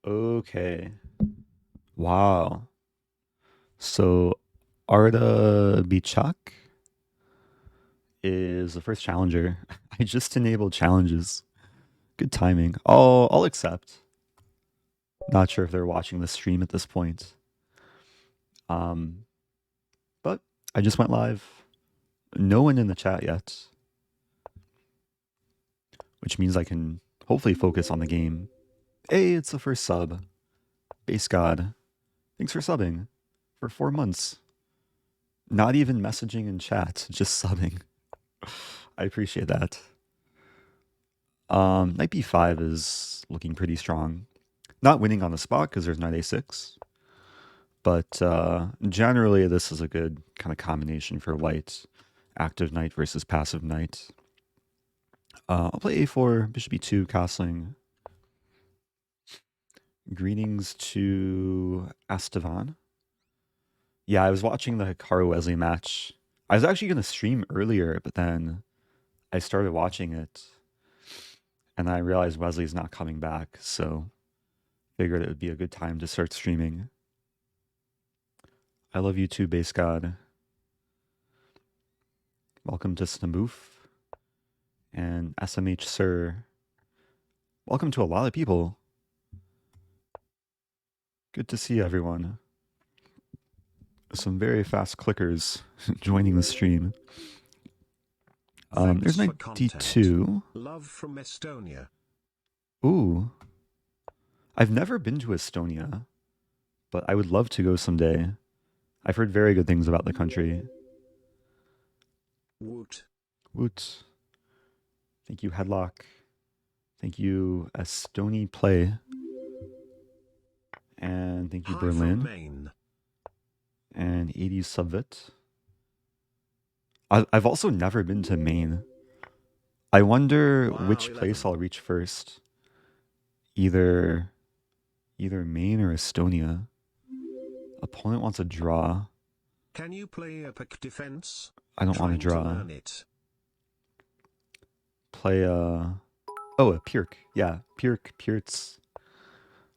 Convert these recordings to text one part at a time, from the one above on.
Okay. Wow. So Arda Bichak is the first challenger. I just enabled challenges. Good timing. I'll accept. Not sure if they're watching the stream at this point. Um, but I just went live. No one in the chat yet, which means I can hopefully focus on the game. Hey, it's the first sub. Base God. Thanks for subbing for 4 months. Not even messaging in chat, just subbing. I appreciate that. Knight b5 is looking pretty strong. Not winning on the spot because there's knight a6. But generally, this is a good kind of combination for white. Active knight versus passive knight. I'll play a4, bishop e2, castling. Greetings to Estevan. Yeah, I was watching the Hikaru Wesley match. I was actually going to stream earlier, but then I started watching it and I realized Wesley's not coming back, so figured it would be a good time to start streaming. I love you too, Base God. Welcome to Snaboof and SMH Sir. Welcome to a lot of people. Good to see everyone. Some very fast clickers joining the stream. There's knight d2. Love from Estonia. Ooh. I've never been to Estonia, but I would love to go someday. I've heard very good things about the country. Woot. Woot. Thank you, Headlock. Thank you, Estoni Play. And thank you, Hi Berlin. from Maine. And 80s Subvit. I've also never been to Maine. I wonder which 11. place I'll reach first. Either Maine or Estonia. Opponent wants a draw. Can you play a pick defense? I don't want to draw. learn it. Play a Pirk. Yeah, Pirtz.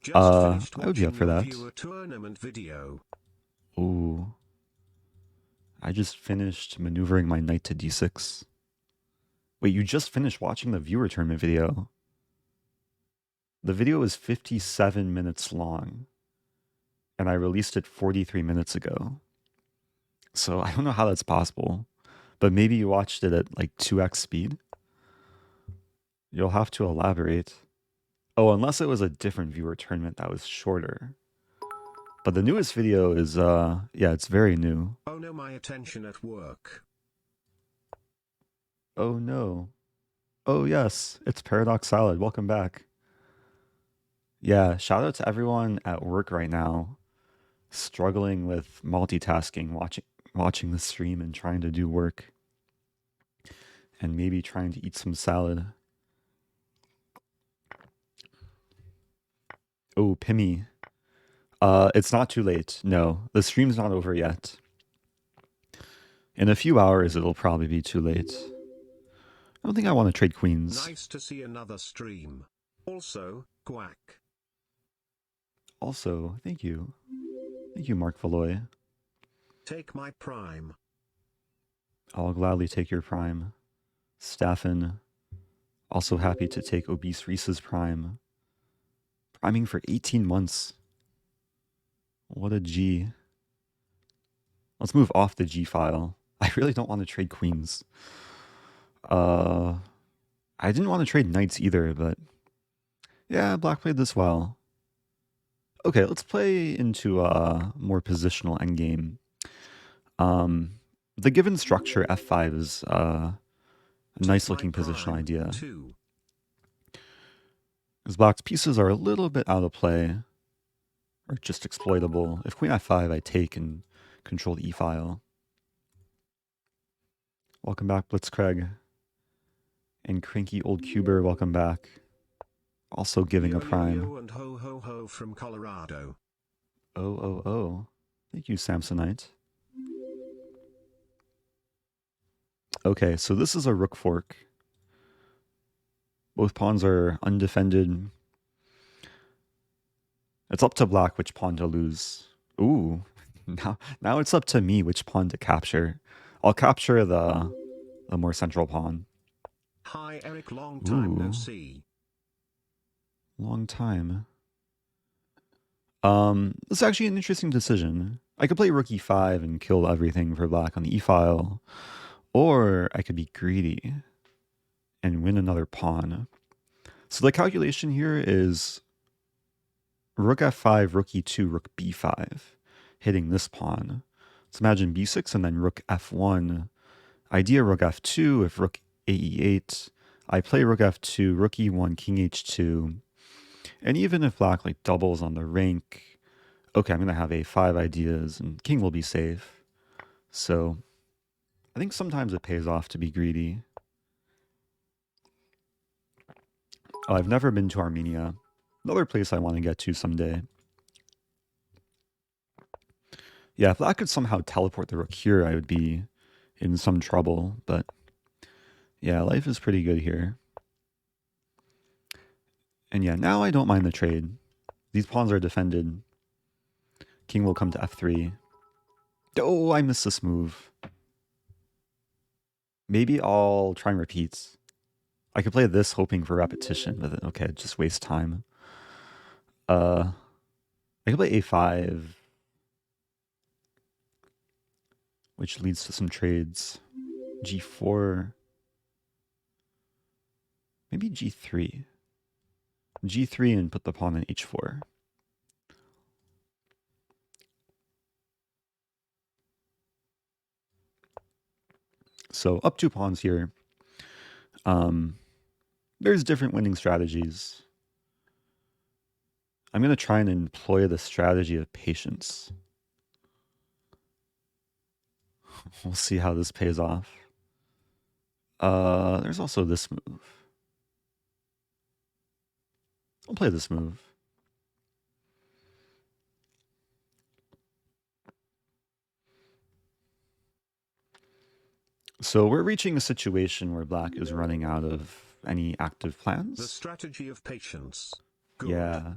Just finished I would be up for that. Viewer tournament video. Ooh. I just finished maneuvering my knight to d6. Wait, you just finished watching the viewer tournament video? The video is 57 minutes long, and I released it 43 minutes ago. So I don't know how that's possible, but maybe you watched it at like 2x speed? You'll have to elaborate. Oh, unless it was a different viewer tournament that was shorter. But the newest video is, yeah, it's very new. Oh no, my attention at work. Oh no. Oh yes, it's Paradox Salad. Welcome back. Yeah, shout out to everyone at work right now, struggling with multitasking, watching the stream and trying to do work. And maybe trying to eat some salad. Oh, Pimmy. It's not too late. No, the stream's not over yet. In a few hours, it'll probably be too late. I don't think I want to trade queens. Nice to see another stream. Also, quack. Also, thank you. Thank you, Mark Valoy. Take my prime. I'll gladly take your prime. Staffen. Also happy to take Obese Reese's prime. Priming for 18 months. What a G. Let's move off the G file. I really don't want to trade queens. I didn't want to trade knights either, but yeah, Black played this well. Okay, let's play into a more positional endgame. The given structure f5 is a nice looking positional idea. As Black's pieces are a little bit out of play, or just exploitable. If queen f5, I take and control the e file. Welcome back, Blitzcraig. And Cranky Old Cuber, welcome back. Also giving a prime. And ho ho ho from Colorado. Oh. Thank you, Samsonite. Okay, so this is a rook fork. Both pawns are undefended. It's up to black which pawn to lose. Ooh, now it's up to me which pawn to capture. I'll capture the more central pawn. Hi Eric, long time no Ooh, see. long time. This is actually an interesting decision. I could play rook e5 and kill everything for black on the e-file, or I could be greedy and win another pawn. So the calculation here is rook f5, rook e2, rook b5, hitting this pawn. Let's imagine b6 and then rook f1. Idea rook f2, if rook ae8, I play rook f2, rook e1, king h2, and even if black like doubles on the rank, okay, I'm going to have a5 ideas and king will be safe. So I think sometimes it pays off to be greedy. Oh, I've never been to Armenia. Another place I want to get to someday. Yeah, if I could somehow teleport the rook here, I would be in some trouble. But yeah, life is pretty good here. And yeah, now I don't mind the trade. These pawns are defended. King will come to f3. Oh, I missed this move. Maybe I'll try and repeat. I could play this hoping for repetition, but okay, just waste time. I could play a5, which leads to some trades. g4, maybe g3. g3 and put the pawn in h4. So up 2 pawns here. There's different winning strategies. I'm going to try and employ the strategy of patience. We'll see how this pays off. There's also this move. I'll play this move. So we're reaching a situation where black is running out of any active plans. The strategy of patience. Good. Yeah.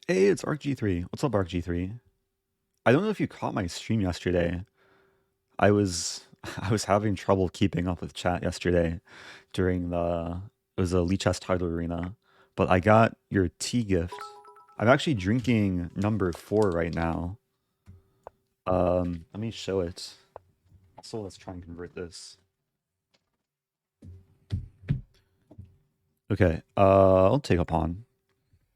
Hey, it's ArcG3. What's up, ArcG3? I don't know if you caught my stream yesterday. I was having trouble keeping up with chat yesterday during it was a Lichess title arena, but I got your tea gift. I'm actually drinking number 4 right now. Let me show it. Also, let's try and convert this. Okay, I'll take a pawn.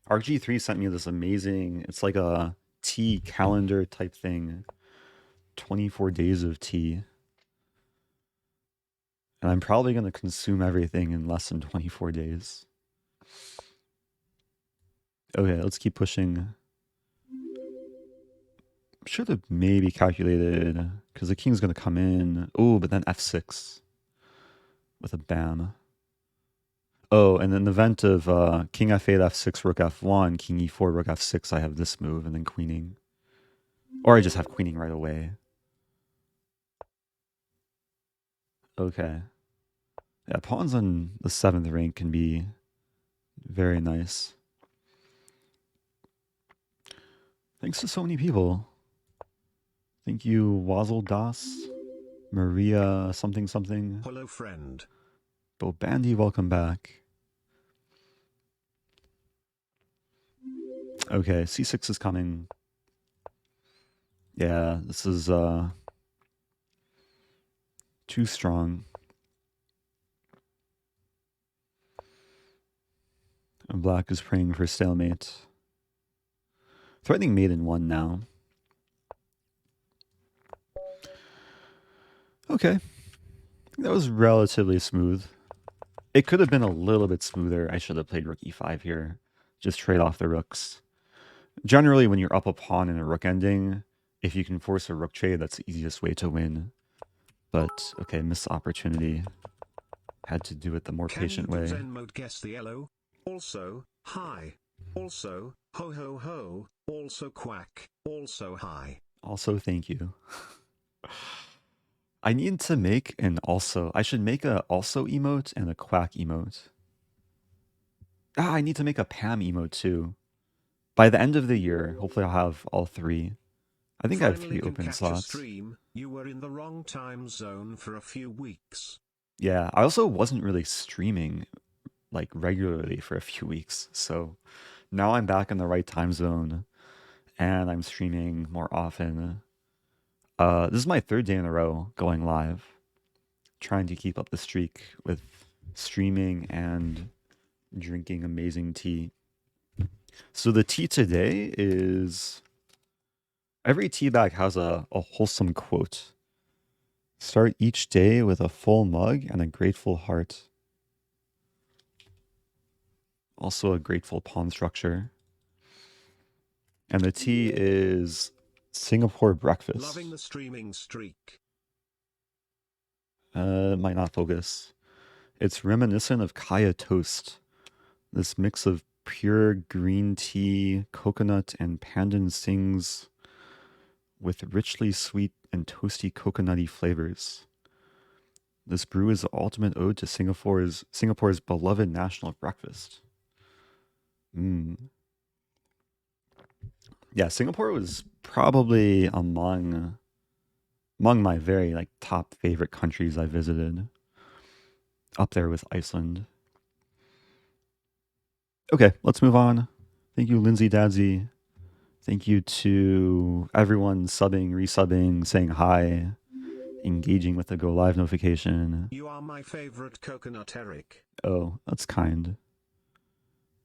RG3 sent me this amazing, it's like a tea calendar type thing. 24 days of tea. And I'm probably going to consume everything in less than 24 days. Okay, let's keep pushing. Should have maybe calculated, because the king's going to come in. Oh, but then f6 with a bam. Oh, and in the event of king f8, f6, rook f1, king e4, rook f6, I have this move, and then queening. Or I just have queening right away. Okay. Yeah, pawns on the 7th rank can be very nice. Thanks to so many people. Thank you, Wazzle Das, Maria something something. Hello, friend. Bo Bandy, welcome back. Okay, c6 is coming. Yeah, this is too strong. And black is praying for stalemate. Threatening mate in 1 now. Okay. That was relatively smooth. It could have been a little bit smoother. I should have played rook e5 here. Just trade off the rooks. Generally, when you're up a pawn in a rook ending, if you can force a rook trade, that's the easiest way to win. But, okay, missed opportunity. Had to do it the more patient way. Zen mode guess the yellow. Also, hi. Also, ho ho ho. Also quack. Also hi. Also, thank you. I need to make an also. I should make a also emote and a quack emote. Ah, I need to make a Pam emote too. By the end of the year, hopefully I'll have all 3. I think I have Finally 3 can open catch a slots. stream, you were in the wrong time zone for a few weeks. Yeah, I also wasn't really streaming like regularly for a few weeks. So now I'm back in the right time zone and I'm streaming more often. This is my 3rd day in a row going live, trying to keep up the streak with streaming and drinking amazing tea. So the tea today is every tea bag has a wholesome quote. Start each day with a full mug and a grateful heart. Also a grateful pawn structure. And the tea is Singapore breakfast. Loving the streaming streak. Might not focus. It's reminiscent of Kaya toast. This mix of pure green tea, coconut, and pandan sings with richly sweet and toasty coconutty flavors. This brew is the ultimate ode to Singapore's beloved national breakfast. Yeah, Singapore was probably among my very like top favorite countries I visited. Up there with Iceland. Okay, let's move on. Thank you, Lindsay Dadsy. Thank you to everyone subbing, resubbing, saying hi, engaging with the go live notification. You are my favorite coconut, Eric. Oh, that's kind.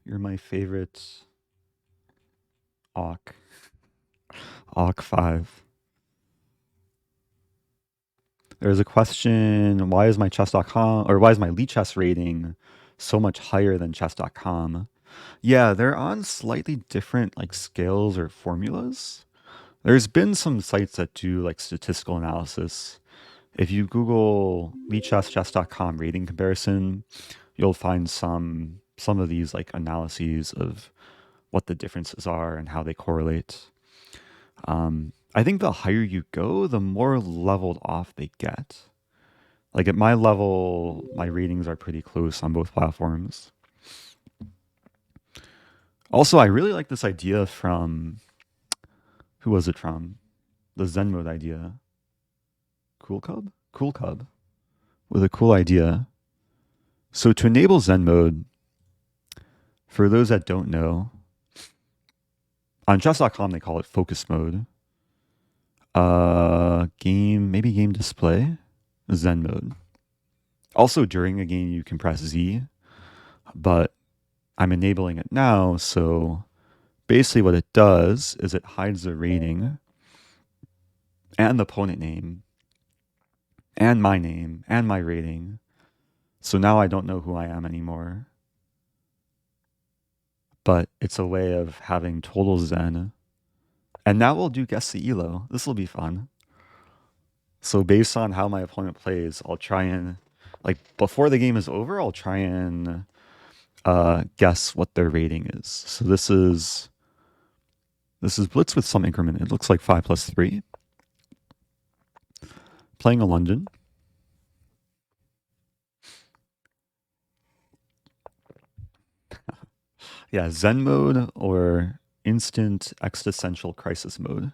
You're my favorite Awk. Awk 5. There's a question, why is my chess.com or why is my lead chess rating so much higher than chess.com? Yeah, they're on slightly different like scales or formulas. There's been some sites that do like statistical analysis. If you Google chess.com rating comparison, you'll find some of these like analyses of what the differences are and how they correlate. I think the higher you go, the more leveled off they get. Like at my level, my ratings are pretty close on both platforms. Also, I really like this idea from who was it from? The Zen mode idea. Cool Cub? Cool Cub. With a cool idea. So to enable Zen mode, for those that don't know, on chess.com they call it focus mode. Maybe game display, Zen mode. Also during a game you can press Z, but I'm enabling it now, so basically what it does is it hides the rating and the opponent name and my rating. So now I don't know who I am anymore. But it's a way of having total zen. And now we'll do guess the elo. This will be fun. So based on how my opponent plays, I'll try and like before the game is over, I'll try and guess what their rating is. So this is Blitz with some increment. It looks like 5+3. Playing a London. Yeah, Zen mode or instant existential crisis mode.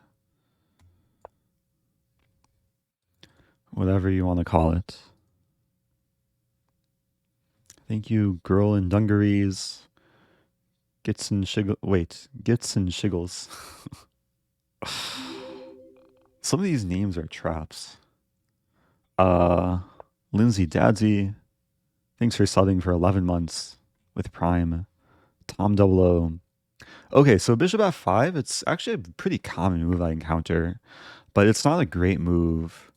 Whatever you want to call it. Thank you, girl in dungarees. Gits and Shiggles. Some of these names are traps. Lindsay Dadsy. Thanks for subbing for 11 months with Prime. Tom Double O. Okay, so Bishop F5, it's actually a pretty common move I encounter, but it's not a great move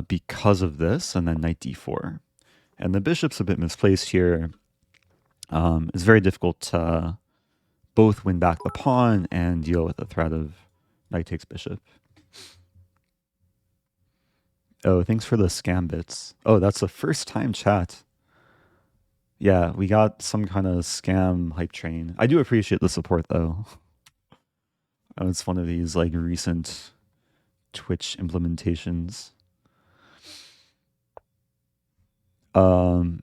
because of this, and then Knight D4. And the bishop's a bit misplaced here. It's very difficult to both win back the pawn and deal with the threat of knight takes bishop. Oh, thanks for the scam bits. Oh, that's the first time chat. Yeah, we got some kind of scam hype train. I do appreciate the support though. It's one of these like recent Twitch implementations.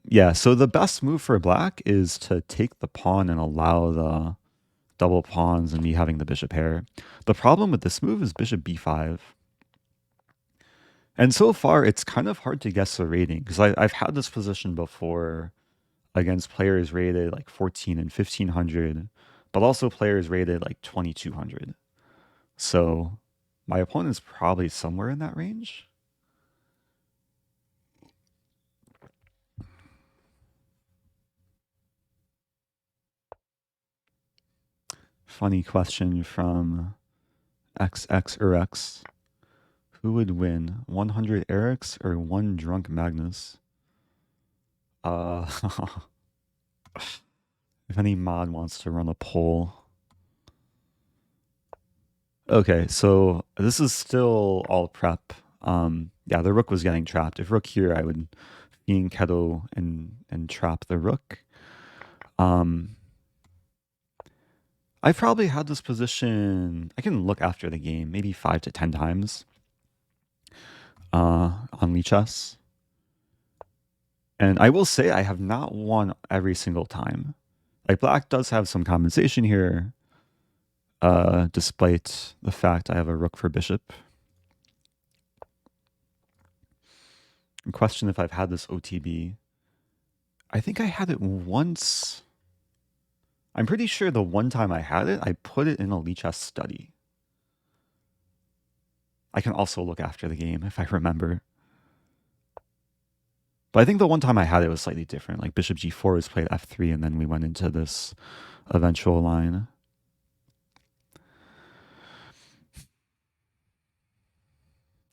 Yeah, so the best move for black is to take the pawn and allow the double pawns and me having the bishop pair. The problem with this move is bishop b5. And so far, it's kind of hard to guess the rating because I've had this position before against players rated like 14 and 1500, but also players rated like 2200. So my opponent's probably somewhere in that range. Funny question from XX or X. Who would win, 100 Erics or one drunk Magnus? Uh, if any mod wants to run a poll. Okay, so this is still all prep. Yeah, the rook was getting trapped. If rook here, I would fiend Keto and trap the rook. I probably had this position. I can look after the game, maybe 5 to 10 times on Lichess. And I will say I have not won every single time. Like black does have some compensation here, despite the fact I have a rook for bishop. And question if I've had this OTB. I think I had it once. I'm pretty sure the one time I had it, I put it in a Lichess study. I can also look after the game if I remember. But I think the one time I had it was slightly different. Like bishop g4 was played f3, and then we went into this eventual line.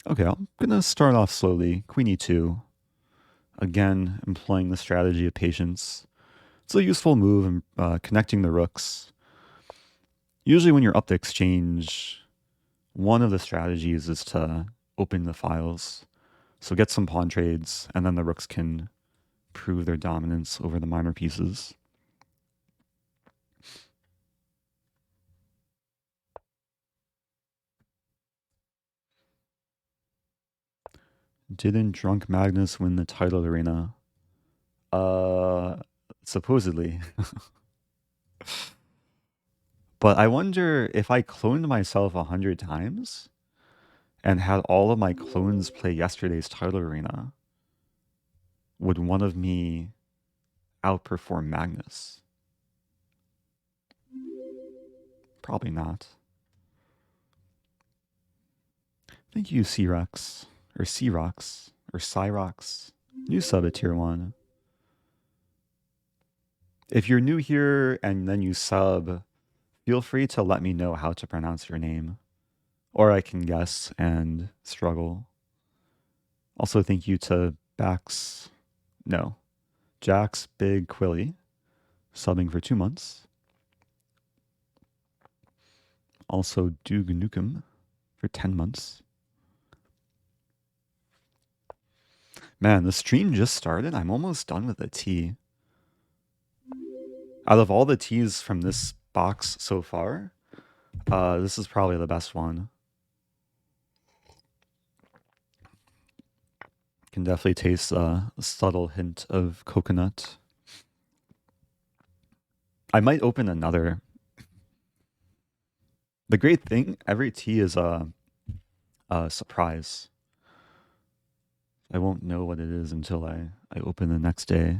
Okay, I'm gonna start off slowly. Queen e2. Again, employing the strategy of patience. It's a useful move in connecting the rooks. Usually when you're up the exchange, one of the strategies is to open the files. So get some pawn trades, and then the rooks can prove their dominance over the minor pieces. Didn't Drunk Magnus win the title arena? Supposedly. But I wonder if I cloned myself 100 times and had all of my clones play yesterday's title arena, would one of me outperform Magnus? Probably not. Thank you, C-Rox, or C-Rox, or Cyrox. New sub at tier 1. If you're new here and then you sub, feel free to let me know how to pronounce your name. Or I can guess and struggle. Also, thank you to Jax Big Quilly, subbing for 2 months. Also, Doog Nukem for 10 months. Man, the stream just started. I'm almost done with the tea. Out of all the teas from this box so far, this is probably the best one. Can definitely taste a subtle hint of coconut. I might open another. The great thing, every tea is a surprise. I won't know what it is until I open the next day.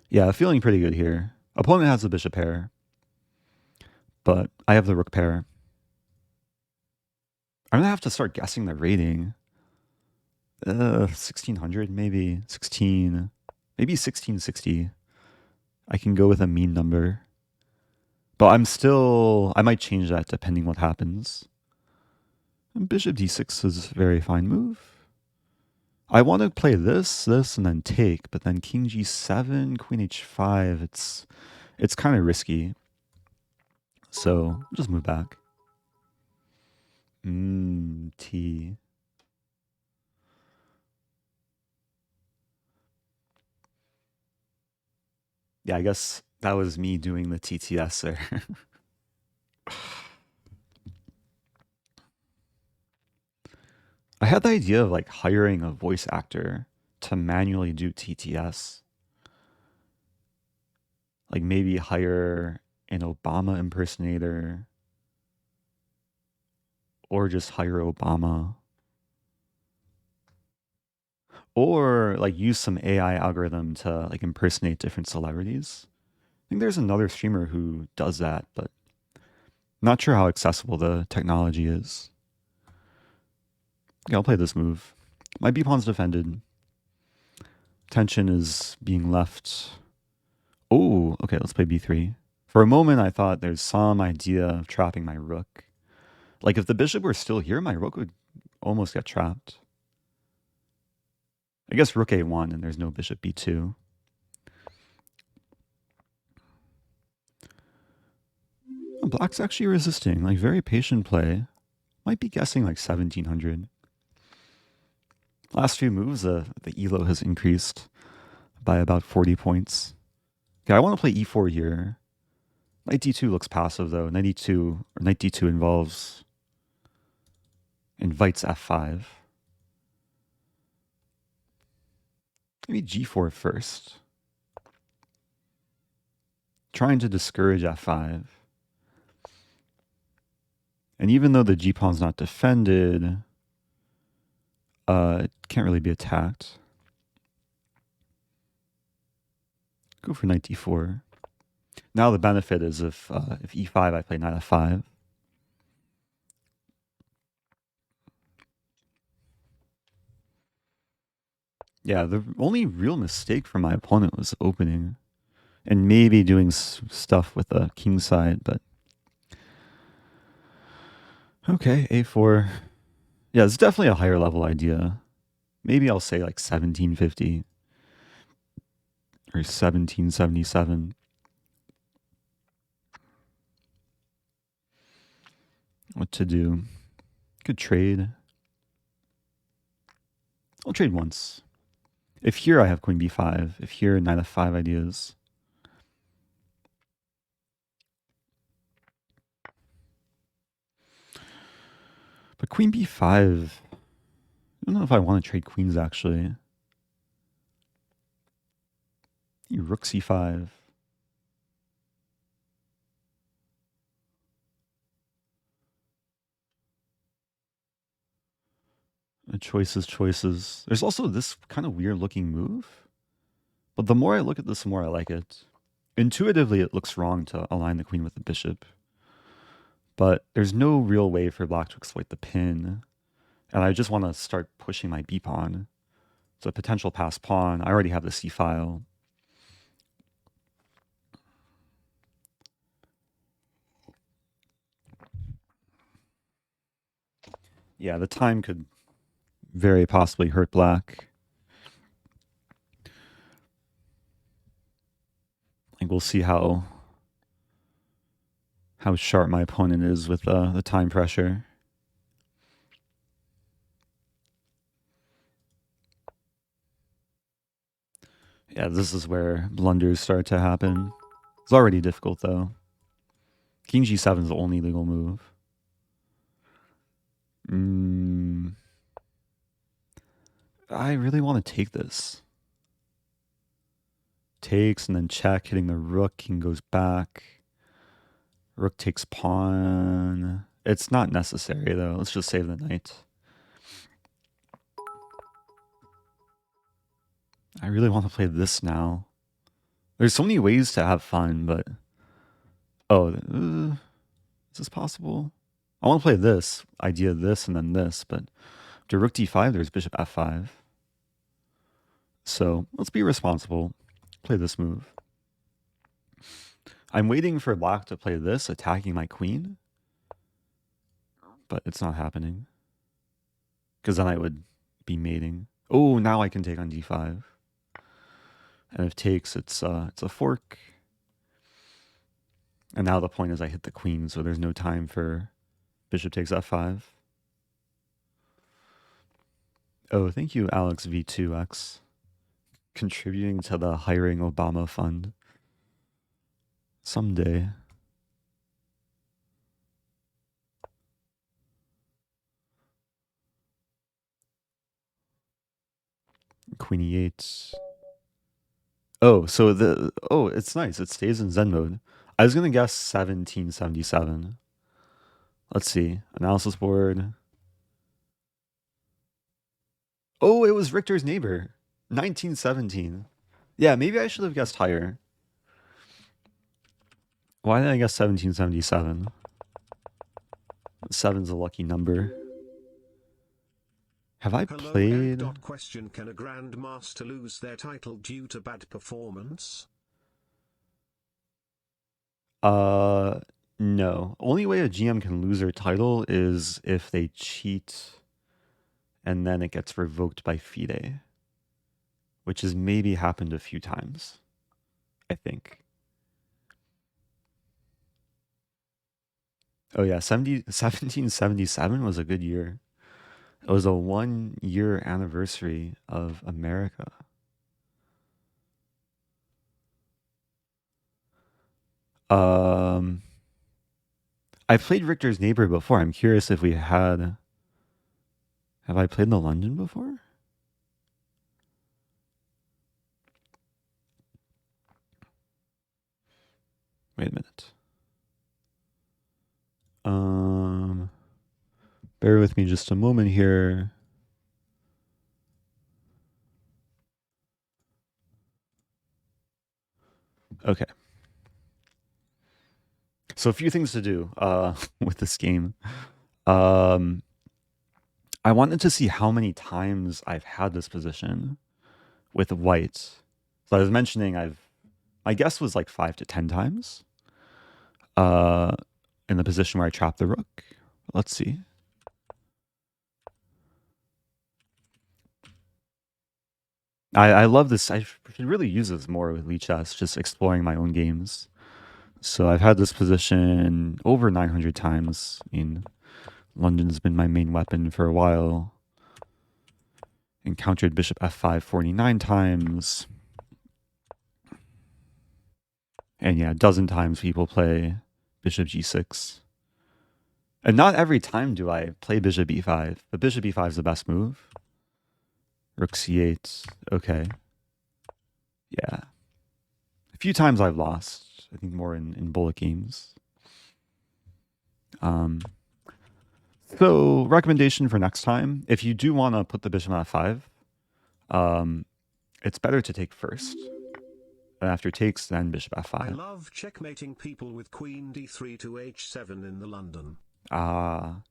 Yeah, feeling pretty good here. Opponent has the bishop pair, but I have the rook pair. I'm gonna have to start guessing the rating. 1600, maybe 16, maybe 1660. I can go with a mean number, but I might change that depending what happens. And bishop d6 is a very fine move. I want to play this, and then take, but then king g7, queen h5, it's kind of risky. So just move back. T. Yeah, I guess that was me doing the TTS there. I had the idea of like hiring a voice actor to manually do TTS. Like maybe hire an Obama impersonator or just hire Obama. Or like use some AI algorithm to like impersonate different celebrities. I think there's another streamer who does that, but not sure how accessible the technology is. Yeah, I'll play this move. My B pawn's defended. Tension is being left. Oh, okay, let's play B3. For a moment, I thought there's some idea of trapping my rook. Like if the bishop were still here, my rook would almost get trapped. I guess rook A1 and there's no bishop B2. Black's actually resisting, like very patient play. Might be guessing like 1700. Last few moves, the elo has increased by about 40 points. Okay, I want to play E4 here. Knight D2 looks passive though. Knight D2 or Knight D2 invites F5. Maybe G4 first. Trying to discourage F5. And even though the G pawn's not defended, it can't really be attacked. Go for Knight D4. Now the benefit is if E5, I play Knight F5. Yeah, the only real mistake from my opponent was opening. And maybe doing stuff with the king side, but... Okay, A4. Yeah, it's definitely a higher level idea. Maybe I'll say like 1750 or 1777. What to do? Could trade. I'll trade once. If here I have queen b5, if here knight f5 ideas. But queen b5, I don't know if I want to trade queens actually. Rook c5. Choices. There's also this kind of weird looking move. But the more I look at this, the more I like it. Intuitively, it looks wrong to align the queen with the bishop. But there's no real way for black to exploit the pin. And I just want to start pushing my b pawn. It's a potential pass pawn. I already have the c file. Yeah, the time could very possibly hurt black. Like we'll see how sharp my opponent is with the time pressure. Yeah, this is where blunders start to happen. It's already difficult though. King g7 is the only legal move. I really want to take this. Takes and then check, hitting the rook. King goes back. Rook takes pawn. It's not necessary though. Let's just save the knight. I really want to play this now. There's so many ways to have fun, but... Oh, is this possible? I want to play this, idea this, and then this, but after rook d5, there's bishop f5. So let's be responsible. Play this move. I'm waiting for black to play this, attacking my queen. But it's not happening. Because then I would be mating. Oh, now I can take on d5. And if takes, it's a fork. And now the point is I hit the queen, so there's no time for bishop takes f5. Oh, thank you, Alex V2X. Contributing to the Hiring Obama Fund. Someday. Queen e8. Oh, so it's nice. It stays in Zen mode. I was gonna guess 1777. Let's see. Analysis board. Oh, it was Richter's neighbor. 1917. Yeah, maybe I should have guessed higher. Why did I guess 1777? Seven's a lucky number. Have I Hello, played? Eric. Question: Can a grandmaster lose their title due to bad performance? No. Only way a GM can lose their title is if they cheat and then it gets revoked by FIDE, which has maybe happened a few times, I think. Oh yeah, 1777 was a good year. It was a 1-year anniversary of America. I played Richter's Neighbor before. I'm curious if we had. Have I played the London before? Wait a minute. Bear with me just a moment here. Okay. So a few things to do with this game. I wanted to see how many times I've had this position with white. So I was mentioning my guess was like 5 to 10 times in the position where I trapped the rook. Let's see. I love this. I should really use this more with Lichess, just exploring my own games. So I've had this position over 900 times. I mean, London's been my main weapon for a while. Encountered bishop f5 49 times. And yeah, a dozen times people play bishop g6. And not every time do I play bishop e5, but bishop e5 is the best move. Rook c8. Okay. Yeah. A few times I've lost. I think more in bullet games. So recommendation for next time, if you do want to put the bishop on f5, it's better to take first. And after takes, then bishop f5. I love checkmating people with queen d3 to h7 in the London.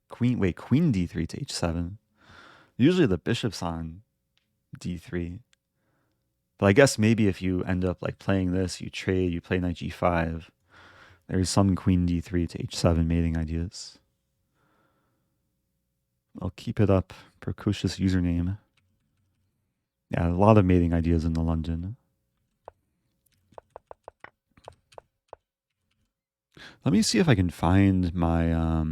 Queen d3 to h7. Usually the bishop's on d3. But I guess maybe if you end up like playing this, you trade, you play knight g5, there's some queen d3 to h7 mating ideas. I'll keep it up. Precocious username. Yeah, a lot of mating ideas in the London. Let me see if I can find my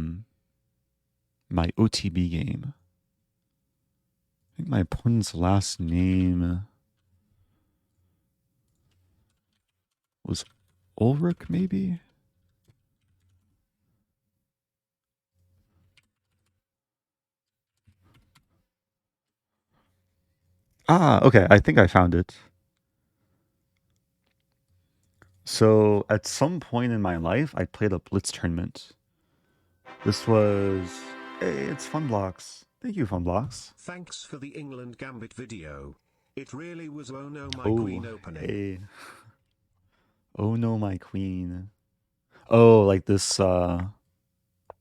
my OTB game. I think my opponent's last name was Ulrich, maybe? Okay. I think I found it. So at some point in my life, I played a Blitz tournament. This was... Hey, it's Funblocks. Thank you, Funblocks. Thanks for the England Gambit video. It really was oh no my Oh, queen opening. Hey. Oh no, my queen. Oh, like this,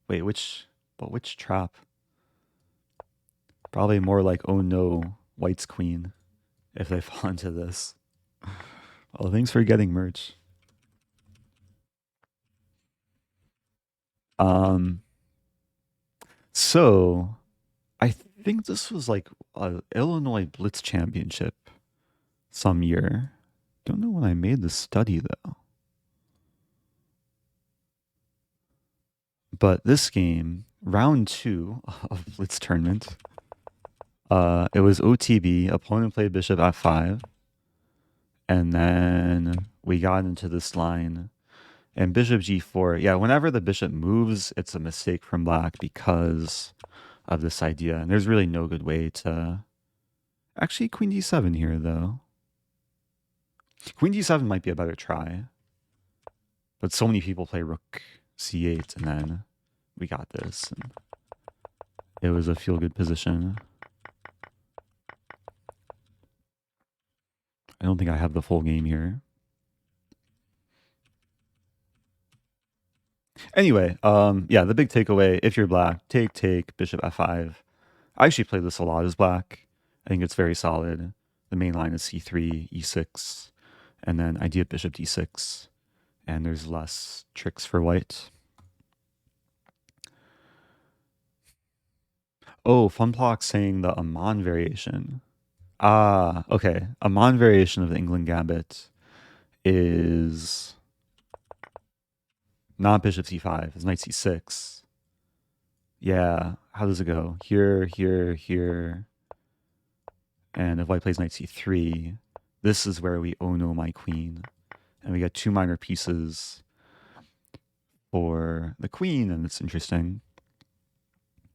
wait, which trap? Probably more like, oh no, white's queen, if they fall into this. Oh, thanks for getting merch. So, I think this was like a Illinois Blitz Championship some year. Don't know when I made this study, though. But this game, round 2 of Blitz tournament, it was OTB, opponent played bishop f5, and then we got into this line, and bishop g4. Yeah, whenever the bishop moves, it's a mistake from black because of this idea, and there's really no good way to... Actually, queen d7 here, though. Queen d7 might be a better try. But so many people play rook c8, and then we got this. And it was a feel-good position. I don't think I have the full game here. Anyway, yeah, the big takeaway, if you're black, take, bishop f5. I actually play this a lot as black. I think it's very solid. The main line is c3, e6, and then idea bishop d6, and there's less tricks for white. Oh, Funblock saying the Amman variation. Ah, okay. Amman variation of the England Gambit is not bishop c5, it's knight c6. Yeah, how does it go? Here, here, here. And if white plays knight c3, this is where we oh no my queen. And we get two minor pieces for the queen, and it's interesting.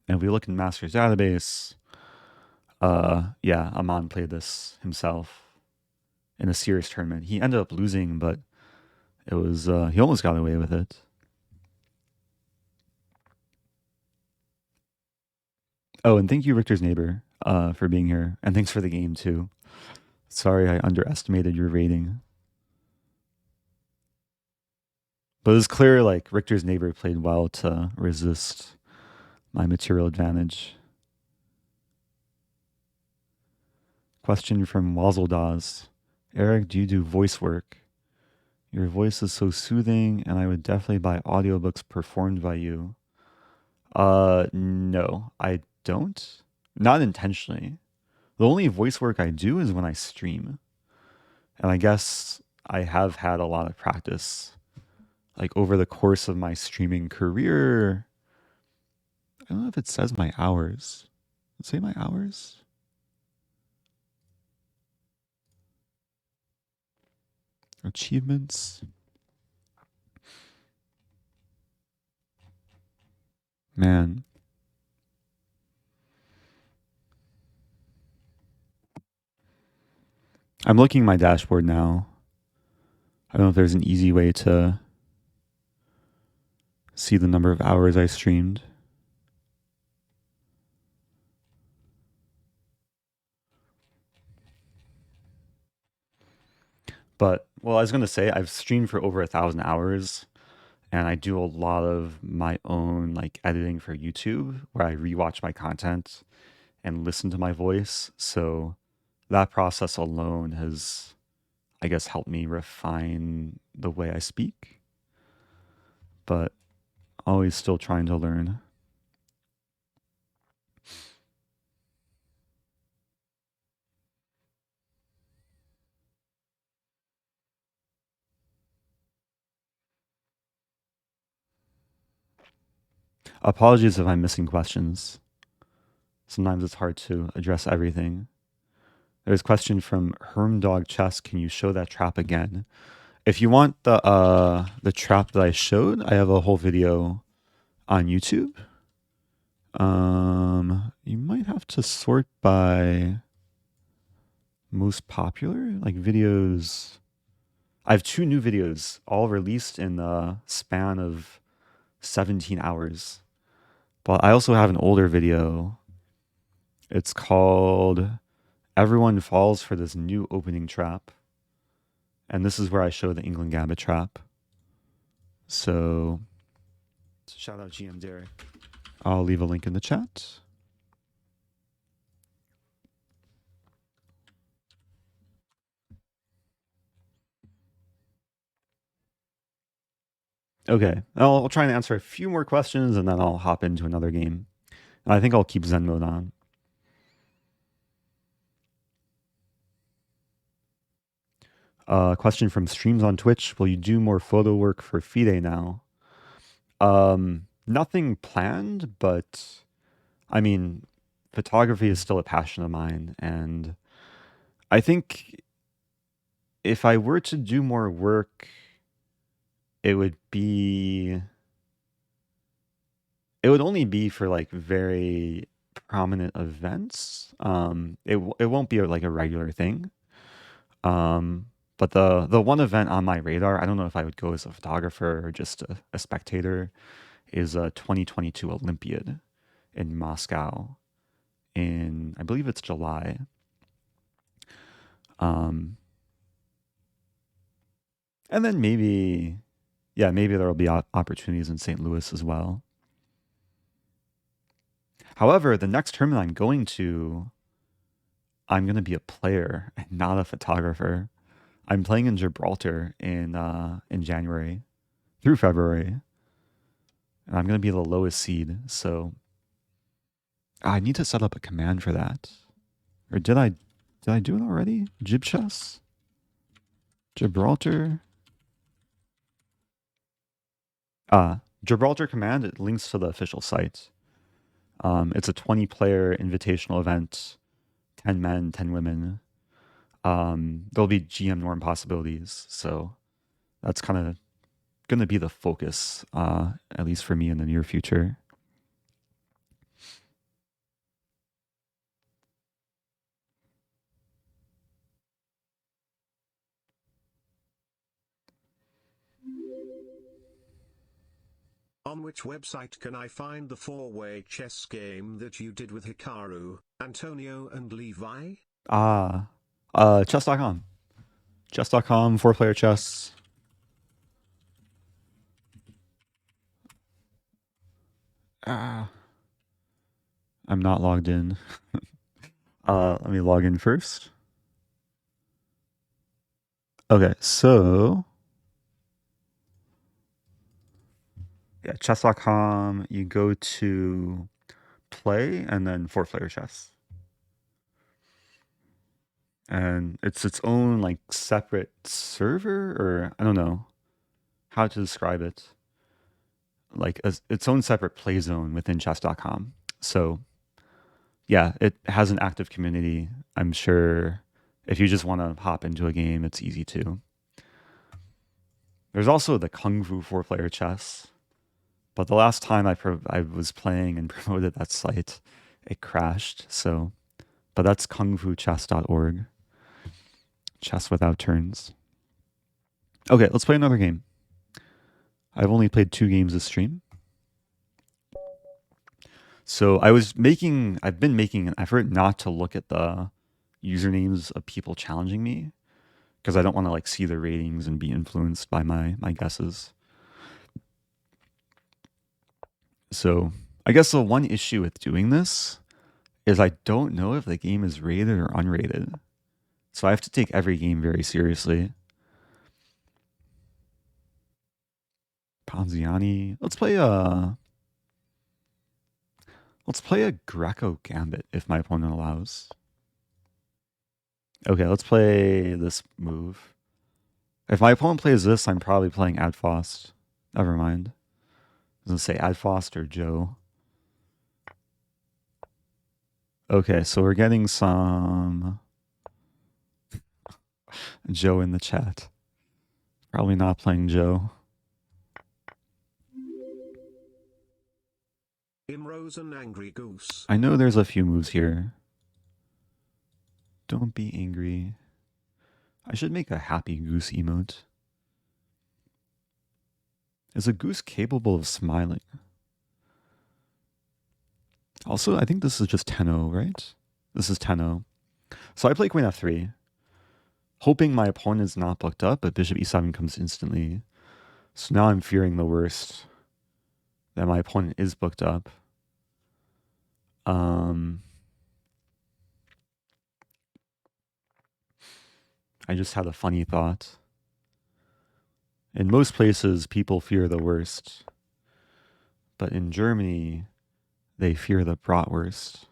And if we look in Master's database, yeah, Amman played this himself in a serious tournament. He ended up losing, but it was he almost got away with it. Oh, and thank you, Richter's neighbor, for being here, and thanks for the game too. Sorry, I underestimated your rating. But it's clear, like, Richter's neighbor played well to resist my material advantage. Question from Wazeldas. Eric, do you do voice work? Your voice is so soothing, and I would definitely buy audiobooks performed by you. No, I don't. Not intentionally. The only voice work I do is when I stream. And I guess I have had a lot of practice. Like over the course of my streaming career, I don't know if it says my hours. Does it say my hours? Achievements? Man. I'm looking at my dashboard now. I don't know if there's an easy way to see the number of hours I streamed. But, well, I was going to say, I've streamed for over 1,000 hours, and I do a lot of my own like editing for YouTube where I rewatch my content and listen to my voice. So that process alone has, I guess, helped me refine the way I speak, but always still trying to learn. Apologies if I'm missing questions. Sometimes it's hard to address everything. There's a question from Hermdog Chess. Can you show that trap again? If you want the trap that I showed, I have a whole video on YouTube. You might have to sort by most popular, like videos. I have two new videos, all released in the span of 17 hours. But I also have an older video. It's called Everyone Falls for This New Opening Trap. And this is where I show the England Gambit trap. So, shout out GM Derek. I'll leave a link in the chat. Okay, I'll try and answer a few more questions and then I'll hop into another game. And I think I'll keep Zen mode on. Question from streams on Twitch. Will you do more photo work for FIDE now? Nothing planned, but I mean, photography is still a passion of mine. And I think if I were to do more work, it would only be for like very prominent events. It won't be like a regular thing. But the one event on my radar, I don't know if I would go as a photographer or just a spectator, is a 2022 Olympiad in Moscow in, I believe it's July. And then maybe, yeah, maybe there will be opportunities in St. Louis as well. However, the next tournament I'm going to, I'm going to be a player and not a photographer. I'm playing in Gibraltar in January through February, and I'm going to be the lowest seed. So I need to set up a command for that. Or did I do it already? Jib chess? Gibraltar? Gibraltar command, it links to the official site. It's a 20-player invitational event, 10 men, 10 women. There'll be GM norm possibilities, so that's kind of going to be the focus, at least for me in the near future. On which website can I find the four-way chess game that you did with Hikaru, Antonio and Levi? Chess.com. Chess.com, 4-player chess. I'm not logged in. Let me log in first. Okay, so yeah, chess.com, you go to play and then 4-player chess. And it's its own like separate server, or I don't know how to describe it. Like its own separate play zone within chess.com. So yeah, it has an active community. I'm sure if you just want to hop into a game, it's easy to. There's also the Kung Fu 4-player chess. But the last time I was playing and promoted that site, it crashed. So, but that's kungfuchess.org. Chess without turns. Okay, let's play another game. I've only played 2 games this stream. So I've been making an effort not to look at the usernames of people challenging me because I don't want to like see the ratings and be influenced by my guesses. So I guess the one issue with doing this is I don't know if the game is rated or unrated. So I have to take every game very seriously. Ponziani. Let's play a Greco Gambit if my opponent allows. Okay, let's play this move. If my opponent plays this, I'm probably playing Adfost. Never mind. I was gonna say Adfost or Joe. Okay, so we're getting some Joe in the chat. Probably not playing Joe. In Rosen Angry Goose. I know there's a few moves here. Don't be angry. I should make a happy goose emote. Is a goose capable of smiling? Also, I think this is just 10-0, right? This is 10-0. So I play queen f3, hoping my opponent is not booked up, but bishop e7 comes instantly. So now I'm fearing the worst, that my opponent is booked up. I just had a funny thought. In most places, people fear the worst. But in Germany, they fear the bratwurst.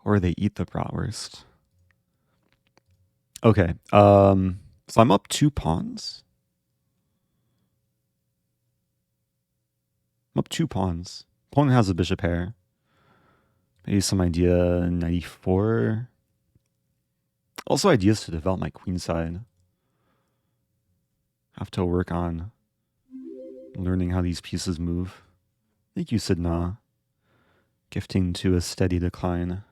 Or they eat the bratwurst. Okay, so I'm up 2 pawns. I'm up 2 pawns. Opponent has a bishop pair. Maybe some idea 94. Also ideas to develop my queenside. Have to work on learning how these pieces move. Thank you, Sidna. Gifting to a steady decline.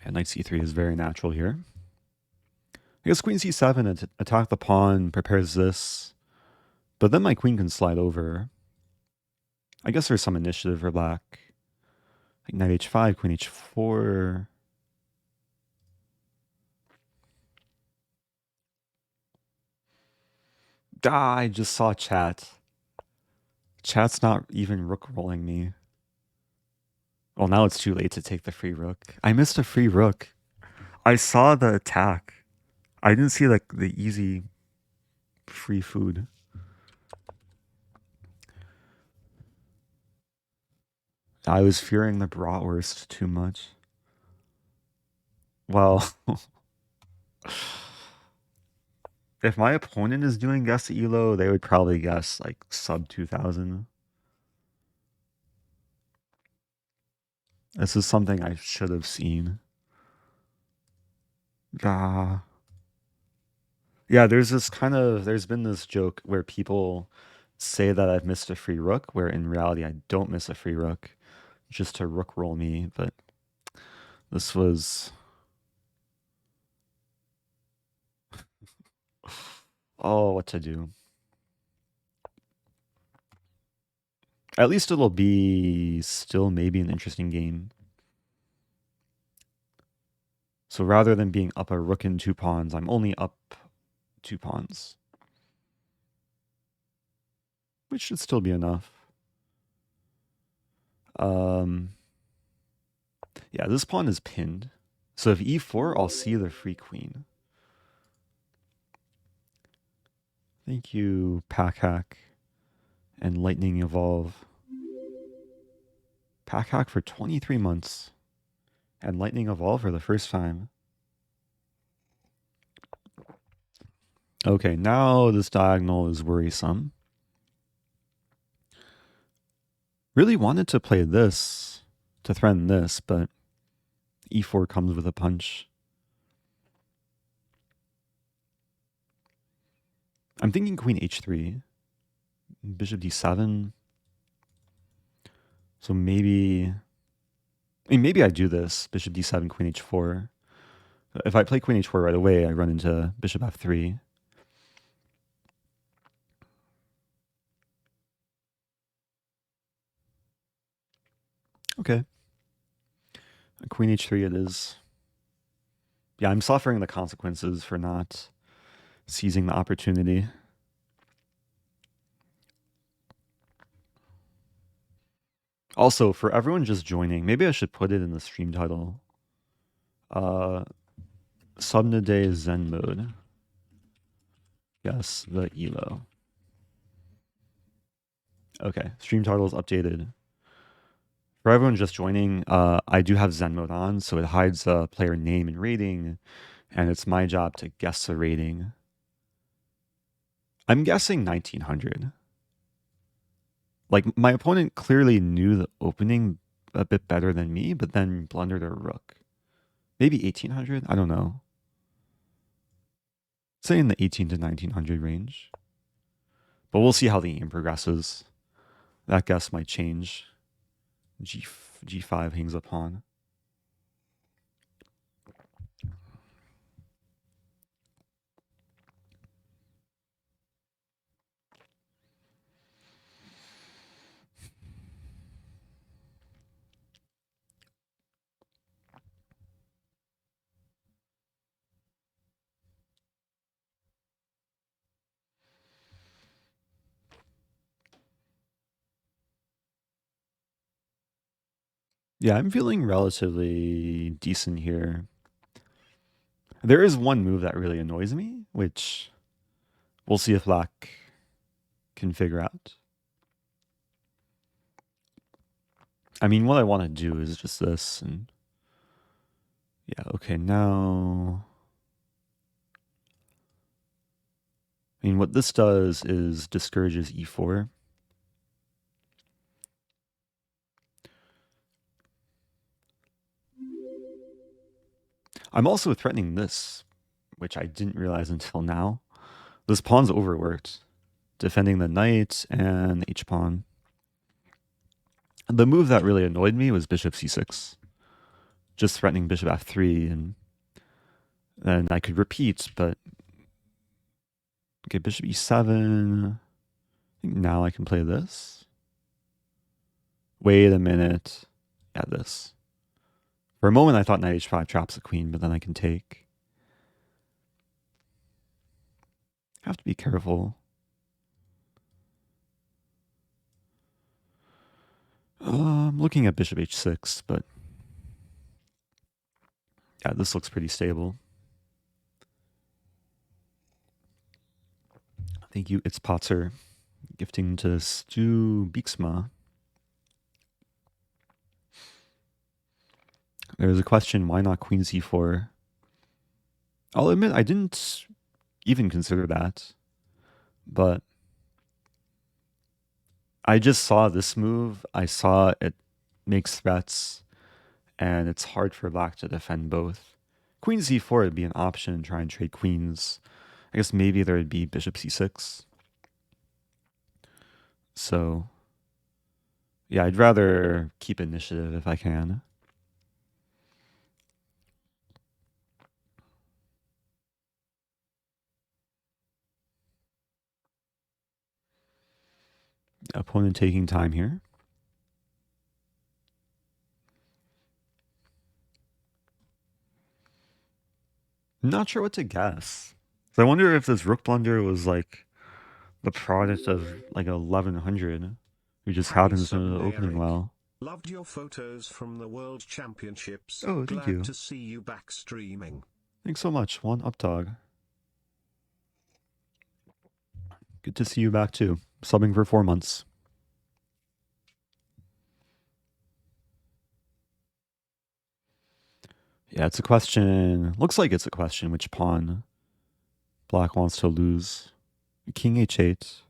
Yeah, knight c3 is very natural here. I guess queen c7 attack the pawn, prepares this. But then my queen can slide over. I guess there's some initiative for black. Like knight h5, queen h4. Ah, I just saw chat. Chat's not even rook rolling me. Well, now it's too late to take the free rook. I missed a free rook. I saw the attack. I didn't see like the easy free food. I was fearing the bratwurst too much. Well, if my opponent is doing guess elo, they would probably guess like sub 2000. This is something I should have seen. Ah. Yeah, there's been this joke where people say that I've missed a free rook, where in reality I don't miss a free rook, just to rook roll me, but this was... Oh, what to do. At least it'll be still maybe an interesting game. So rather than being up a rook and 2 pawns, I'm only up 2 pawns. Which should still be enough. Yeah, this pawn is pinned. So if e4, I'll see the free queen. Thank you, Pack Hack and Lightning Evolve. Pack Hack for 23 months. And Lightning Evolve for the first time. Okay, now this diagonal is worrisome. Really wanted to play this to threaten this, but e4 comes with a punch. I'm thinking queen h3, bishop d7. So maybe I do this, bishop d7, queen h4. If I play queen h4 right away, I run into bishop f3. Okay. Queen h3 it is. Yeah, I'm suffering the consequences for not seizing the opportunity. Also, for everyone just joining, maybe I should put it in the stream title. Subnade Zen mode. Yes, the elo. Okay, stream title is updated. For everyone just joining, I do have Zen mode on, so it hides the player name and rating, and it's my job to guess the rating. I'm guessing 1900. Like, my opponent clearly knew the opening a bit better than me, but then blundered a rook. Maybe 1800? I don't know. Say in the 18 to 1900 range. But we'll see how the game progresses. That guess might change. G5 hangs a pawn. Yeah, I'm feeling relatively decent here. There is one move that really annoys me, which we'll see if Black can figure out. I mean, what I want to do is just this, and yeah, okay, now... I mean, what this does is discourages e4. I'm also threatening this, which I didn't realize until now. This pawn's overworked. defending the knight and h-pawn. The move that really annoyed me was bishop c6. Just threatening bishop f3, and then I could repeat, but... Okay, bishop e7. I think now I can play this. Wait a minute. Yeah, this. For a moment, I thought knight h5 traps the queen, but then I can take. Have to be careful. I'm looking at bishop h6, but yeah, this looks pretty stable. Thank you, It's Potzer. Gifting to Stu Bixma. There's a question, why not queen c4? I'll admit I didn't even consider that, but I just saw this move. I saw it makes threats, and it's hard for black to defend both. Queen c4 would be an option, try and trade queens. I guess maybe there would be bishop c6. So, yeah, I'd rather keep initiative if I can. Opponent taking time here. Not sure what to guess. So I wonder if this rook blunder was like the product of like 1100, who just happens to know the opening well. Loved your photos from the World Championships. Oh, thank you. Glad to see you back streaming. Thanks so much, One Updog. Good to see you back too. Subbing for 4 months. Yeah, it's a question. Looks like it's a question which pawn black wants to lose. King h8.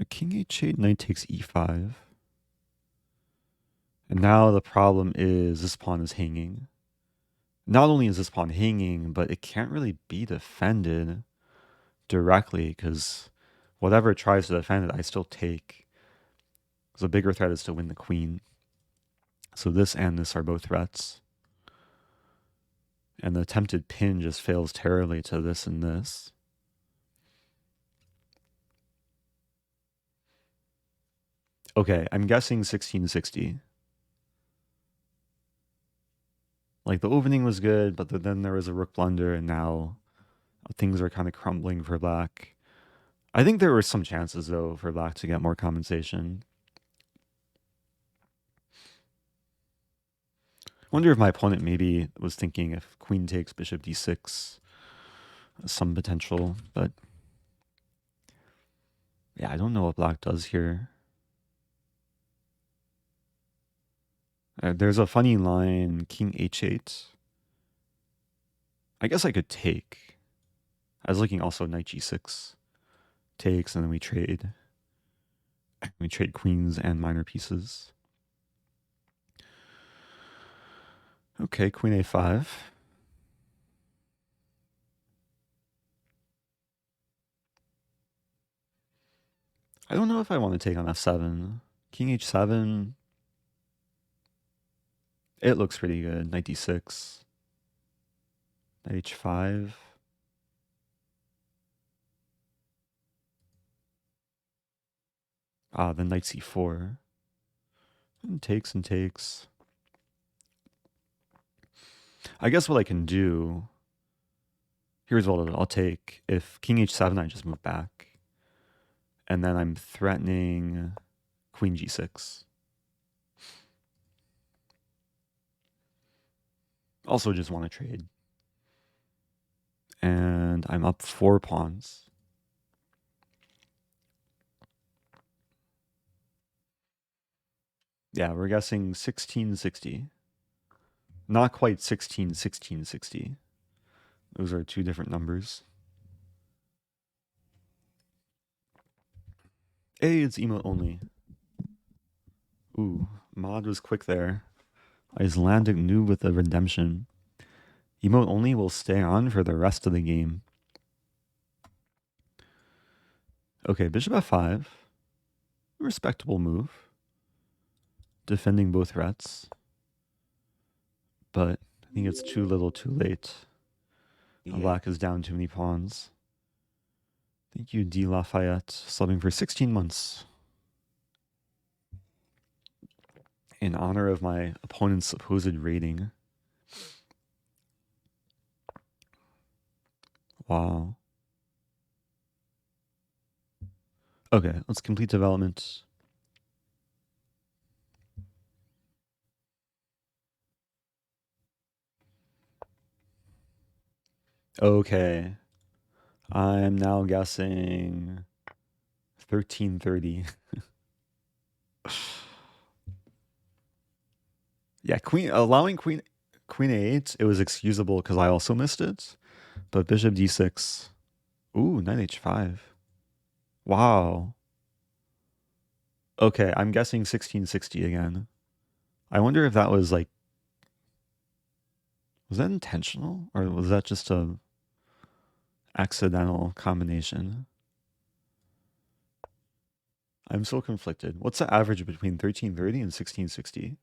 King h8, knight takes e5. And now the problem is this pawn is hanging. Not only is this pawn hanging, but it can't really be defended directly because whatever tries to defend it, I still take. So the bigger threat is to win the queen. So this and this are both threats. And the attempted pin just fails terribly to this and this. Okay, I'm guessing 1660. Like the opening was good, but then there was a rook blunder, and now things are kind of crumbling for black. I think there were some chances though for black to get more compensation. I wonder if my opponent maybe was thinking if queen takes bishop d6, some potential, but yeah, I don't know what black does here. There's a funny line, king h8. I guess I could take. I was looking also knight g6 takes, and then we trade. We trade queens and minor pieces. Okay, queen a5. I don't know if I want to take on f7. King h7. It looks pretty good. Knight d6. Knight h5. Then knight c4. And takes and takes. I guess what I can do... Here's what I'll take. If king h7, I just move back. And then I'm threatening queen g6. Also just want to trade. And I'm up 4 pawns. Yeah, we're guessing 1660. Not quite 1660. Those are 2 different numbers. Hey, it's emote only. Ooh, mod was quick there. Icelandic noob with a redemption. Emote only will stay on for the rest of the game. Okay, bishop f5. Respectable move. Defending both threats. But I think it's too little too late. Yeah. Black is down too many pawns. Thank you, D. Lafayette, subbing for 16 months. In honor of my opponent's supposed rating. Wow. Okay, let's complete development. Okay. I'm now guessing 1330. Yeah, allowing queen a8, it was excusable because I also missed it. But bishop d6. Ooh, knight h5. Wow. Okay, I'm guessing 1660 again. I wonder if that was like, was that intentional or was that just a accidental combination? I'm so conflicted. What's the average between 1330 and 1660?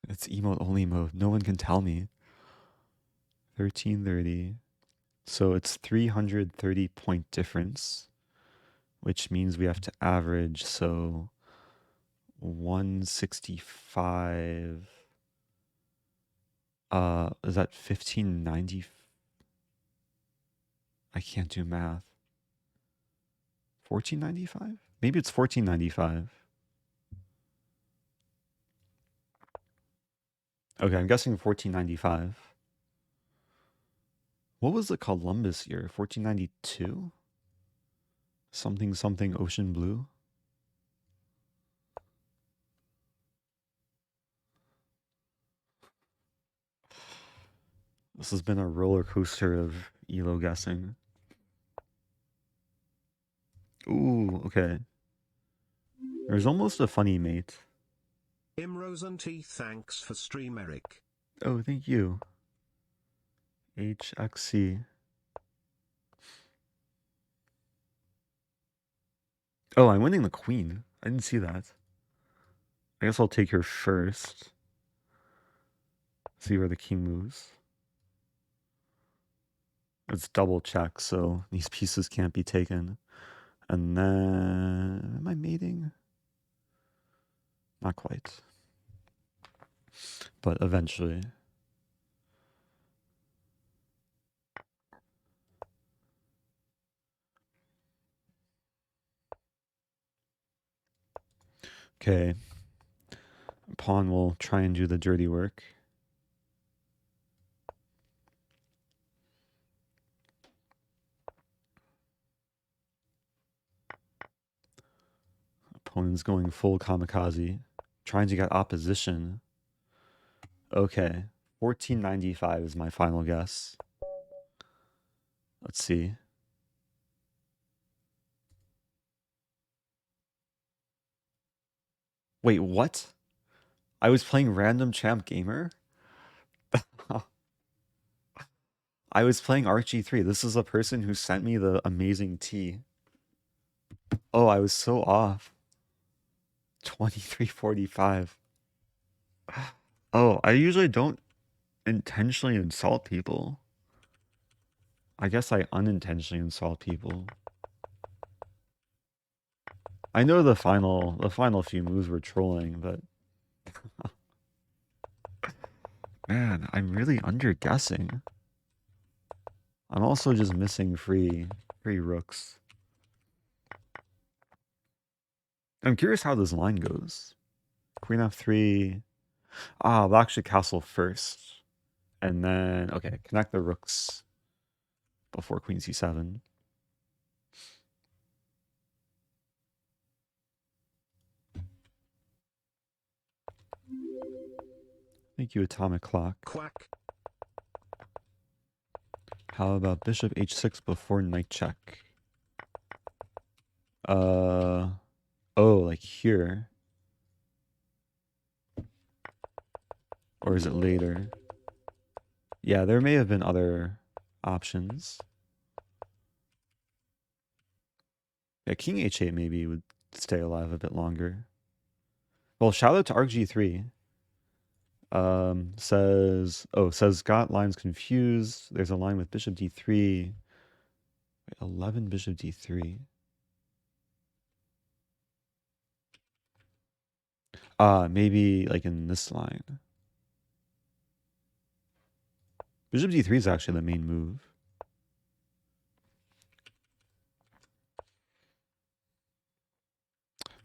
It's emote only mode. No one can tell me. 1330. So it's 330 point difference, which means we have to average. So 165. Is that 1590? I can't do math. 1495? Maybe it's 1495. Okay, I'm guessing 1495. What was the Columbus year? 1492? Something something ocean blue? This has been a roller coaster of ELO guessing. Ooh, okay. There's almost a funny mate. Rosen T, thanks for stream, Eric. Oh, thank you. HXC. Oh, I'm winning the queen. I didn't see that. I guess I'll take her first. See where the king moves. It's double check, so these pieces can't be taken. And then... Am I mating? Not quite. But eventually. Okay. Pawn will try and do the dirty work. Opponent's going full kamikaze. Trying to get opposition. Okay. 1495 is my final guess. Let's see. Wait, what? I was playing Random Champ Gamer? I was playing RG3. This is a person who sent me the amazing tea. Oh, I was so off. 2345. Oh, I usually don't intentionally insult people. I guess I unintentionally insult people. I know the final few moves were trolling, but man, I'm really underguessing. I'm also just missing free rooks. I'm curious how this line goes. Queen f3. Ah, black should castle first. And then, okay, connect the rooks before queen c7. Thank you, Atomic Clock. Quack. How about bishop h6 before knight check? Oh, like here. Or is it later? Yeah, there may have been other options. Yeah, king h8 maybe would stay alive a bit longer. Well, shout out to ArcG3. Says got lines confused. There's a line with bishop d3. Wait, 11 bishop d3. Maybe like in this line. Bishop d3 is actually the main move.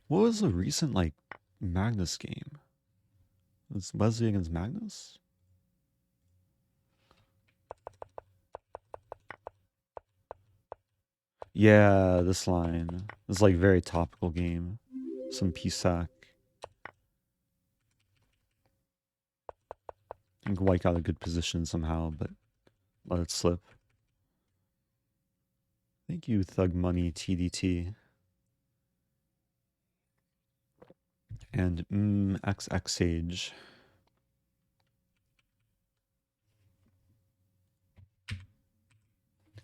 What was the recent like Magnus game? Was Wesley against Magnus? Yeah, this line. This is like very topical game. Some Pisac. I think White got a good position somehow, but let it slip. Thank you, Thug Money TDT. And XX Sage.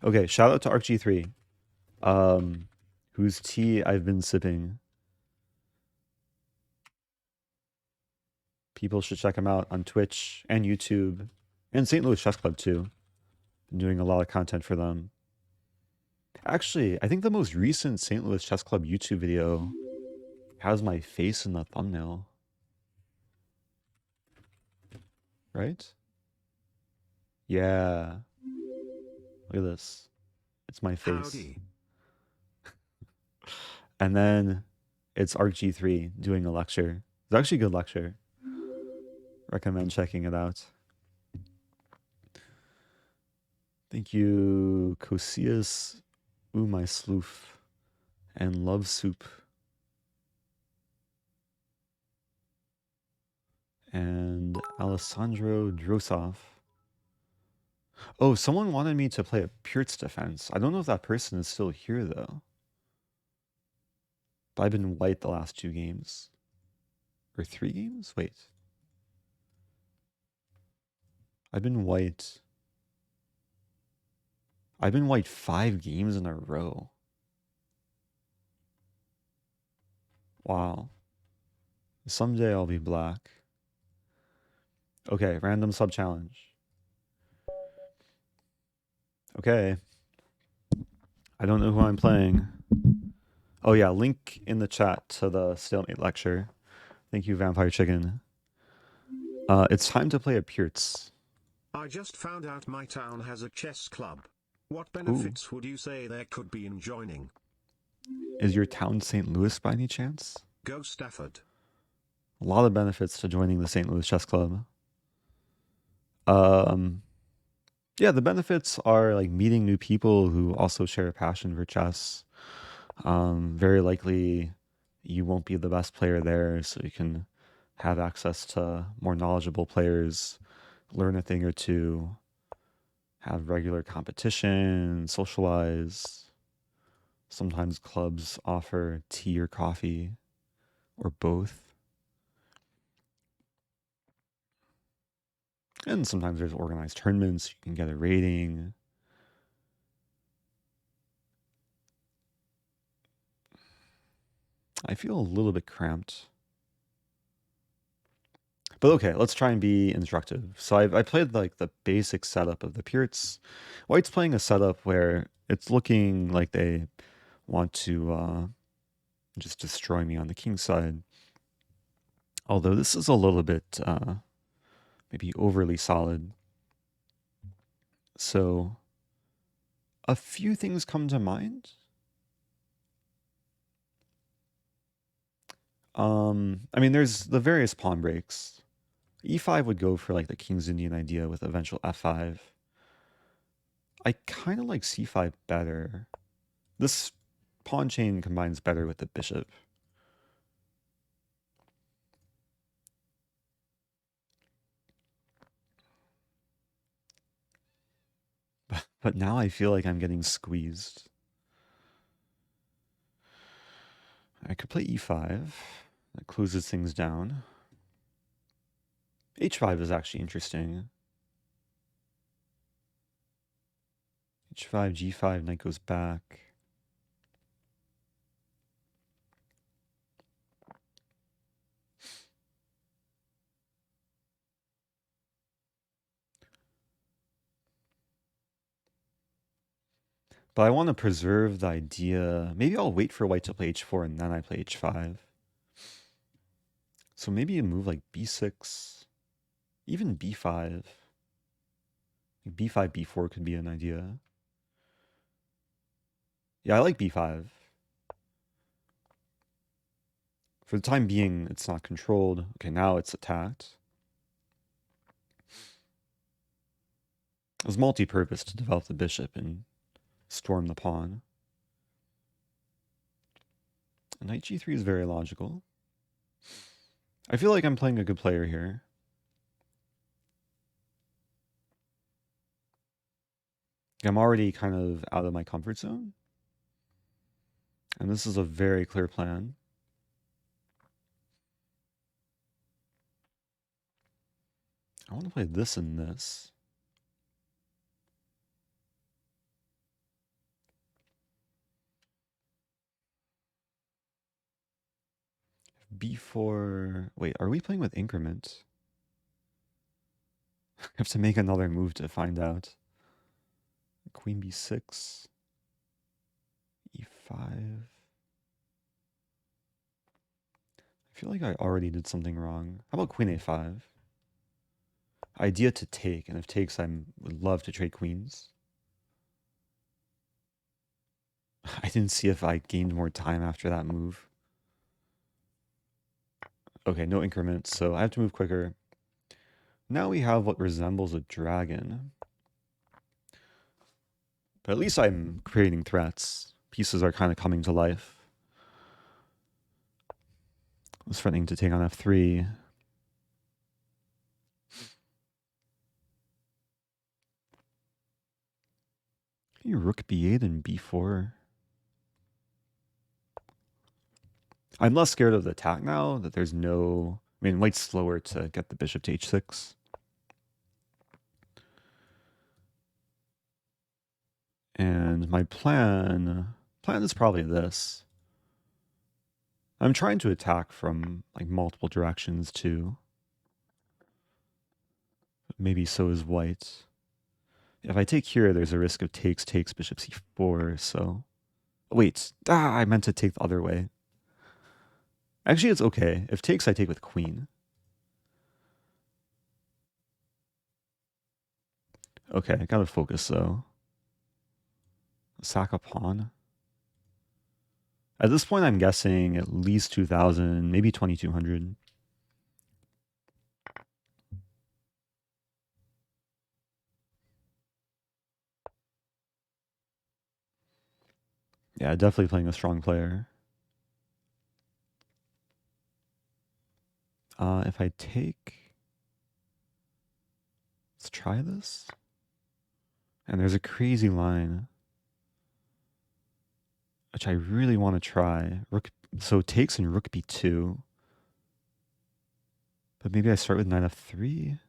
Okay, shout out to ArcG3. Whose tea I've been sipping. People should check him out on Twitch and YouTube and St. Louis Chess Club too. Been doing a lot of content for them. Actually, I think the most recent St. Louis Chess Club YouTube video has my face in the thumbnail. Right? Yeah. Look at this. It's my face. Howdy. And then it's ArcG3 doing a lecture. It's actually a good lecture. Recommend checking it out. Thank you, Cosius, Ooh My Sloof, and Love Soup. And Alessandro Drosov. Oh, someone wanted me to play a Purt's defense. I don't know if that person is still here, though. But I've been white the last 2 games. Or 3 games? Wait. I've been white 5 games in a row. Wow. Someday I'll be black. Okay, random sub challenge. Okay. I don't know who I'm playing. Oh yeah, link in the chat to the stalemate lecture. Thank you, Vampire Chicken. It's time to play a Purt's. I just found out my town has a chess club. What benefits would you say there could be in joining? Is your town St. Louis by any chance? Go Stafford. A lot of benefits to joining the St. Louis Chess Club. Yeah, the benefits are like meeting new people who also share a passion for chess. Very likely you won't be the best player there, so you can have access to more knowledgeable players, learn a thing or two, have regular competition, socialize. Sometimes clubs offer tea or coffee, or both. And sometimes there's organized tournaments, you can get a rating. I feel a little bit cramped. But okay, let's try and be instructive. So I played like the basic setup of the Purts. White's playing a setup where it's looking like they want to just destroy me on the king side. Although this is a little bit maybe overly solid. So a few things come to mind. I mean, there's the various pawn breaks. E5 would go for like the King's Indian idea with eventual F5. I kind of like C5 better. This pawn chain combines better with the bishop. But now I feel like I'm getting squeezed. I could play E5. That closes things down. H5 is actually interesting. h5, g5, knight goes back. But I want to preserve the idea. Maybe I'll wait for white to play h4 and then I play h5. So maybe a move like b6, even b5. b5, b4 could be an idea. Yeah, I like b5. For the time being, it's not controlled. Okay, now it's attacked. It was multi-purpose to develop the bishop and storm the pawn. Knight g3 is very logical. I feel like I'm playing a good player here. I'm already kind of out of my comfort zone. And this is a very clear plan. I want to play this and this. b4. Wait, are we playing with increment? I have to make another move to find out. Queen b6. e5. I feel like I already did something wrong. How about queen a5? Idea to take, and if takes, I would love to trade queens. I didn't see if I gained more time after that move. Okay, no increment, so I have to move quicker. Now we have what resembles a dragon. But at least I'm creating threats. Pieces are kind of coming to life. I was threatening to take on f3. Rook b8 and b4. I'm less scared of the attack now that there's no... I mean, white's slower to get the bishop to h6. And my plan is probably this. I'm trying to attack from like multiple directions too. Maybe so is white. If I take here, there's a risk of takes, bishop c4, so... Wait, I meant to take the other way. Actually, it's okay. If takes, I take with queen. Okay, I gotta focus though. Sack a pawn. At this point, I'm guessing at least 2,000, maybe 2,200. Yeah, definitely playing a strong player. If I take... Let's try this. And there's a crazy line, which I really want to try. So takes and rook b2. But maybe I start with knight f3.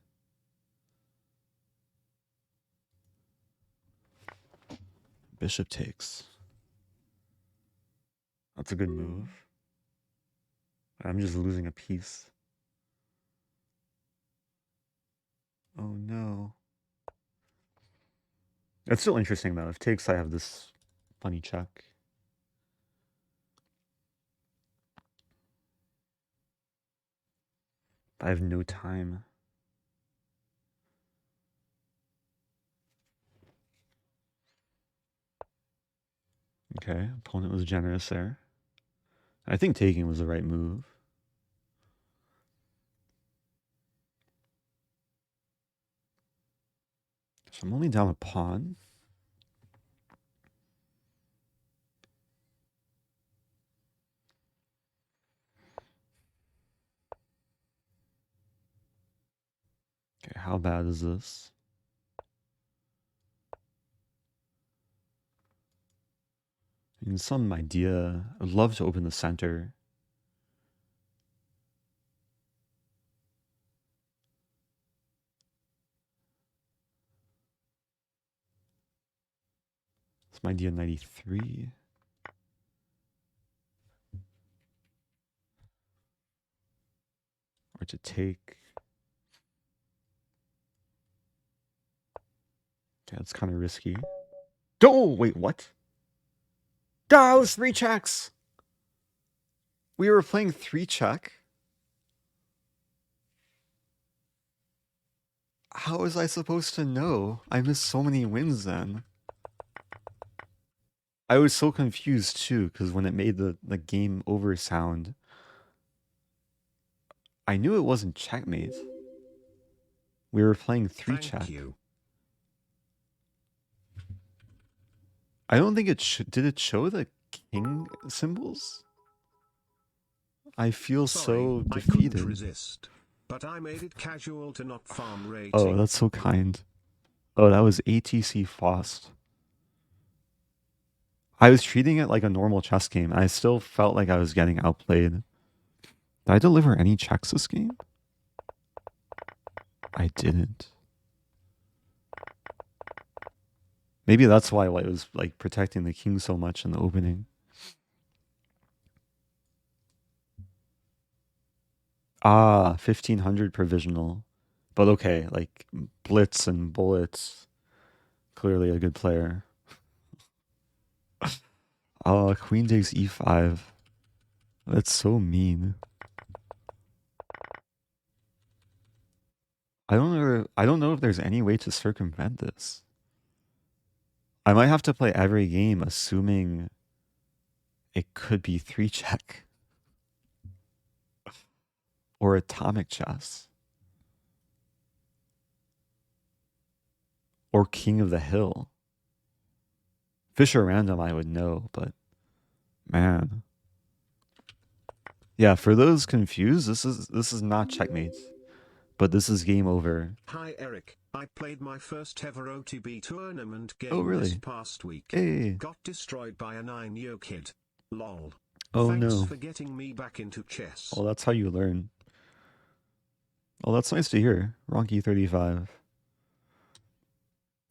Bishop takes. That's a good move. I'm just losing a piece. Oh no. It's still interesting though. If takes, I have this funny check. I have no time. Okay, opponent was generous there. I think taking was the right move. So I'm only down a pawn. Okay, how bad is this? In some idea, I'd love to open the center. my idea 93. Or to take. Yeah, it's kind of risky. Oh, wait, what? That was 3 checks. We were playing 3 check. How was I supposed to know? I missed so many wins then. I was so confused too, because when it made the game over sound, I knew it wasn't checkmate. We were playing 3 check. Thank you. I don't think it did it show the king symbols? I feel so defeated. I couldn't resist, but I made it casual to not farm rating. Oh, that's so kind. Oh, that was ATC Faust. I was treating it like a normal chess game. I still felt like I was getting outplayed. Did I deliver any checks this game? I didn't. Maybe that's why I was like protecting the king so much in the opening. Ah, 1500 provisional. But okay, like Blitz and Bullets. Clearly a good player. Queen takes e5. That's so mean. I don't know if there's any way to circumvent this. I might have to play every game assuming it could be 3 check. Or atomic chess. Or king of the hill. Fisher random I would know, but man. Yeah, for those confused, this is not checkmate. But this is game over. Hi Eric, I played my first ever OTB tournament game really? this past week. Hey. Got destroyed by a 9-year kid. Lol. Oh Thanks no. for getting me back into chess. Well, that's how you learn. Oh, that's nice to hear. Ronky 35.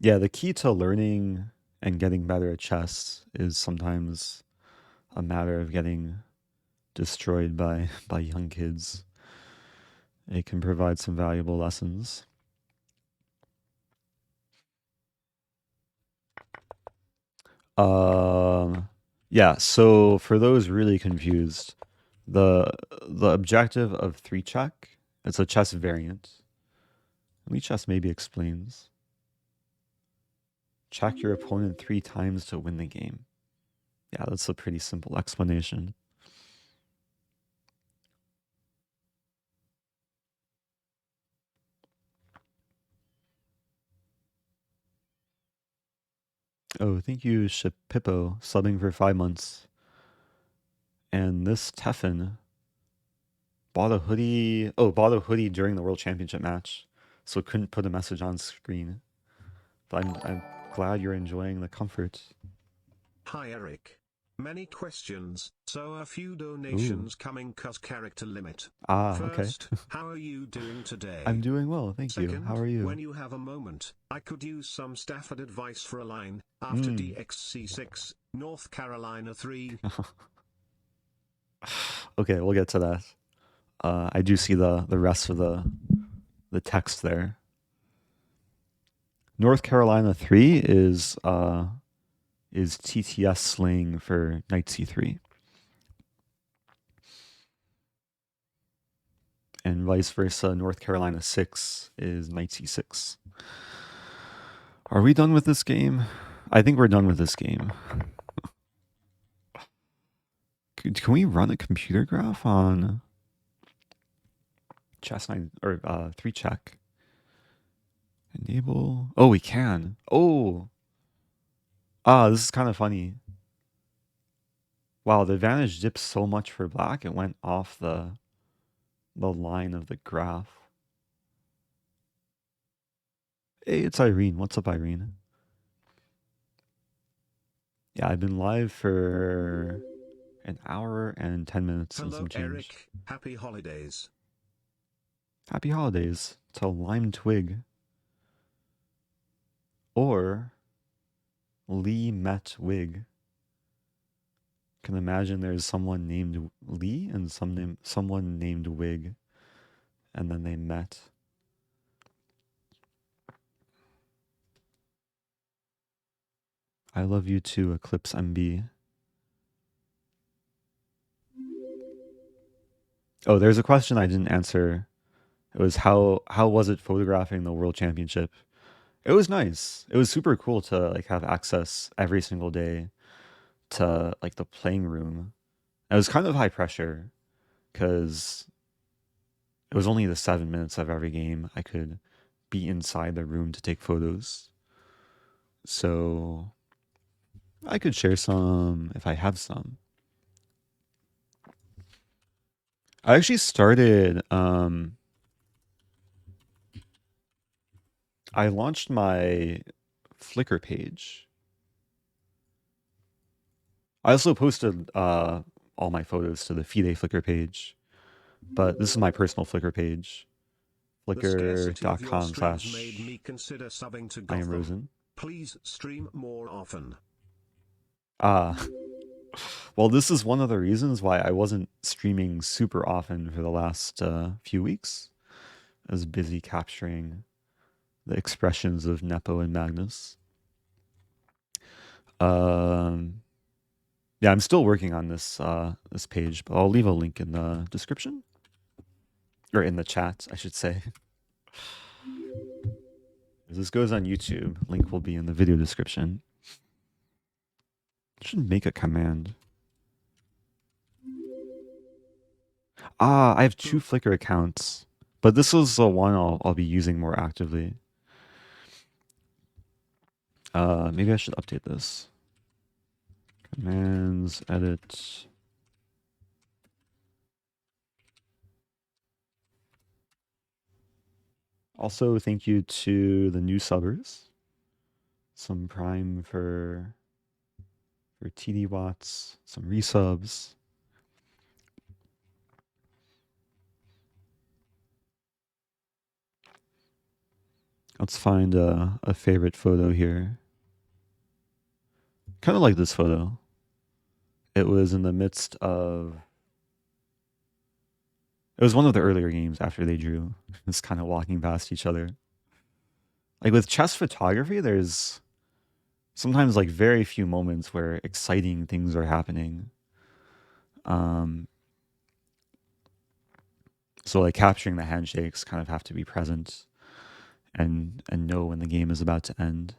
Yeah, the key to learning and getting better at chess is sometimes a matter of getting destroyed by young kids. It can provide some valuable lessons. Yeah, so for those really confused, the objective of 3 check, it's a chess variant. Chess maybe explains. Check your opponent 3 times to win the game. Yeah, that's a pretty simple explanation. Oh, thank you, Shipippo, subbing for 5 months. And this Tefin bought a hoodie. Oh, bought a hoodie during the World Championship match, so couldn't put a message on screen. But I'm glad you're enjoying the comfort. Hi Eric. Many questions, so a few donations coming cause character limit. First, okay. how are you doing today? I'm doing well, thank you. How are you? When you have a moment, I could use some Stafford advice for a line. After DXC6, North Carolina 3. Okay, we'll get to that. I do see the rest of the text there. North Carolina 3 is TTS slang for knight c3. And vice versa, North Carolina 6 is knight c6. Are we done with this game? I think we're done with this game. Can we run a computer graph on chess 9 or 3 check? Enable. Oh, we can. Oh. This is kind of funny. Wow, the advantage dipped so much for black, it went off the line of the graph. Hey, it's Irene. What's up, Irene? Yeah, I've been live for an hour and 10 minutes and some change. Eric, happy holidays. Happy holidays to Lime Twig. Or Lee met Wig. Can imagine there's someone named Lee and someone named Wig, and then they met. I love you too, Eclipse MB. Oh, there's a question I didn't answer. It was how was it photographing the World Championship? It was nice. It was super cool to like have access every single day to like the playing room. It was kind of high pressure because it was only the 7 minutes of every game I could be inside the room to take photos. So I could share some if I have some. I actually started I launched my Flickr page. I also posted all my photos to the FIDE Flickr page, but this is my personal Flickr page. The scarcity of your Flickr.com streams made slash me consider subbing to I am Gotham. Rosen. Please stream more often. Ah, well, this is one of the reasons why I wasn't streaming super often for the last few weeks. I was busy capturing the expressions of Nepo and Magnus. Um, yeah, I'm still working on this page, but I'll leave a link in the description or in the chat, I should say. If this goes on YouTube, link will be in the video description. I should make a command. Ah, I have two Flickr accounts, but this is the one I'll be using more actively. Maybe I should update this. Commands, edit. Also, thank you to the new subbers. Some Prime for TD Watts, some resubs. Let's find a favorite photo here. Kind of like this photo. It was in the midst of. It was one of the earlier games after they drew. Just kind of walking past each other. Like with chess photography, there's sometimes like very few moments where exciting things are happening. Um, so like capturing the handshakes kind of have to be present and know when the game is about to end.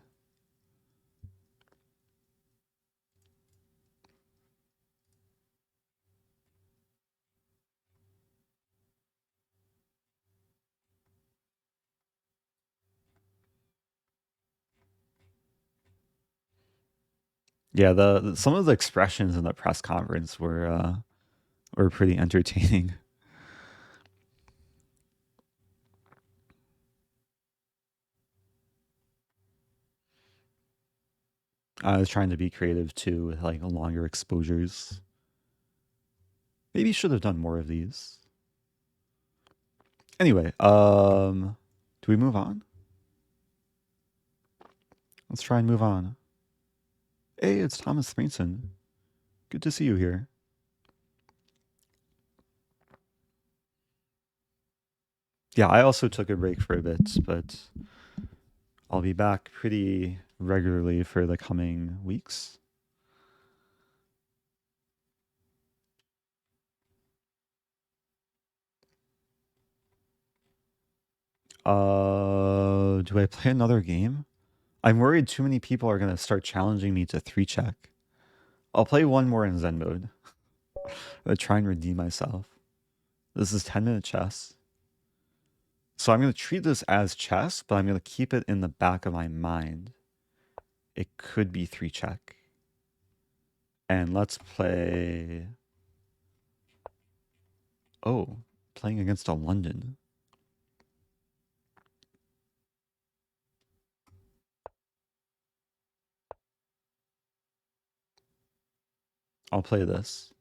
Yeah, the some of the expressions in the press conference were pretty entertaining. I was trying to be creative too with like longer exposures. Maybe should have done more of these. Anyway, do we move on? Let's try and move on. Hey, it's Thomas Thrinson. Good to see you here. Yeah, I also took a break for a bit, but I'll be back pretty regularly for the coming weeks. Do I play another game? I'm worried too many people are gonna start challenging me to 3-check. I'll play one more in Zen mode. I'll try and redeem myself. This is 10-minute chess. So I'm gonna treat this as chess, but I'm gonna keep it in the back of my mind. It could be 3-check. And let's play. Oh, playing against a London. I'll play this.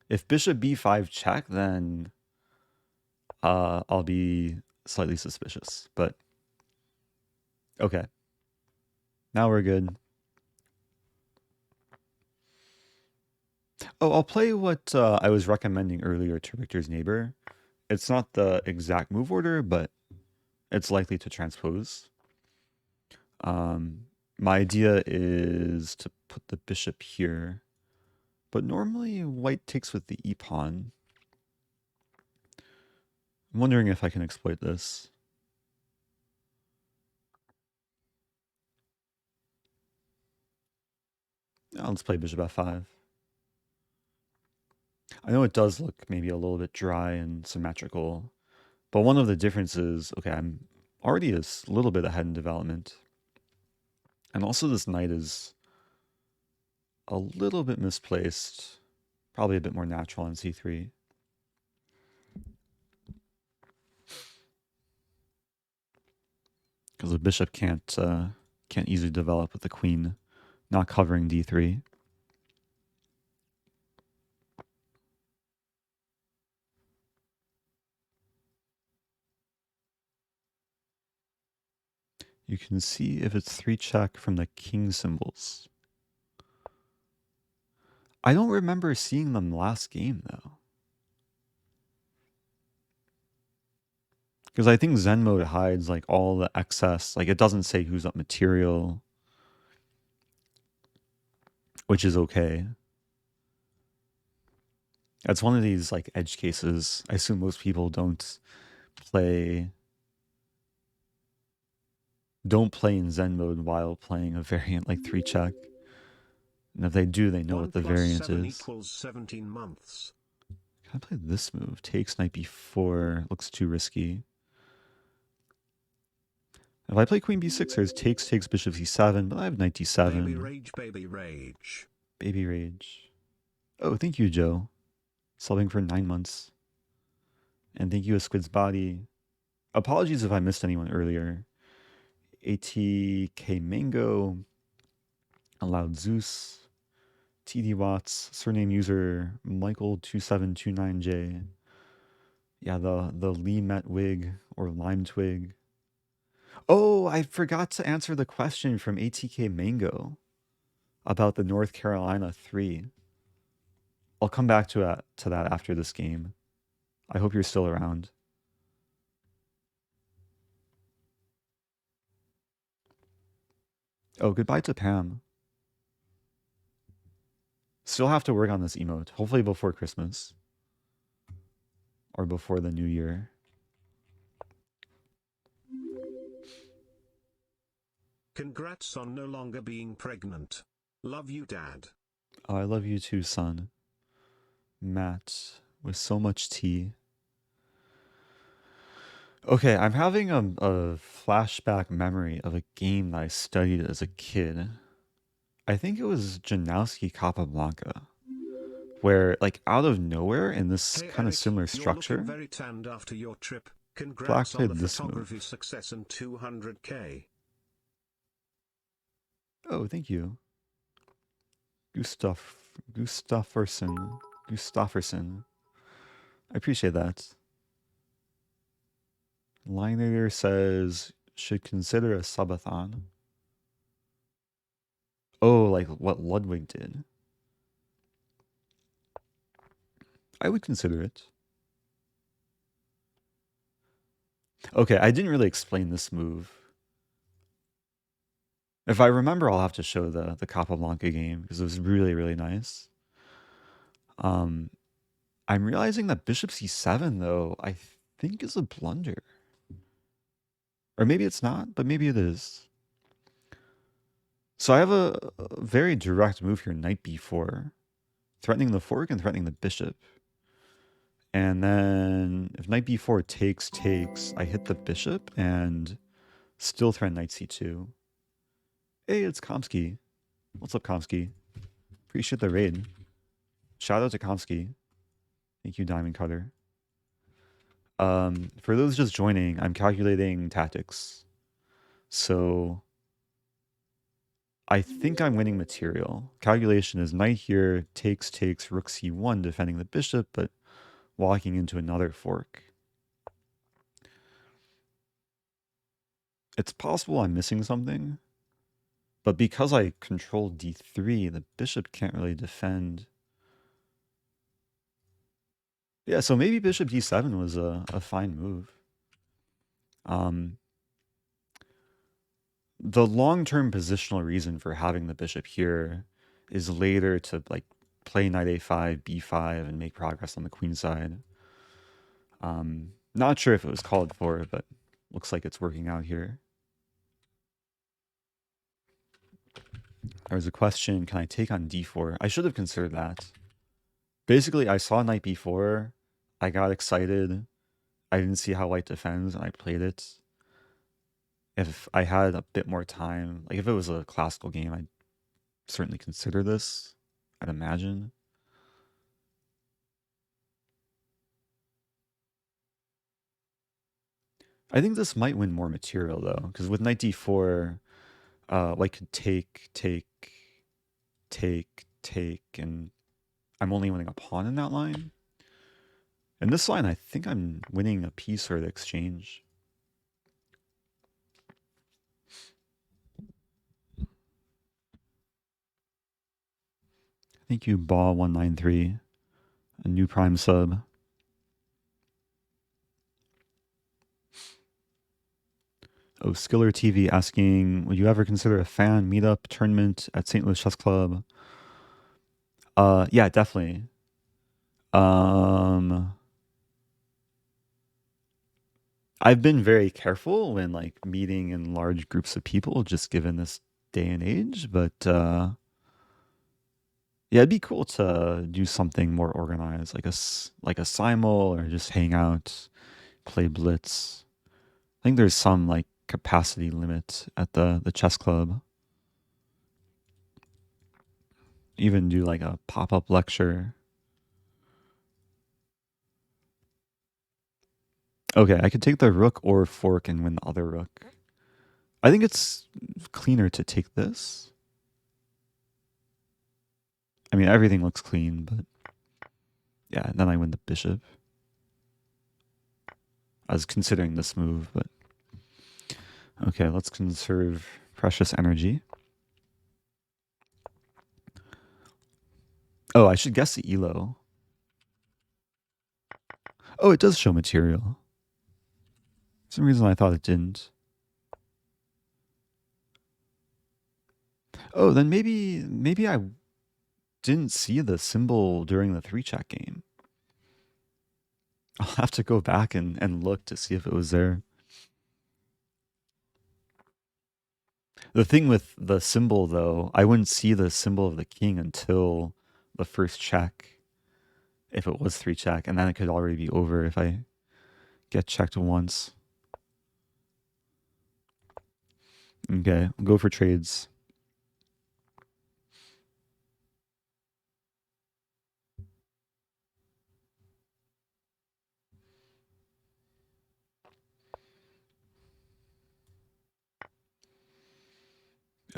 If bishop b5 check, then I'll be slightly suspicious. But okay, now we're good. Oh, I'll play what I was recommending earlier to Richter's neighbor. It's not the exact move order, but it's likely to transpose. Um, my idea is to put the bishop here, but normally white takes with the e-pawn. I'm wondering if I can exploit this. Let's play bishop f5. I know it does look maybe a little bit dry and symmetrical, but one of the differences, okay, I'm already a little bit ahead in development. And also this knight is a little bit misplaced, probably a bit more natural on c3. Because the bishop can't easily develop with the queen not covering d3. You can see if it's 3-check from the king symbols. I don't remember seeing them last game, though. Because I think Zen mode hides like all the excess. Like it doesn't say who's up material, which is okay. That's one of these like edge cases. I assume most people don't play in Zen mode while playing a variant like 3-check. And if they do, they know 1 what the plus variant 7 is. equals 17 months. Can I play this move? Takes knight b4. Looks too risky. If I play queen b6, there's takes bishop c7, but I have knight d7. Baby rage, baby rage. Baby rage. Oh, thank you, Joe. Subbing for 9 months. And thank you, A Squid's Body. Apologies if I missed anyone earlier. ATK Mango. Allowed Zeus. TD Watts. Surname user Michael2729J. Yeah, the Lee Met Wig or Lime Twig. Oh, I forgot to answer the question from ATK Mango about the North Carolina 3. I'll come back to that after this game. I hope you're still around. Oh, goodbye to Pam. Still have to work on this emote. Hopefully before Christmas. Or before the new year. Congrats on no longer being pregnant. Love you, Dad. Oh, I love you too, son. Matt, with so much tea. Okay, I'm having a flashback memory of a game that I studied as a kid. I think it was Janowski Capablanca, where like out of nowhere in this Hey kind of Eric, similar you're looking structure, very tanned after your trip. Black Congrats on the played this photography move. success and 200k. Oh, thank you. Gustafferson. I appreciate that. Liner says, should consider a subathon. Oh, like what Ludwig did. I would consider it. Okay, I didn't really explain this move. If I remember, I'll have to show the Capablanca game because it was really, really nice. I'm realizing that bishop c7, though, I think is a blunder. Or maybe it's not, but maybe it is. So I have a very direct move here, knight b4, threatening the fork and threatening the bishop. And then if knight b4 takes, I hit the bishop and still threaten knight c2. Hey, it's Komsky. What's up, Komsky? Appreciate the raid. Shout out to Komsky. Thank you, Diamond Cutter. For those just joining, I'm calculating tactics. So I think I'm winning material. Calculation is knight here, takes, rook c1, defending the bishop, but walking into another fork. It's possible I'm missing something, but because I control d3, the bishop can't really defend Yeah, so maybe bishop d7 was a fine move. The long-term positional reason for having the bishop here is later to like play knight a5, b5, and make progress on the queen side. Not sure if it was called for, but looks like it's working out here. There was a question, can I take on d4? I should have considered that. Basically, I saw knight b4, I got excited, I didn't see how white defends, and I played it. If I had a bit more time, like if it was a classical game, I'd certainly consider this, I'd imagine. I think this might win more material though, because with knight d4, white could take, and I'm only winning a pawn in that line. In this line, I think I'm winning a piece or the exchange. Thank you, Ball193, a new Prime sub. Oh, Skiller TV asking, would you ever consider a fan meetup tournament at St. Louis Chess Club? Yeah, definitely. I've been very careful when like meeting in large groups of people, just given this day and age. But yeah, it'd be cool to do something more organized, like a simul or just hang out, play Blitz. I think there's some like capacity limit at the chess club. Even do like a pop-up lecture. Okay, I could take the rook or fork and win the other rook. I think it's cleaner to take this. I mean, everything looks clean, but yeah, then I win the bishop. I was considering this move, but okay, let's conserve precious energy. Oh, I should guess the elo. Oh, it does show material. For some reason I thought it didn't. Oh, then maybe I didn't see the symbol during the 3-check game. I'll have to go back and look to see if it was there. The thing with the symbol, though, I wouldn't see the symbol of the king until the first check, if it was 3-check, and then it could already be over if I get checked once. Okay, we'll go for trades.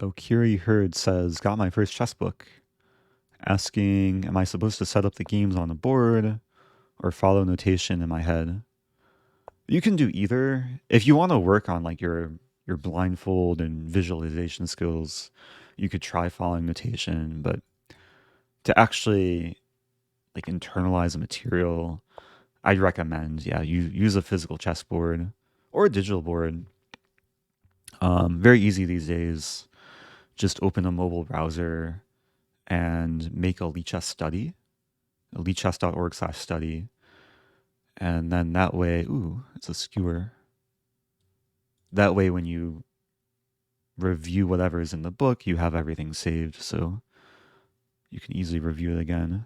Oh, Kiri Hurd says, got my first chess book. Asking, am I supposed to set up the games on the board or follow notation in my head? You can do either. If you want to work on like your blindfold and visualization skills, you could try following notation, but to actually like internalize a material, I'd recommend, yeah, you use a physical chessboard or a digital board. Very easy these days. Just open a mobile browser and make a lichess study, lichess.org/study. And then that way, ooh, it's a skewer. That way, when you review whatever is in the book, you have everything saved. So you can easily review it again.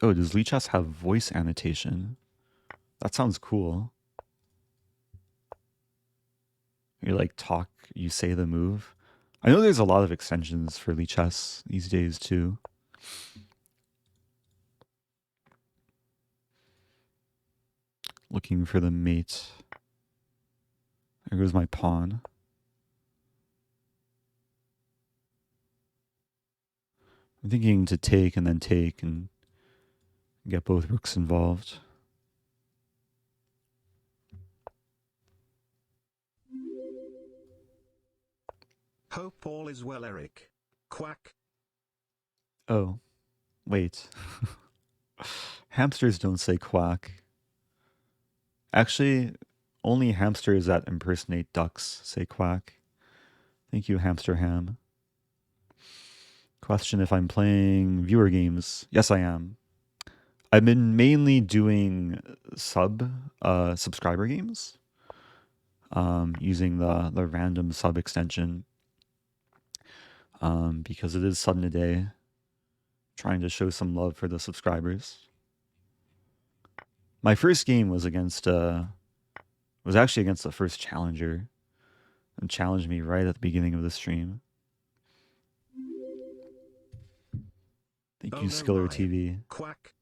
Oh, does lichess have voice annotation? That sounds cool. You like talk, you say the move. I know there's a lot of extensions for lichess these days too. Looking for the mate. There goes my pawn. I'm thinking to take and then take and get both rooks involved. Hope all is well, Eric. Quack. Oh, wait. Hamsters don't say quack. Actually, only hamsters that impersonate ducks say quack. Thank you, Hamster Ham. Question if I'm playing viewer games. Yes, I am. I've been mainly doing subscriber games using the random sub extension because it is sudden a day. Trying to show some love for the subscribers. My first game was actually against the first challenger and challenged me right at the beginning of the stream. Thank you, Oh no, Skiller Ryan. TV. Quack.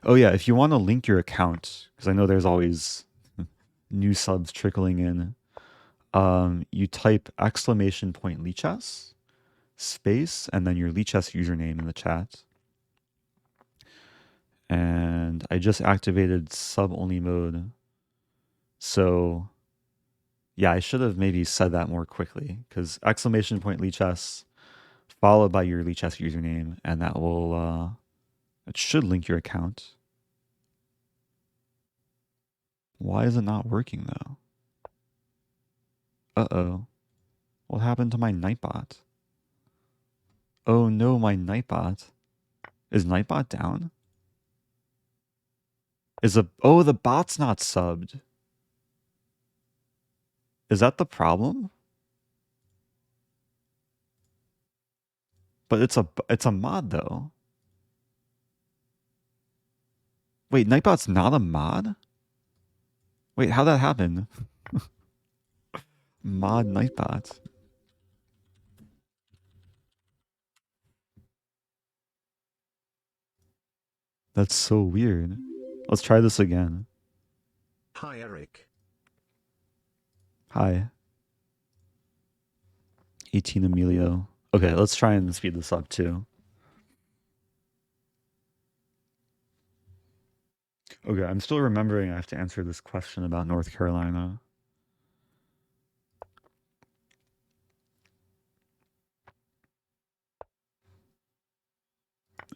Oh yeah, if you want to link your account, because I know there's always new subs trickling in, you type !Lichess space and then your Lichess username in the chat. And I just activated sub only mode. So yeah, I should have maybe said that more quickly because !Lichess followed by your Lichess username, and that will it should link your account. Why is it not working though? Uh-oh. What happened to my Nightbot? Oh no, my Nightbot. Is Nightbot down? Oh, the bot's not subbed. Is that the problem? But it's a mod though. Wait, Nightbot's not a mod? Wait, how'd that happen? Mod Nightbot. That's so weird. Let's try this again. Hi, Eric. Hi. 18 Emilio. Okay, let's try and speed this up too. Okay, I'm still remembering I have to answer this question about North Carolina.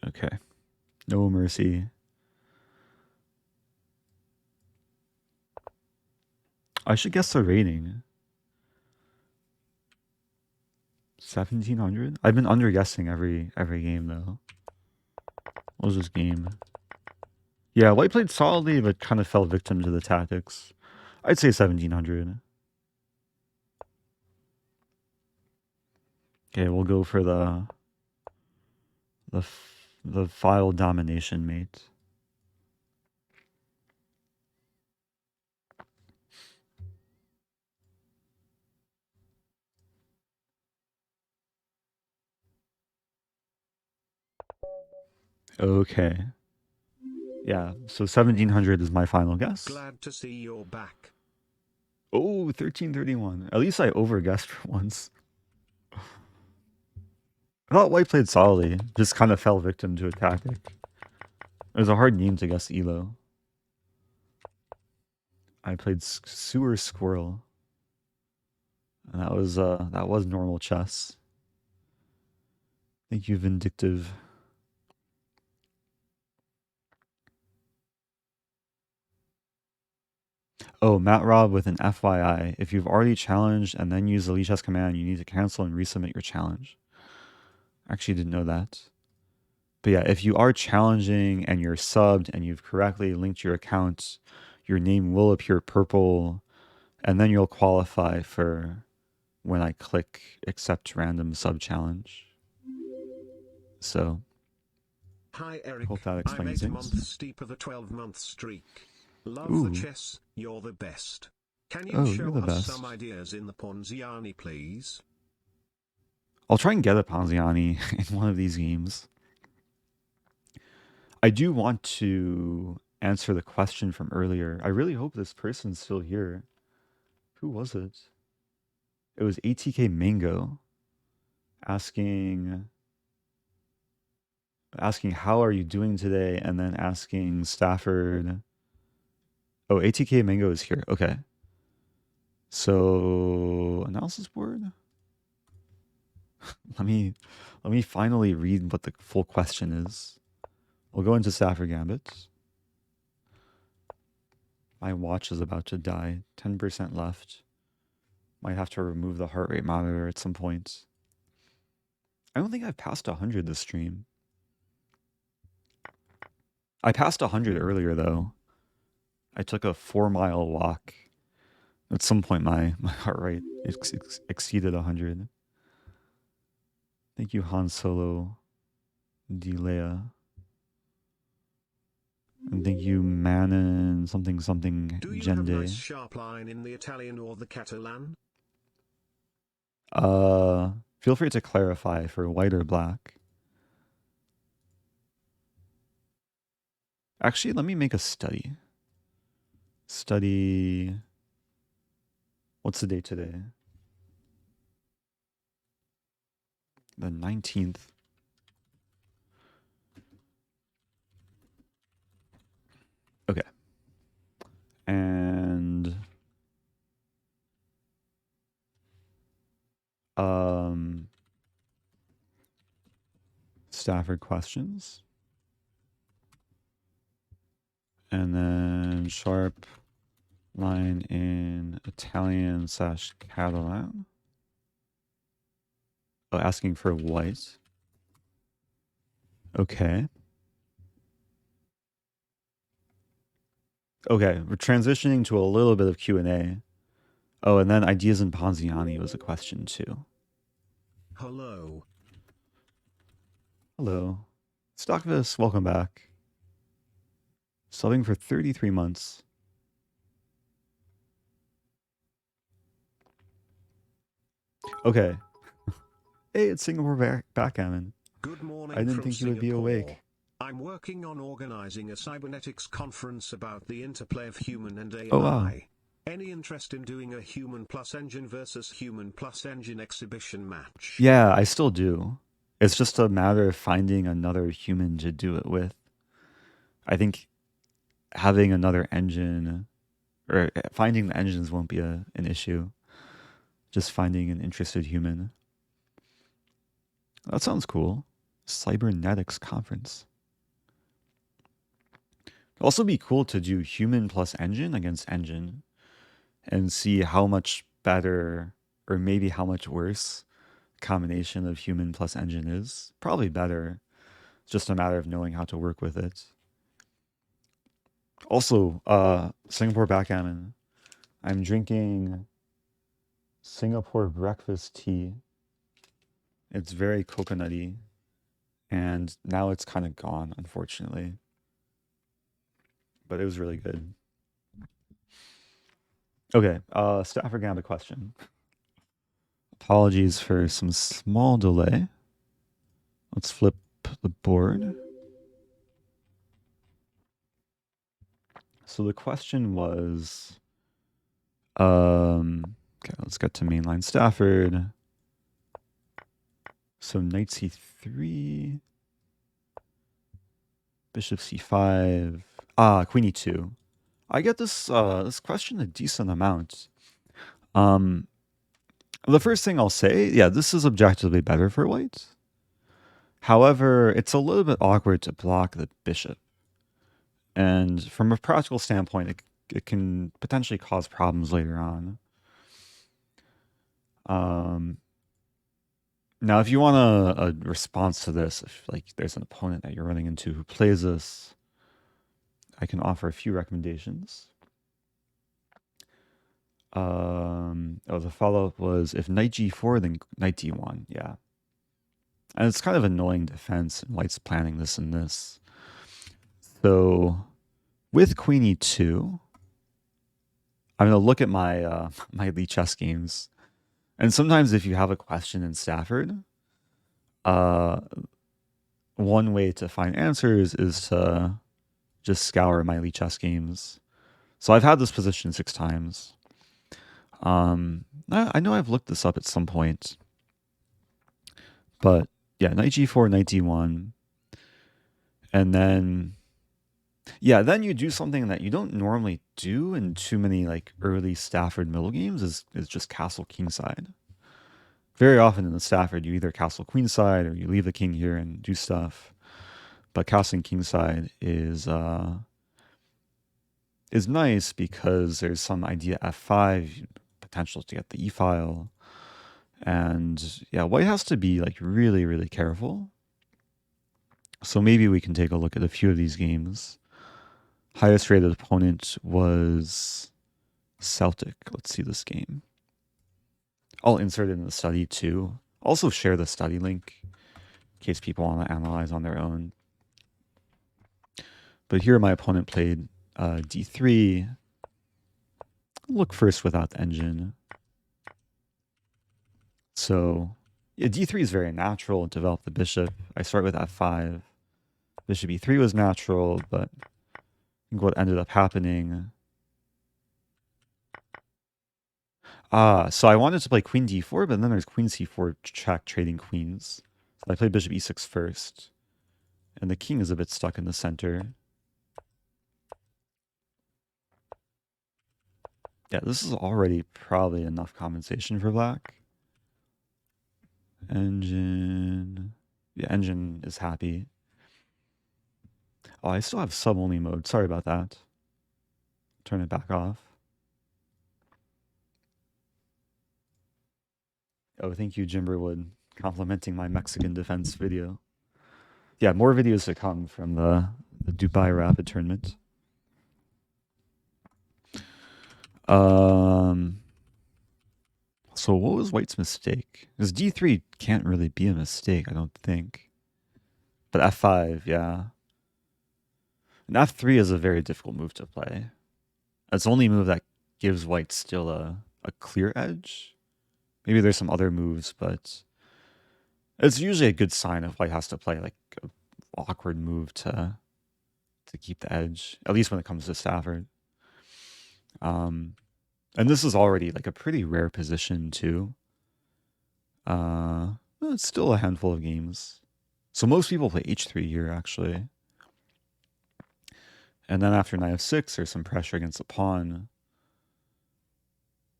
Okay. No mercy. I should guess the rating. 1700? I've been under guessing every game though. What was this game? Yeah, White played solidly but kind of fell victim to the tactics. I'd say 1700. Okay, we'll go for the file domination mate. Okay. Yeah, so 1700 is my final guess. Glad to see you're back. Oh, 1331. At least I overguessed for once. I thought White played solidly, just kind of fell victim to a tactic. It was a hard name to guess Elo. I played Sewer Squirrel. And that was normal chess. Thank you, Vindictive. Oh, Matt Rob with an FYI. If you've already challenged and then used the Lichess command, you need to cancel and resubmit your challenge. I actually didn't know that. But yeah, if you are challenging and you're subbed and you've correctly linked your account, your name will appear purple, and then you'll qualify for when I click accept random sub challenge. So, Hi, Eric. hope that I'm explains 8 things. months deep of a 12-month streak. Love the Ooh. chess, you're the best. Can you Oh, you're show the us best. some ideas in the Ponziani, please? I'll try and get a Ponziani in one of these games. I do want to answer the question from earlier. I really hope this person's still here. Who was it? It was ATK Mango asking how are you doing today, and then asking Stafford. Oh, ATK Mango is here. Okay. So analysis board. let me finally read what the full question is. We'll go into Stafford Gambit. My watch is about to die. 10% left. Might have to remove the heart rate monitor at some point. I don't think I've passed 100 this stream. I passed 100 earlier, though. I took a 4-mile walk. At some point, my heart rate exceeded 100. Thank you, Han Solo Delea. And thank you, Manon something something Do you Gende. have nice sharp line in the Italian or the Catalan? Feel free to clarify for white or black. Actually, let me make a study. Study. What's the date today? The 19th. Okay. And Stafford questions. And then sharp line in Italian / Catalan. Oh, asking for white. Okay. Okay, we're transitioning to a little bit of Q&A. Oh, and then ideas in Ponziani was a question too. Hello. Hello. Stockvis, welcome back. Subbing for 33 months. Okay. Hey, it's Singapore Backgammon. Good morning. I didn't from think Singapore. you would be awake. I'm working on organizing a cybernetics conference about the interplay of human and AI. Oh, wow. Any interest in doing a human plus engine versus human plus engine exhibition match? Yeah, I still do. It's just a matter of finding another human to do it with. I think having another engine, or finding the engines won't be an issue. Just finding an interested human. That sounds cool. Cybernetics conference. It'd also be cool to do human plus engine against engine and see how much better, or maybe how much worse, combination of human plus engine is. Probably better. It's just a matter of knowing how to work with it. Also, Singapore Backgammon. I'm drinking Singapore breakfast tea. It's very coconutty, and now it's kind of gone, unfortunately. But it was really good. Okay, Stafford Gambit question. Apologies for some small delay. Let's flip the board. So the question was, okay, let's get to mainline Stafford. So knight c3, bishop c5, queen e2. I get this this question a decent amount. The first thing I'll say, yeah, this is objectively better for white. However, it's a little bit awkward to block the bishop. And from a practical standpoint, it can potentially cause problems later on. Now, if you want a response to this, if like there's an opponent that you're running into who plays this, I can offer a few recommendations. The follow-up was if knight g4, then knight d1. Yeah. And it's kind of annoying defense, and white's planning this and this. So with queen e2, I'm going to look at my my elite chess games. And sometimes if you have a question in Stafford, one way to find answers is to just scour my elite chess games. So I've had this position 6 times. I know I've looked this up at some point. But yeah, knight g4, knight d1. And then, yeah, then you do something that you don't normally do in too many like early Stafford middle games is just castle kingside. Very often in the Stafford, you either castle queenside or you leave the king here and do stuff. But castling kingside is nice because there's some idea f5, potential to get the e file. And yeah, white has to be like really, really careful. So maybe we can take a look at a few of these games. Highest rated opponent was Celtic. Let's see this game. I'll insert it in the study too. Also share the study link in case people want to analyze on their own. But here my opponent played d3. Look first without the engine. So yeah, d3 is very natural. Develop the bishop. I start with f5. Bishop e3 was natural, but I think what ended up happening. So I wanted to play queen d4, but then there's queen c4 check trading queens. So I played bishop e6 first. And the king is a bit stuck in the center. Yeah, this is already probably enough compensation for black. Engine. Yeah, engine is happy. Oh, I still have sub-only mode. Sorry about that. Turn it back off. Oh, thank you, Jimberwood, complimenting my Mexican defense video. Yeah, more videos to come from the Dubai Rapid tournament. So what was white's mistake? Because d3 can't really be a mistake, I don't think. But f5, yeah. And f3 is a very difficult move to play. It's the only move that gives white still a clear edge. Maybe there's some other moves, but it's usually a good sign if white has to play like an awkward move to keep the edge, at least when it comes to Stafford. And this is already like a pretty rare position too. It's still a handful of games. So most people play h3 here actually. And then after knight f6, there's some pressure against the pawn.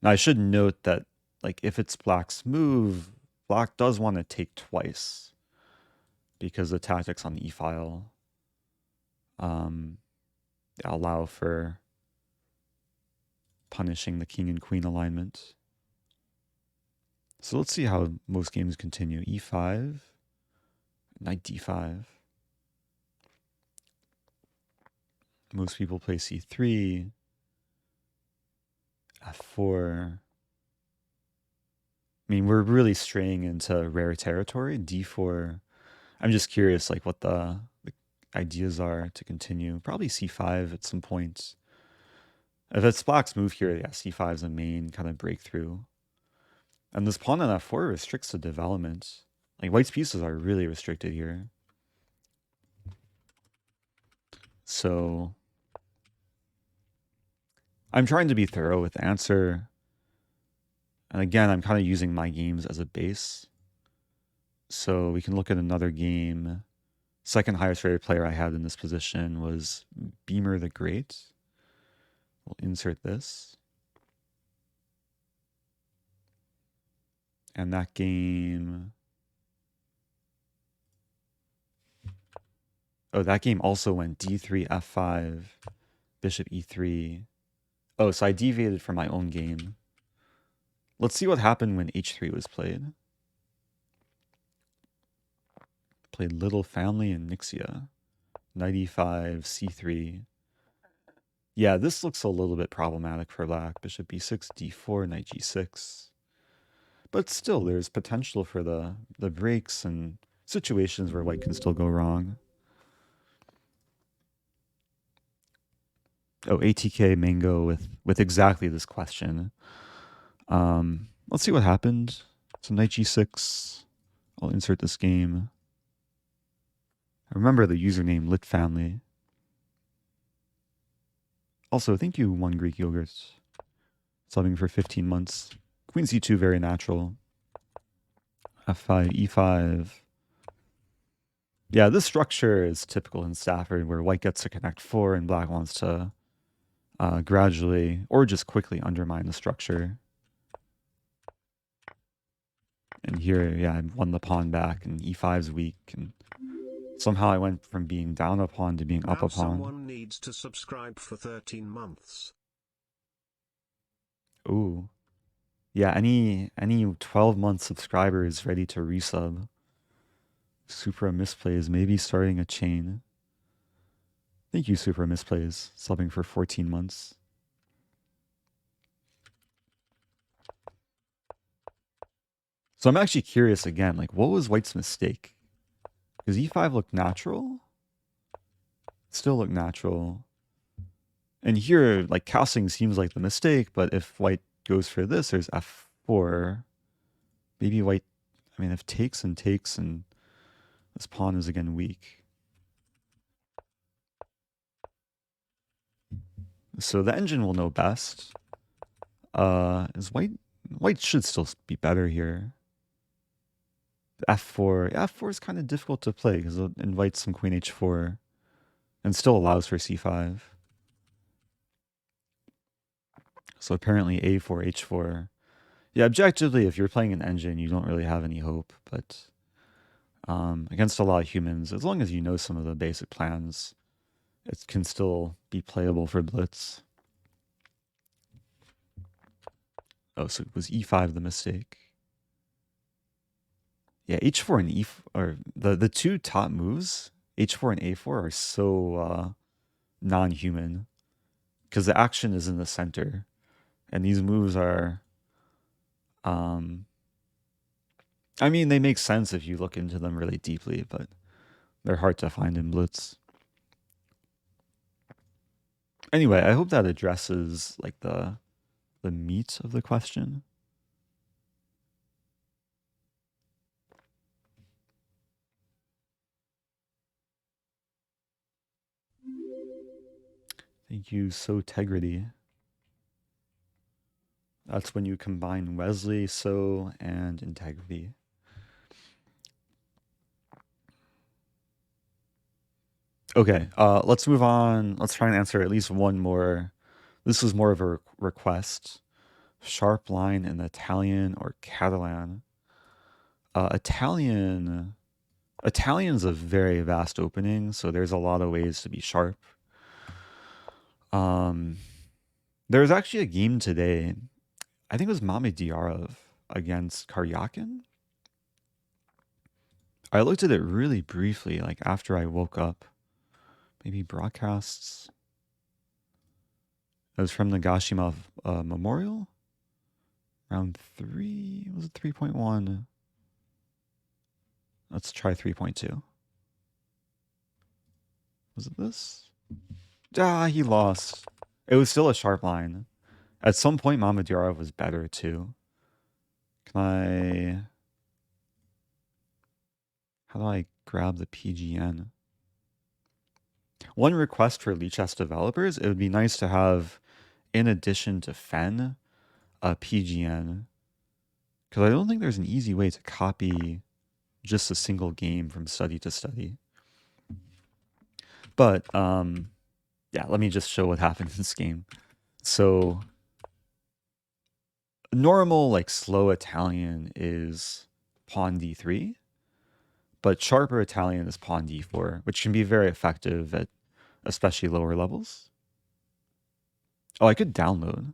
Now I should note that like if it's black's move, black does want to take twice because the tactics on the e-file allow for punishing the king and queen alignment. So let's see how most games continue. e5, knight d5. Most people play c3, f4. I mean, we're really straying into rare territory. d4. I'm just curious, like, what the ideas are to continue. Probably c5 at some point. If it's black's move here, yeah, c5 is a main kind of breakthrough. And this pawn on f4 restricts the development. Like, white's pieces are really restricted here. So I'm trying to be thorough with the answer. And again, I'm kind of using my games as a base. So we can look at another game. Second highest rated player I had in this position was Beamer the Great. We'll insert this. And that game... Oh, that game also went d3, f5, bishop e3. Oh, so I deviated from my own game. Let's see what happened when h3 was played. Played Little Family and Nixia. Knight e5, c3. Yeah, this looks a little bit problematic for black. Bishop b6, d4, knight g6. But still, there's potential for the breaks and situations where white can still go wrong. Oh, ATK Mango with exactly this question. Let's see what happened. So knight g6. I'll insert this game. Remember the username Lit Family. Also, thank you, One Greek Yogurt. Subbing for 15 months. Queen c2, very natural. f5, e5. Yeah, this structure is typical in Stafford, where white gets to connect 4 and black wants to gradually or just quickly undermine the structure. And here, yeah, I won the pawn back, and e5's weak, and somehow I went from being down a pawn to being up Now a pawn. someone needs to subscribe for 13 months. Ooh. Yeah, any 12-month subscriber is ready to resub. Supra Misplays, maybe starting a chain. Thank you, Supra Misplays, subbing for 14 months. So I'm actually curious again, like, what was White's mistake? Because e5 looked natural? Still looked natural. And here, like, castling seems like the mistake, but if White goes for this, there's f4. Maybe White, I mean, if takes, and this pawn is again weak. So the engine will know best. Is White should still be better here. F4 is kind of difficult to play because it invites some queen h4 and still allows for c5. So apparently a4, h4. Yeah, objectively, if you're playing an engine, you don't really have any hope. But against a lot of humans, as long as you know some of the basic plans, it can still be playable for Blitz. Oh, so it was e5 the mistake. Yeah, h4 and or the two top moves, h4 and a4, are so non-human because the action is in the center, and these moves are, I mean, they make sense if you look into them really deeply, but they're hard to find in Blitz. Anyway, I hope that addresses like the meat of the question. Thank you, Sotegrity. That's when you combine Wesley, So, and Integrity. Okay, let's move on. Let's try and answer at least one more. This was more of a request. Sharp line in Italian or Catalan. Italian's a very vast opening, so there's a lot of ways to be sharp. There was actually a game today. I think it was Mamediyarov against Karyakin. I looked at it really briefly, like after I woke up. Maybe broadcasts. It was from the Gashimov Memorial. Round 3. Was it 3.1? Let's try 3.2. Was it this? Ah, he lost. It was still a sharp line. At some point, Mamediyarov was better too. How do I grab the PGN? One request for Lichess developers, it would be nice to have, in addition to Fen, a PGN. Because I don't think there's an easy way to copy just a single game from study to study. But yeah, let me just show what happened in this game. So normal, like slow Italian is pawn d3, but sharper Italian is pawn d4, which can be very effective at especially lower levels. Oh, I could download.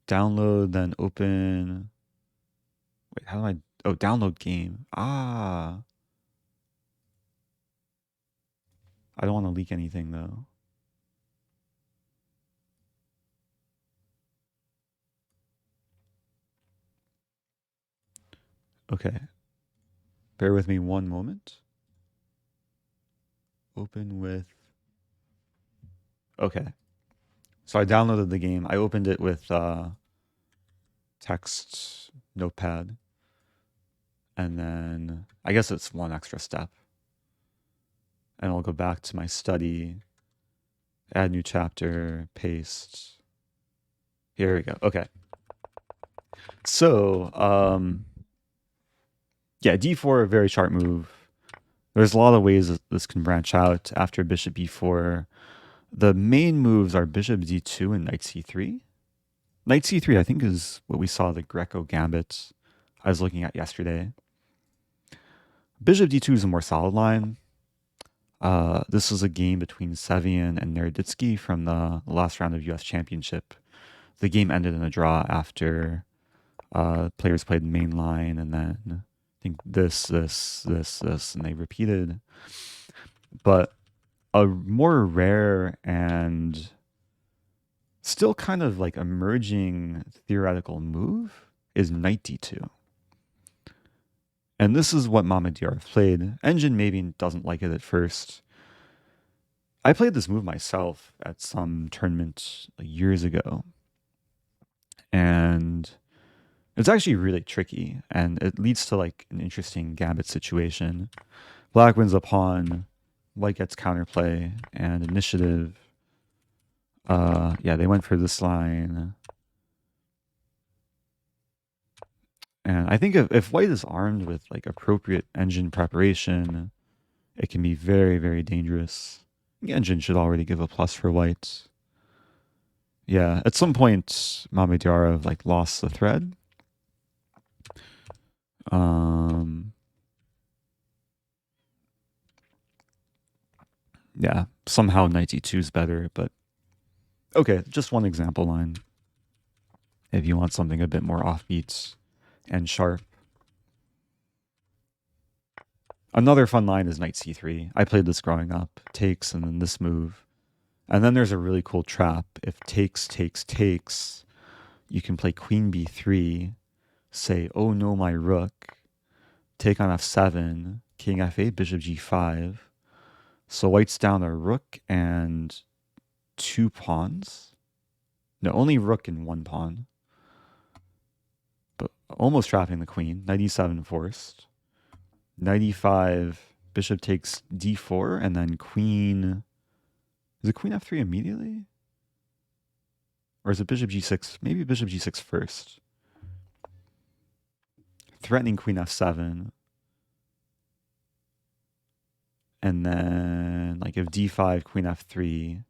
Download, then open. Wait, how do I? Oh, download game. Ah. I don't want to leak anything though. Okay. Bear with me one moment. Open with. Okay. So I downloaded the game. I opened it with text notepad. And then I guess it's one extra step. And I'll go back to my study, add new chapter, paste. Here we go. Okay. So, yeah, d4, a very sharp move. There's a lot of ways that this can branch out after bishop b4. The main moves are bishop d2 and knight c3. Knight c3, I think, is what we saw the Greco gambit. I was looking at yesterday. Bishop d2 is a more solid line. This was a game between Sevian and Naroditsky from the last round of U.S. Championship. The game ended in a draw after players played main line, and then I think this, and they repeated. But a more rare and still kind of like emerging theoretical move is knight d2. And this is what Mamedyarov played. Engine maybe doesn't like it at first. I played this move myself at some tournament like years ago. And it's actually really tricky, and it leads to like an interesting gambit situation. Black wins a pawn, white gets counterplay and initiative. Yeah, they went for this line. And I think if white is armed with like appropriate engine preparation, it can be very, very dangerous. The engine should already give a plus for white. Yeah, at some point, Mamedyarov like lost the thread. Yeah, somehow knight e2 is better, but okay, just one example line. If you want something a bit more offbeat and sharp. Another fun line is knight c3. I played this growing up. Takes, and then this move. And then there's a really cool trap. If takes, you can play queen b3, say, oh no, my rook, take on f7, king f8, bishop g5. So white's down a rook and 2 pawns. No, only rook and 1 pawn. But almost trapping the queen. Knight e7 forced. Knight e5, bishop takes d4, and then queen... Is it queen f3 immediately? Or is it bishop g6? Maybe bishop g6 first. Threatening queen f7. And then, like, if d5, queen f3,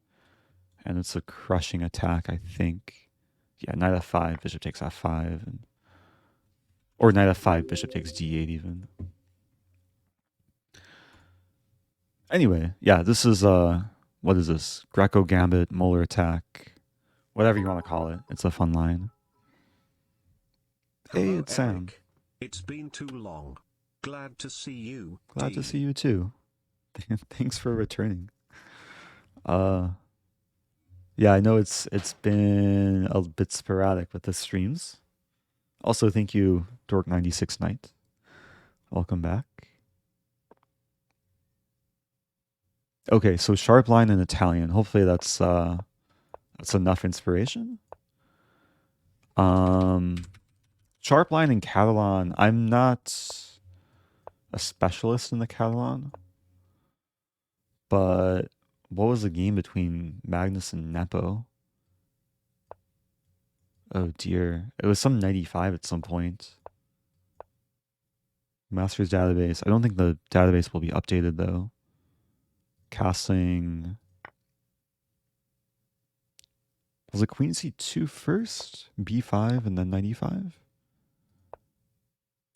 and it's a crushing attack, I think. Yeah, knight f5, bishop takes f5, or knight f5, bishop takes d8 even. Anyway, yeah, this is, what is this? Greco Gambit, Molar Attack, whatever you want to call it. It's a fun line. Hey, Hello, it's Sam. Eric. It's been too long. Glad to see you. Glad to see you too. Thanks for returning. Yeah, I know it's been a bit sporadic with the streams. Also, thank you, Dork96 Knight. Welcome back. Okay, so sharp line in Italian. Hopefully that's enough inspiration. Sharp line in Catalan. I'm not a specialist in the Catalan, but what was the game between Magnus and Nepo? Oh dear, it was some 95 at some point. Masters database. I don't think the database will be updated though. Castling. Was it queen c2 first? b5 and then 95?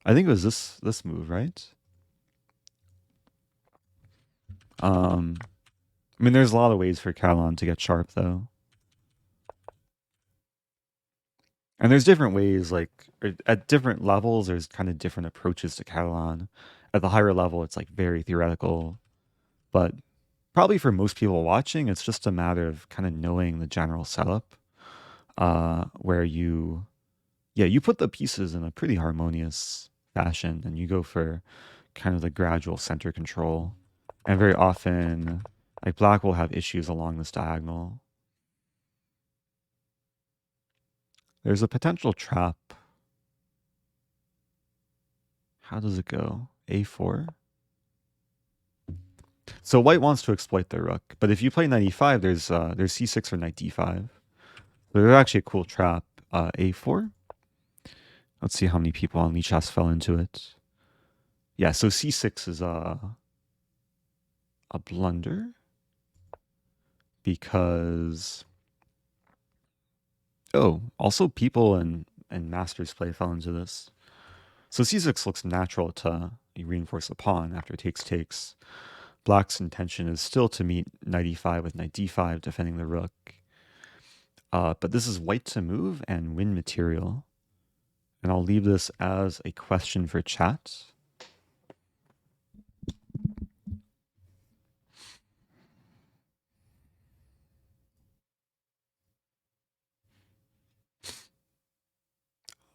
I think it was this move, right? I mean, there's a lot of ways for Catalan to get sharp though. And there's different ways, like at different levels, there's kind of different approaches to Catalan. At the higher level, it's like very theoretical, but probably for most people watching, it's just a matter of kind of knowing the general setup, where you put the pieces in a pretty harmonious fashion, and you go for kind of the gradual center control. And very often, like black will have issues along this diagonal. There's a potential trap. How does it go? A4? So white wants to exploit the rook, but if you play knight e5, there's c6 for knight d5. There's actually a cool trap, a4. Let's see how many people on Lichess fell into it. Yeah, so c6 is a blunder because also people in Masters play fell into this. So c6 looks natural to reinforce the pawn after takes. Black's intention is still to meet knight e5 with knight d5, defending the rook. But this is white to move and win material. And I'll leave this as a question for chat.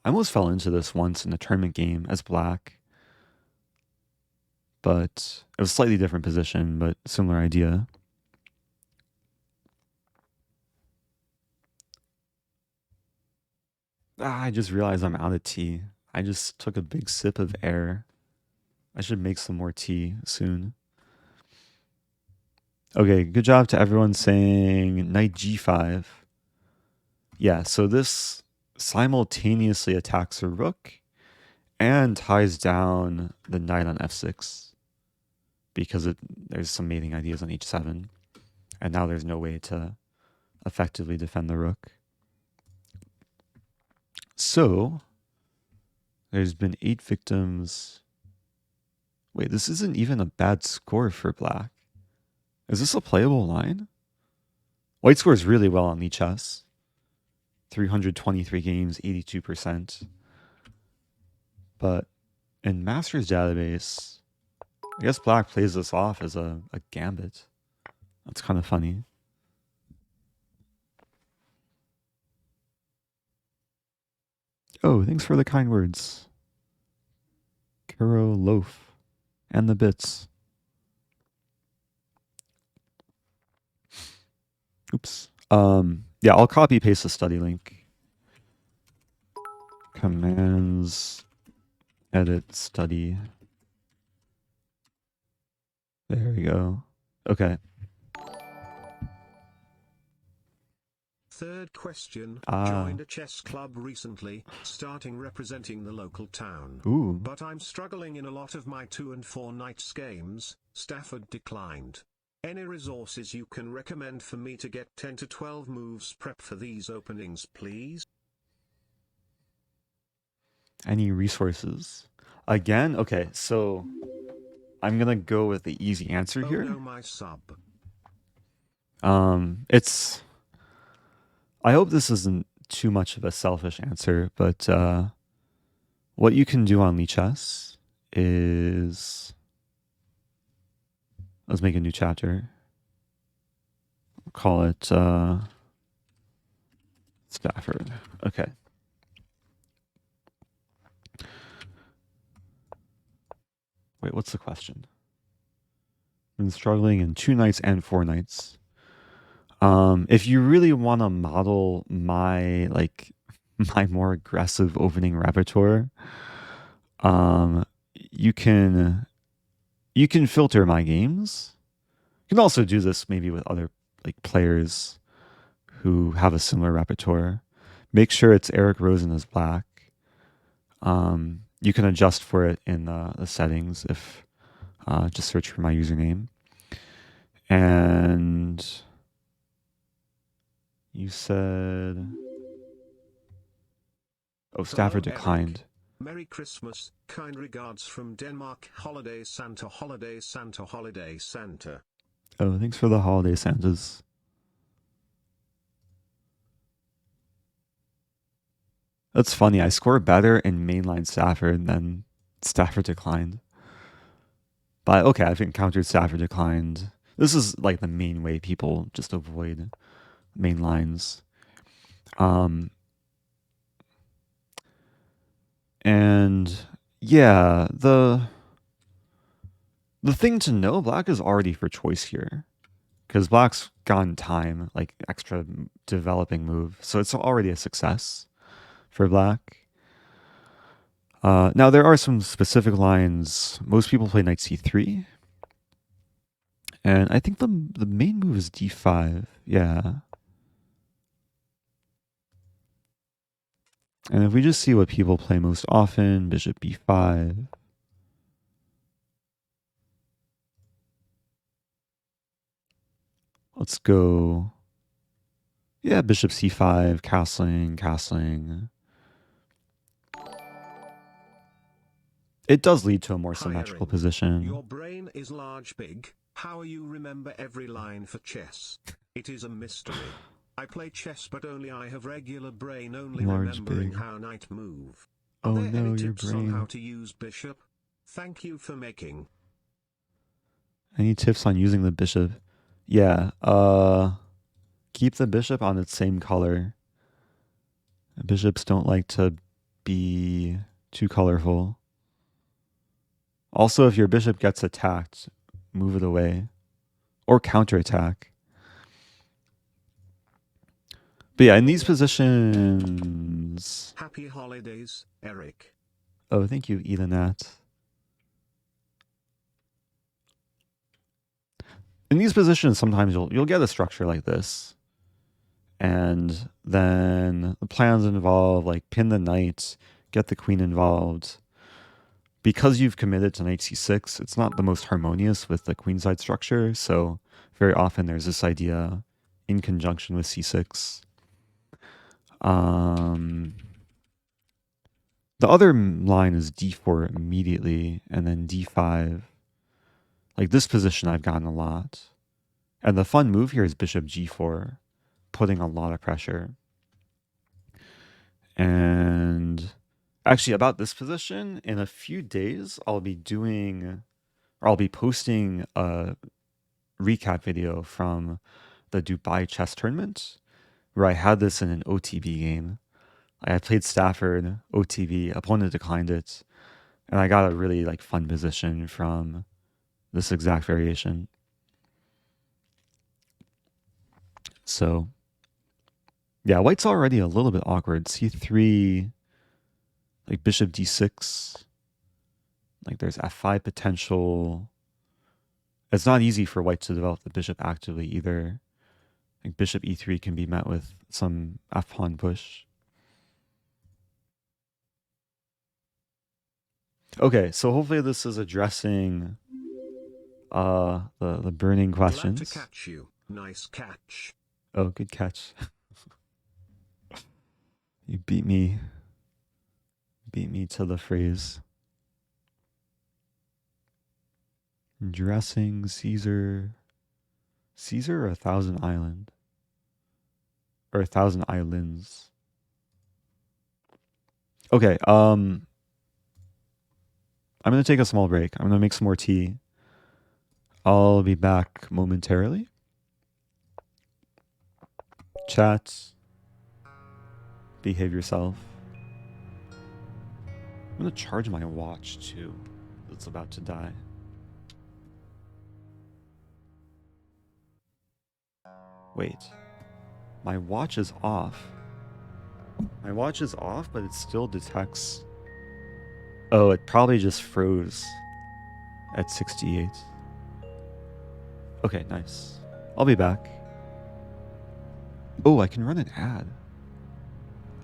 I almost fell into this once in a tournament game as black. But it was a slightly different position, but similar idea. I just realized I'm out of tea. I just took a big sip of air. I should make some more tea soon. Okay, good job to everyone saying knight g5. Yeah, so this simultaneously attacks a rook and ties down the knight on f6 because there's some mating ideas on h7, and now there's no way to effectively defend the rook. So there's been 8 victims. Wait, this isn't even a bad score for black. Is this a playable line? White scores really well on Lichess. 323 games, 82%. But in Masters database, I guess black plays this off as a gambit. That's kind of funny. Oh, thanks for the kind words. Kuro Loaf and the bits. Oops. Yeah, I'll copy paste the study link. Commands, edit, study. There we go. Okay. Third question. Joined a chess club recently, starting representing the local town. Ooh. But I'm struggling in a lot of my 2 and 4 nights games. Stafford declined. Any resources you can recommend for me to get 10 to 12 moves prep for these openings, please? Any resources? Again? Okay, so I'm gonna go with the easy answer here. No, my sub. It's... I hope this isn't too much of a selfish answer, but what you can do on Lichess is... Let's make a new chapter. Call it Stafford. Okay. Wait, what's the question? Been struggling in 2 nights and 4 nights. If you really want to model my my more aggressive opening repertoire, you can filter my games. You can also do this maybe with other players who have a similar repertoire. Make sure it's Eric Rosen as black. You can adjust for it in the settings if just search for my username. And you said... Oh, Stafford declined. Merry Christmas, kind regards from Denmark. Holiday Santa, Holiday Santa, Holiday Santa. Oh, thanks for the Holiday Santas. That's funny. I score better in mainline Stafford than Stafford declined. But okay, I've encountered Stafford declined. This is like the main way people just avoid main lines. And yeah, the thing to know, black is already for choice here. Because black's gotten time, like extra developing move. So it's already a success for black. Now, there are some specific lines. Most people play knight c3. And I think the main move is d5. Yeah. And if we just see what people play most often, bishop b5. Let's go. Yeah, bishop c5, castling. It does lead to a more symmetrical Hiring. position. Your brain is large big, how you remember every line for chess. It is a mystery. I play chess but only I have regular brain only Large remembering big. how knight move. Are Oh there any no, your tips on how brain. to use bishop? Thank you for making. Any tips on using the bishop? Yeah, keep the bishop on its same color. Bishops don't like to be too colorful. Also, if your bishop gets attacked, move it away or counterattack. But yeah, in these positions. Happy holidays, Eric. Oh, thank you, Ethanat. In these positions, sometimes you'll get a structure like this, and then the plans involve like pin the knight, get the queen involved. Because you've committed to knight c6, it's not the most harmonious with the queenside structure. So very often there's this idea in conjunction with c6. The other line is d4 immediately, and then d5. Like this position I've gotten a lot. And the fun move here is bishop g4, putting a lot of pressure. And actually about this position, in a few days, I'll be posting a recap video from the Dubai chess tournament where I had this in an OTB game. I played Stafford, OTB, opponent declined it, and I got a really like fun position from this exact variation. So yeah, white's already a little bit awkward. C3, like bishop d6, like there's f5 potential. It's not easy for white to develop the bishop actively either. Like bishop e3 can be met with some f-pawn push. Okay, so hopefully this is addressing the burning questions. Glad to catch you. Nice catch. Oh, good catch. You beat me to the phrase. Dressing Caesar or 1,000 Island? Or 1,000 Islands. Okay, I'm gonna take a small break. I'm gonna make some more tea. I'll be back momentarily. Chat. Behave yourself. I'm gonna charge my watch too. It's about to die. Wait. My watch is off. My watch is off, but it still detects. Oh, it probably just froze at 68. Okay, nice. I'll be back. Oh, I can run an ad.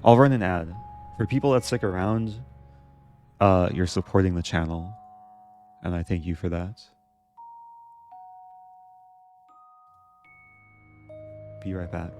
I'll run an ad. For people that stick around, you're supporting the channel, and I thank you for that. Be right back.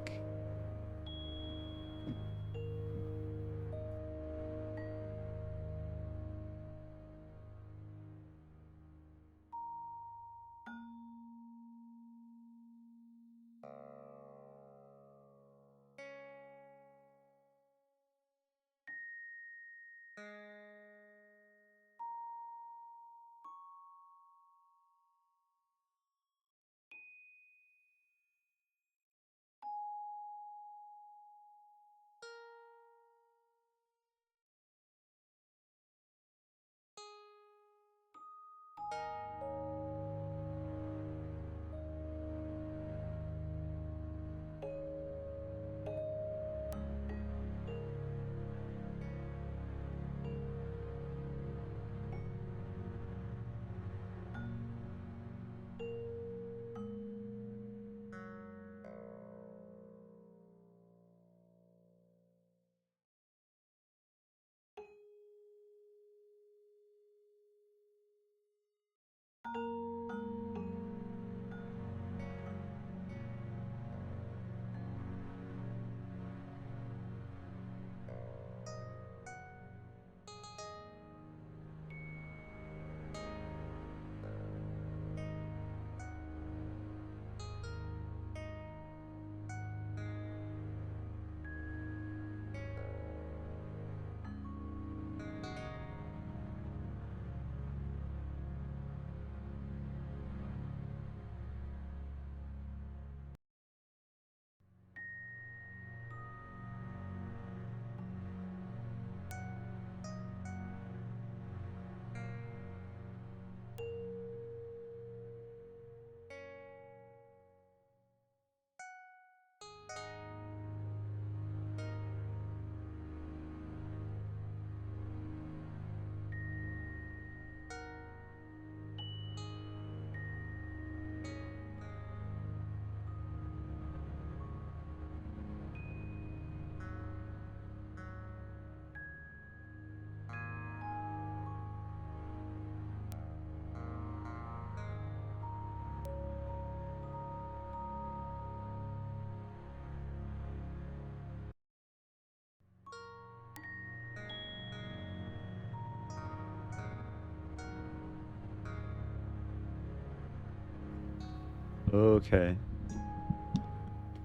Okay.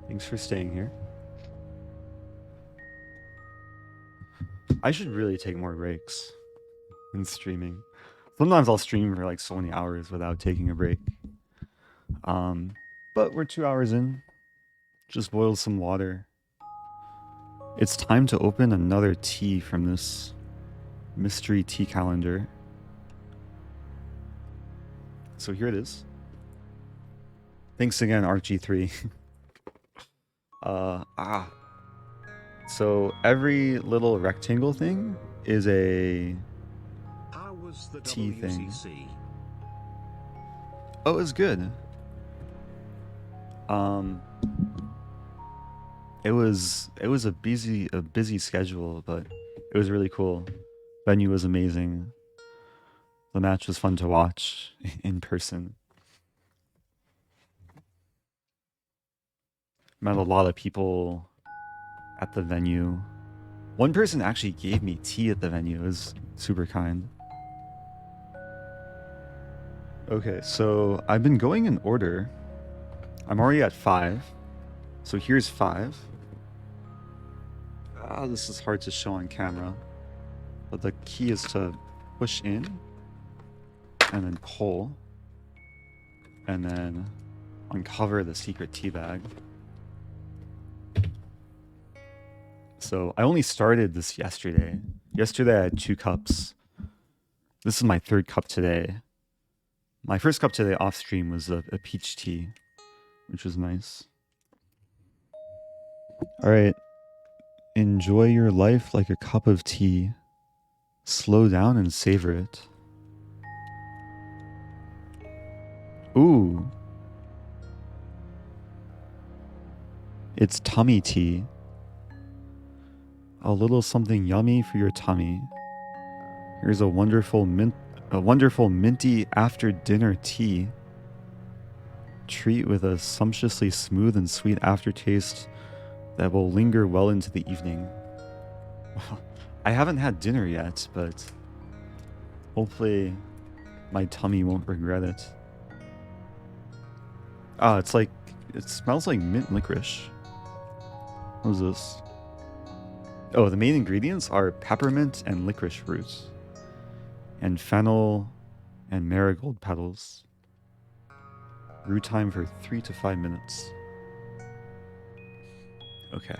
Thanks for staying here. I should really take more breaks in streaming. Sometimes I'll stream for like so many hours without taking a break. But we're 2 hours in. Just boiled some water. It's time to open another tea from this mystery tea calendar. So here it is. Thanks again, ArcG3. So every little rectangle thing is a How was the tea thing. WCC? Oh, it was good. It was a busy schedule, but it was really cool. Venue was amazing. The match was fun to watch in person. Met a lot of people at the venue. One person actually gave me tea at the venue. It was super kind. Okay, so I've been going in order. I'm already at 5. So here's 5. This is hard to show on camera. But the key is to push in and then pull and then uncover the secret tea bag. So I only started this yesterday. Yesterday I had 2 cups. This is my 3rd cup today. My first cup today off stream was a peach tea, which was nice. All right. Enjoy your life like a cup of tea. Slow down and savor it. Ooh. It's tummy tea. A little something yummy for your tummy. Here's a wonderful minty after dinner tea. Treat with a sumptuously smooth and sweet aftertaste that will linger well into the evening. Well, I haven't had dinner yet, but hopefully my tummy won't regret it. It smells like mint licorice. What is this? Oh, the main ingredients are peppermint and licorice roots, and fennel and marigold petals. Brew time for 3 to 5 minutes. Okay.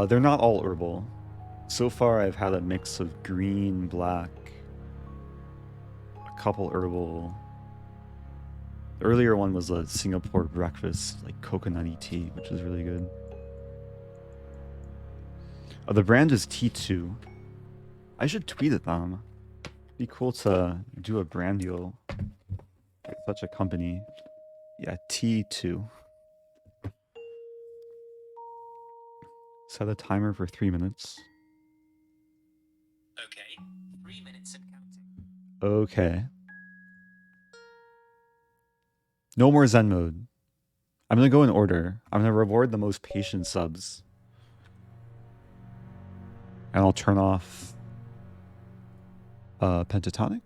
They're not all herbal. So far, I've had a mix of green, black, a couple herbal. The earlier one was a Singapore breakfast, like coconutty tea, which is really good. The brand is T2. I should tweet at them. It'd be cool to do a brand deal with such a company. Yeah, T2. Set a timer for 3 minutes. Okay, 3 minutes and counting. Okay. No more Zen mode. I'm gonna go in order. I'm gonna reward the most patient subs. And I'll turn off Pentatonic.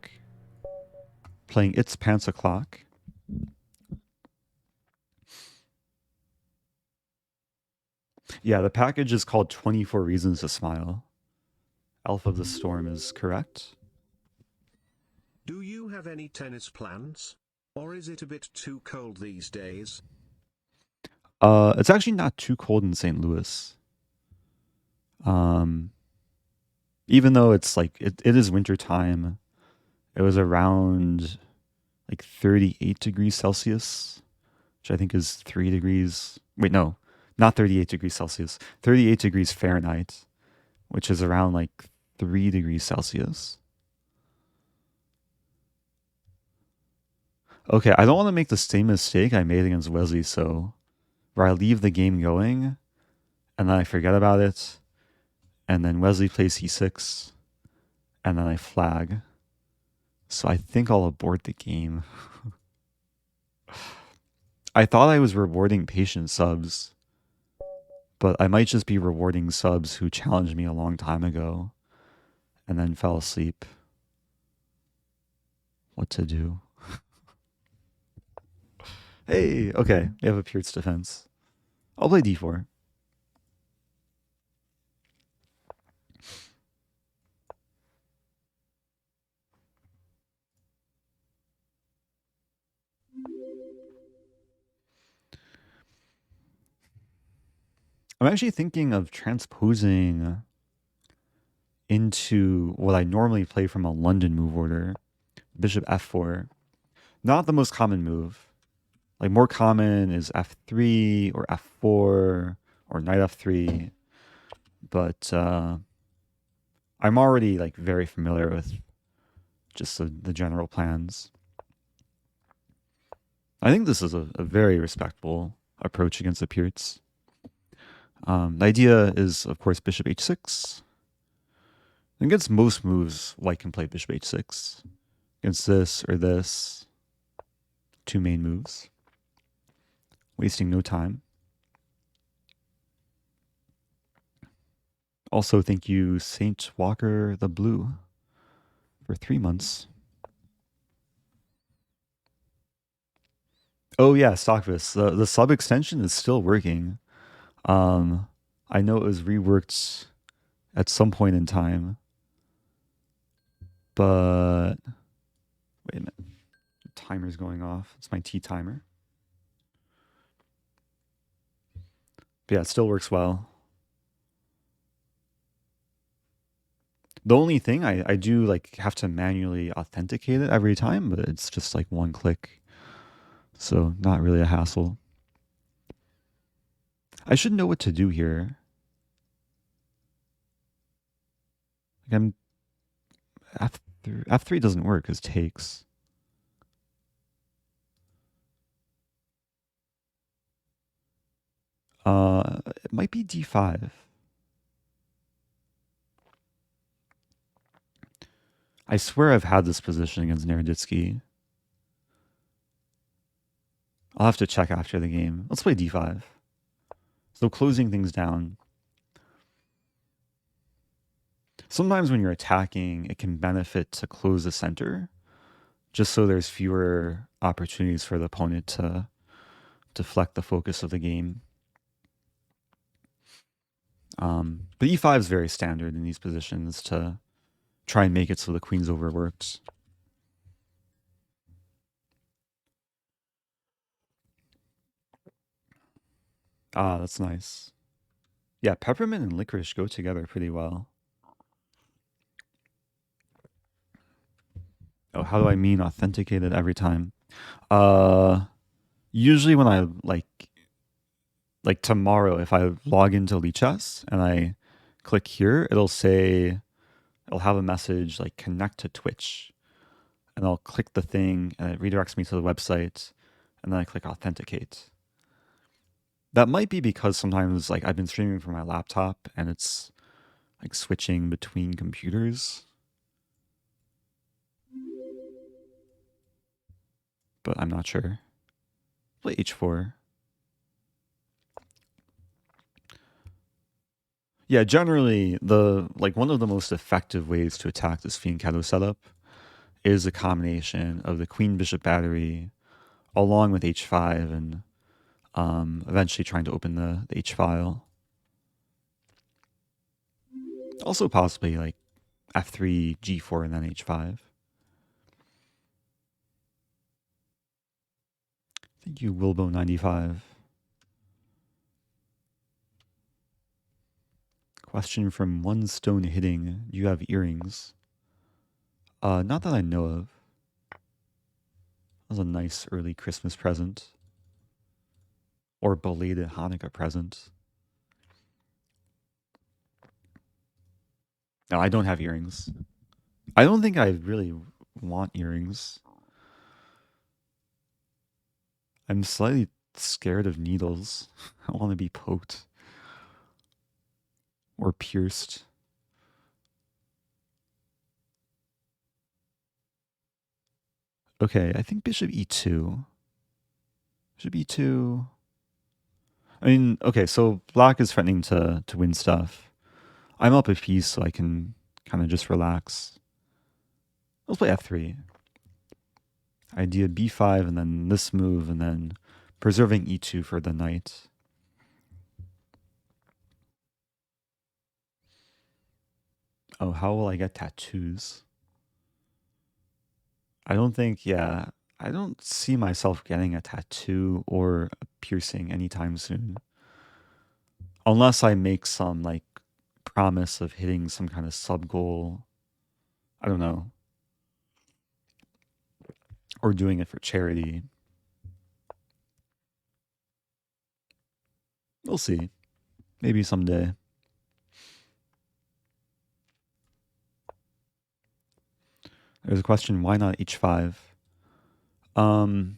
Playing It's Pants O'Clock. Yeah, the package is called 24 Reasons to Smile. Elf of the Storm is correct. Do you have any tennis plans? Or is it a bit too cold these days? It's actually not too cold in St. Louis. Even though it's like it is winter time, it was around like 38 degrees Celsius, which I think is 3 degrees. Wait, no, not 38 degrees Celsius, 38 degrees Fahrenheit, which is around like 3 degrees Celsius. Okay, I don't want to make the same mistake I made against Wesley, so where I leave the game going and then I forget about it, and then Wesley plays C6, and then I flag. So I think I'll abort the game. I thought I was rewarding patient subs, but I might just be rewarding subs who challenged me a long time ago and then fell asleep. what to do. Hey, okay, they have a Pierce defense. I'll play d4. I'm actually thinking of transposing into what I normally play from a London move order. Bishop f4. Not the most common move. Like more common is f3 or f4 or knight f3. But I'm already like very familiar with just the general plans. I think this is a very respectable approach against the Pierce. The idea is, of course, bishop h6. Against most moves, white can play bishop h6. Against this or this, two main moves. Wasting no time. Also, thank you, Saint Walker the Blue, for 3 months. Oh yeah, Stockvis. The sub extension is still working. I know it was reworked at some point in time, but wait a minute. The timer's going off. It's my T timer. But yeah, it still works well. The only thing I do like have to manually authenticate it every time, but it's just like one click. So not really a hassle. I should know what to do here. Like F3 doesn't work because takes. It might be D5. I swear I've had this position against Naroditsky. I'll have to check after the game. Let's play D5. So closing things down. Sometimes when you're attacking, it can benefit to close the center, just so there's fewer opportunities for the opponent to deflect the focus of the game. But E5 is very standard in these positions to try and make it so the queen's overworked. Ah, that's nice. Yeah, peppermint and licorice go together pretty well. Oh, how do I mean authenticated every time? Usually when I like tomorrow, if I log into Lichess and I click here, it'll have a message like connect to Twitch. And I'll click the thing and it redirects me to the website. And then I click authenticate. That might be because sometimes like I've been streaming from my laptop and it's like switching between computers. But I'm not sure. Play h4. Yeah, generally one of the most effective ways to attack this fianchetto setup is a combination of the queen bishop battery along with h5 and eventually trying to open the h file. Also possibly like f3, g4, and then h5. Thank you, Wilbo95. Question from One Stone Hitting. Do you have earrings? Not that I know of. That was a nice early Christmas present. Or belated Hanukkah present. No, I don't have earrings. I don't think I really want earrings. I'm slightly scared of needles. I want to be poked. Or pierced. Okay, I think bishop e2. Bishop e2. I mean, okay, so black is threatening to win stuff. I'm up a piece so I can kind of just relax. Let's play f3. Idea b5 and then this move and then preserving e2 for the knight. Oh, how will I get tattoos? I don't think, yeah, I don't see myself getting a tattoo or a piercing anytime soon. Unless I make some like promise of hitting some kind of sub goal. I don't know. Or doing it for charity. We'll see. Maybe someday. There's a question, why not h5? Um,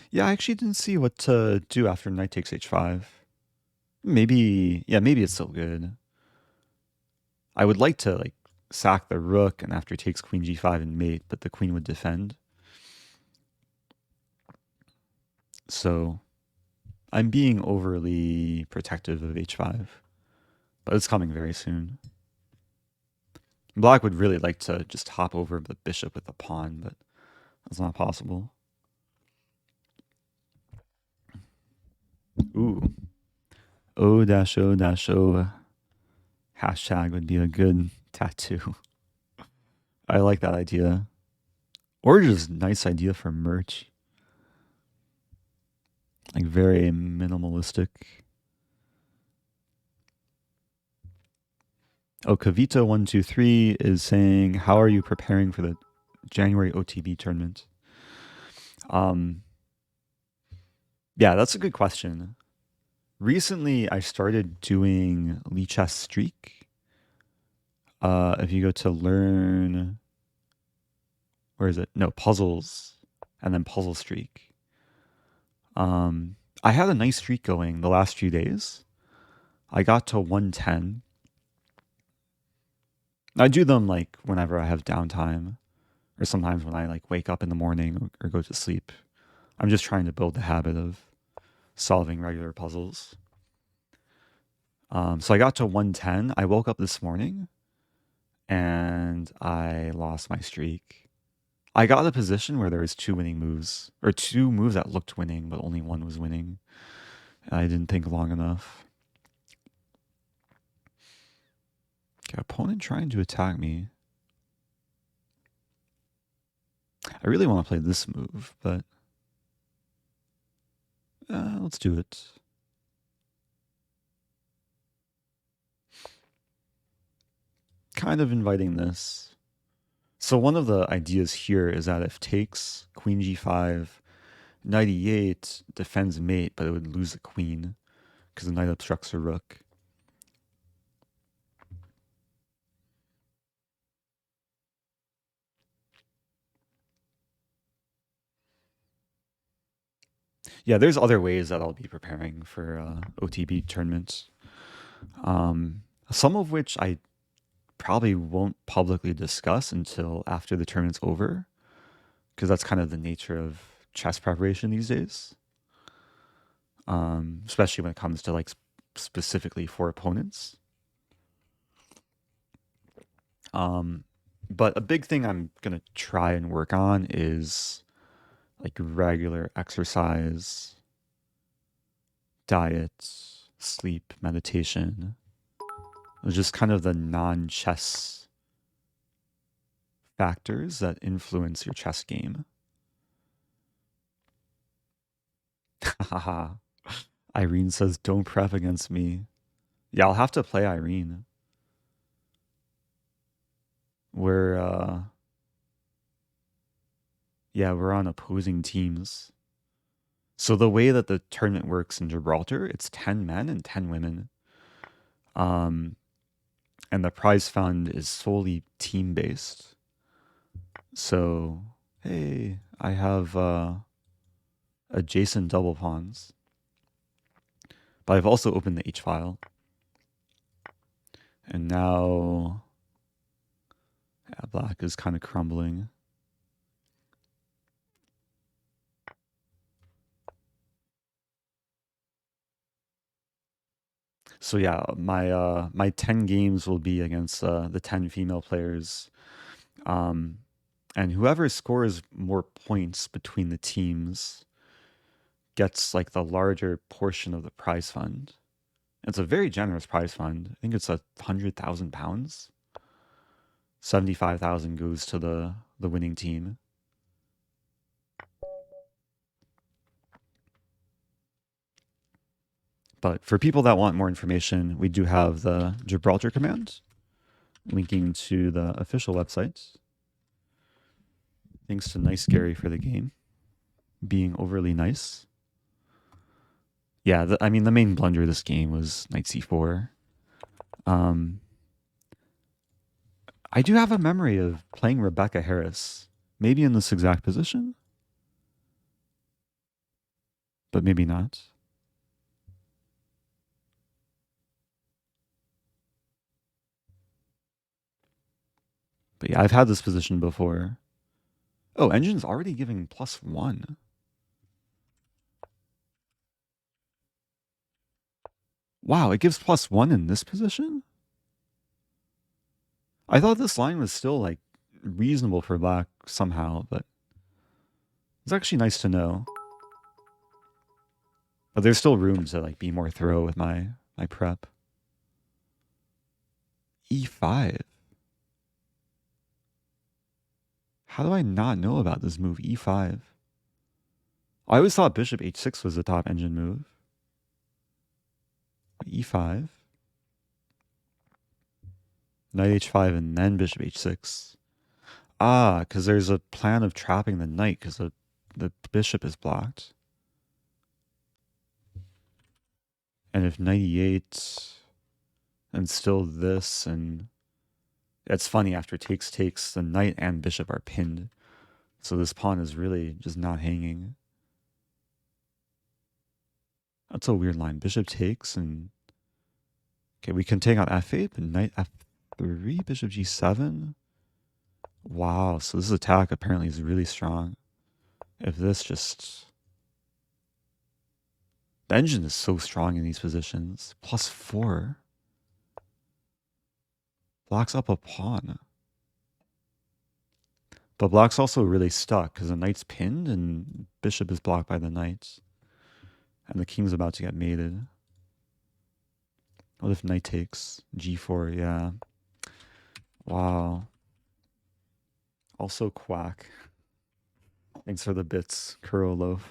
yeah, I actually didn't see what to do after knight takes h5. Maybe, yeah, maybe it's still good. I would like to like sack the rook and after he takes queen g5 and mate, but the queen would defend. So I'm being overly protective of h5, but it's coming very soon. Black would really like to just hop over the bishop with the pawn, but that's not possible. Ooh. O-O-O hashtag would be a good tattoo. I like that idea. Or just nice idea for merch. Like very minimalistic. Oh, Kavita123 is saying, how are you preparing for the January OTB tournament? Yeah, that's a good question. Recently, I started doing Lichess Streak. If you go to learn, where is it? No, puzzles, and then puzzle streak. I had a nice streak going the last few days. I got to 110. I do them like whenever I have downtime, or sometimes when I like wake up in the morning or go to sleep. I'm just trying to build the habit of solving regular puzzles. So I got to 110. I woke up this morning and I lost my streak. I got a position where there was two winning moves, or two moves that looked winning, but only one was winning. I didn't think long enough. Okay, opponent trying to attack me. I really want to play this move, but let's do it. Kind of inviting this. So one of the ideas here is that if takes queen g5, knight e8 defends mate, but it would lose the queen because the knight obstructs the rook. Yeah, there's other ways that I'll be preparing for OTB tournaments. Some of which I probably won't publicly discuss until after the tournament's over, because that's kind of the nature of chess preparation these days. Especially when it comes to like specifically for opponents. But a big thing I'm gonna try and work on is like regular exercise, diet, sleep, meditation. It's just kind of the non-chess factors that influence your chess game. Haha. Irene says, don't prep against me. Yeah, I'll have to play Irene. We're yeah, we're on opposing teams. So the way that the tournament works in Gibraltar, it's 10 men and 10 women. And the prize fund is solely team based. So, hey, I have adjacent double pawns. But I've also opened the H file. And now yeah, black is kind of crumbling. So yeah, my 10 games will be against the 10 female players. And whoever scores more points between the teams gets like the larger portion of the prize fund. It's a very generous prize fund. I think it's £100,000. 75,000 goes to the winning team. But for people that want more information, we do have the Gibraltar command linking to the official website. Thanks to Nice Gary for the game being overly nice. Yeah, I mean, the main blunder of this game was knight c4. I do have a memory of playing Rebecca Harris, maybe in this exact position, but maybe not. But yeah, I've had this position before. Oh, Engine's already giving +1. Wow, it gives +1 in this position? I thought this line was still like reasonable for black somehow, but it's actually nice to know. But there's still room to like be more thorough with my prep. E5. How do I not know about this move, E5? I always thought bishop h6 was the top engine move. E5. Knight h5 and then bishop h6. Ah, because there's a plan of trapping the knight because the bishop is blocked. And if knight e8 and still this, and it's funny, after takes, the knight and bishop are pinned. So this pawn is really just not hanging. That's a weird line. Bishop takes and... Okay, we can take out f8, but knight f3, bishop g7. Wow, so this attack apparently is really strong. If this just... The engine is so strong in these positions. +4. Black's up a pawn. But black's also really stuck because the knight's pinned and bishop is blocked by the knight. And the king's about to get mated. What if knight takes? G4, yeah. Wow. Also quack. Thanks for the bits, Kuro Loaf.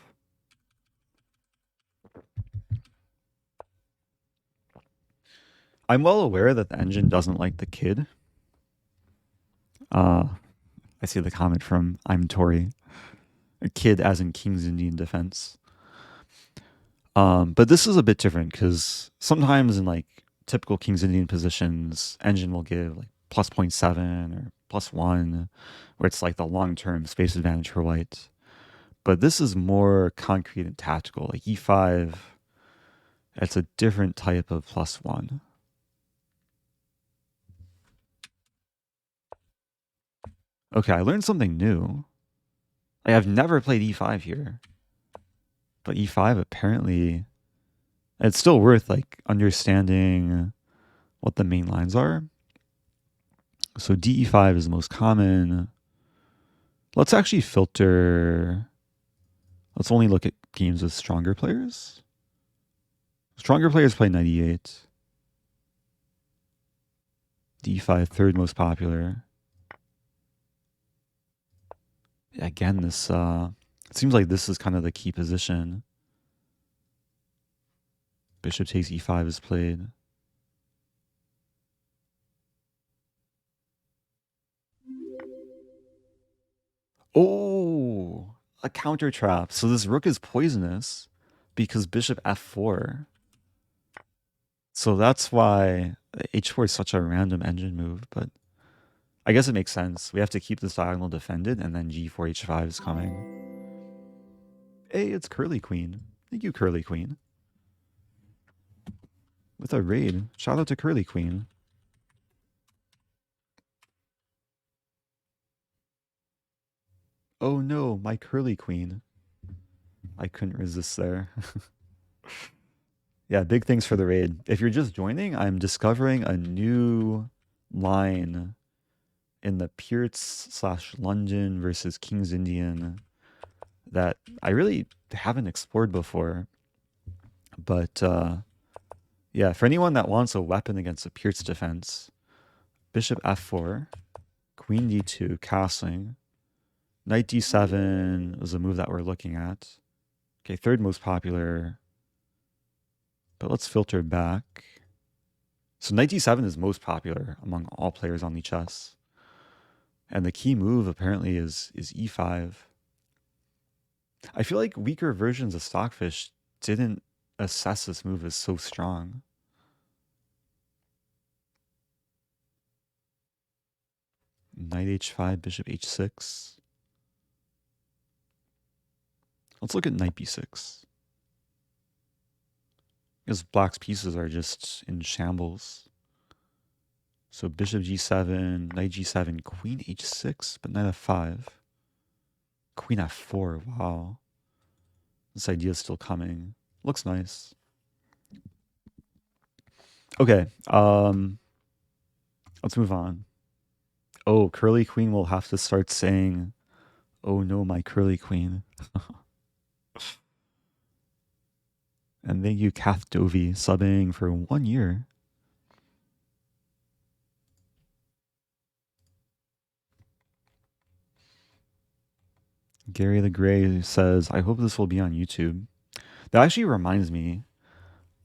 I'm well aware that the engine doesn't like the kid. I see the comment from I'm Tory. A kid as in King's Indian Defense. But this is a bit different because sometimes in like typical King's Indian positions, engine will give like +0.7 or +1, where it's like the long-term space advantage for white. But this is more concrete and tactical. Like e5, it's a different type of +1. Okay, I learned something new. Like, I've never played e5 here. But e5 apparently... It's still worth like understanding what the main lines are. So DE5 is the most common. Let's actually filter... Let's only look at games with stronger players. Stronger players play knight e8. D5, third most popular. Again, this it seems like this is kind of the key position. Bishop takes e5 is played. Oh, a counter trap. So this rook is poisonous because bishop f4. So that's why h4 is such a random engine move, but I guess it makes sense. We have to keep this diagonal defended, and then g4, h5 is coming. Hey, it's Curly Queen. Thank you, Curly Queen. With a raid. Shout out to Curly Queen. Oh no, my Curly Queen. I couldn't resist there. Yeah, big thanks for the raid. If you're just joining, I'm discovering a new line in the Pierce/London versus King's Indian that I really haven't explored before. But yeah, for anyone that wants a weapon against a Pierce defense, Bishop f4, Queen d2, castling, Knight d7 is a move that we're looking at. Okay, third most popular, but let's filter back. So Knight d7 is most popular among all players on the chess. And the key move apparently is e5. I feel like weaker versions of Stockfish didn't assess this move as so strong. Knight h5, bishop h6. Let's look at knight b6. Because black's pieces are just in shambles. So bishop g7, knight g7, queen h6, but knight f5. Queen f4, wow. This idea is still coming. Looks nice. Okay, let's move on. Oh, Curly Queen will have to start saying, "Oh no, my Curly Queen." And thank you, Kath Dovey, subbing for 1 year. Gary the Gray says, I hope this will be on YouTube. That actually reminds me,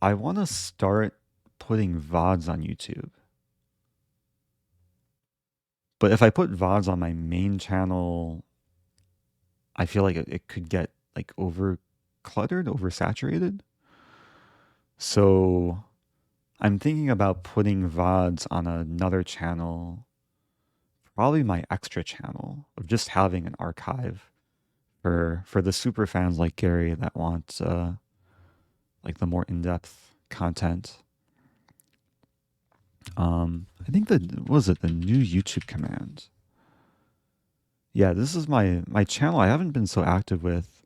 I want to start putting VODs on YouTube. But if I put VODs on my main channel, I feel like it could get like over cluttered, oversaturated. So I'm thinking about putting VODs on another channel, probably my extra channel, of just having an archive for the super fans like Gary that want like the more in-depth content. I think the new YouTube command. Yeah, this is my channel I haven't been so active with.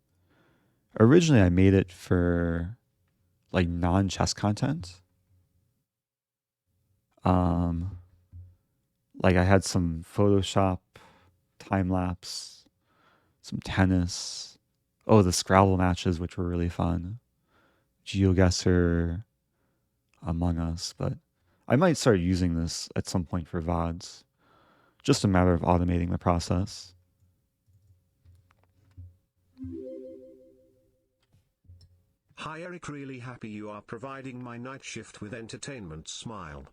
Originally I made it for like non-chess content. Like I had some Photoshop, time lapse, some tennis. Oh, the Scrabble matches, which were really fun. GeoGuessr, Among Us, but I might start using this at some point for VODs. Just a matter of automating the process. Hi Eric, really happy you are providing my night shift with entertainment. Smile.